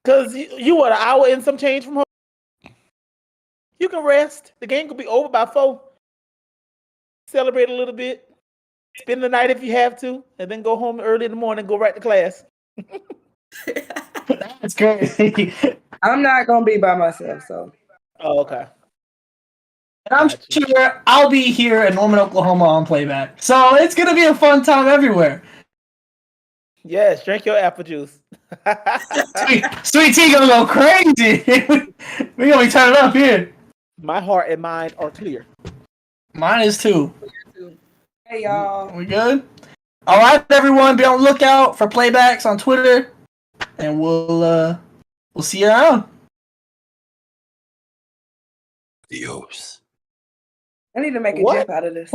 Because you what, an hour and some change from home? You can rest. The game could be over by 4. Celebrate a little bit. Spend the night if you have to. And then go home early in the morning and go right to class. That's crazy. I'm not gonna be by myself, so Oh, okay. And I'm Gotcha. sure I'll be here in Norman, Oklahoma on playback. So it's gonna be a fun time everywhere. Yes, drink your apple juice. Sweet Tea gonna go crazy. We gonna be turning up here. My heart and mind are clear. Mine is too. hey y'all. We good? All right, everyone. Be on the lookout for playbacks on Twitter, and we'll see you around. Adios. I need to make a What? gif out of this.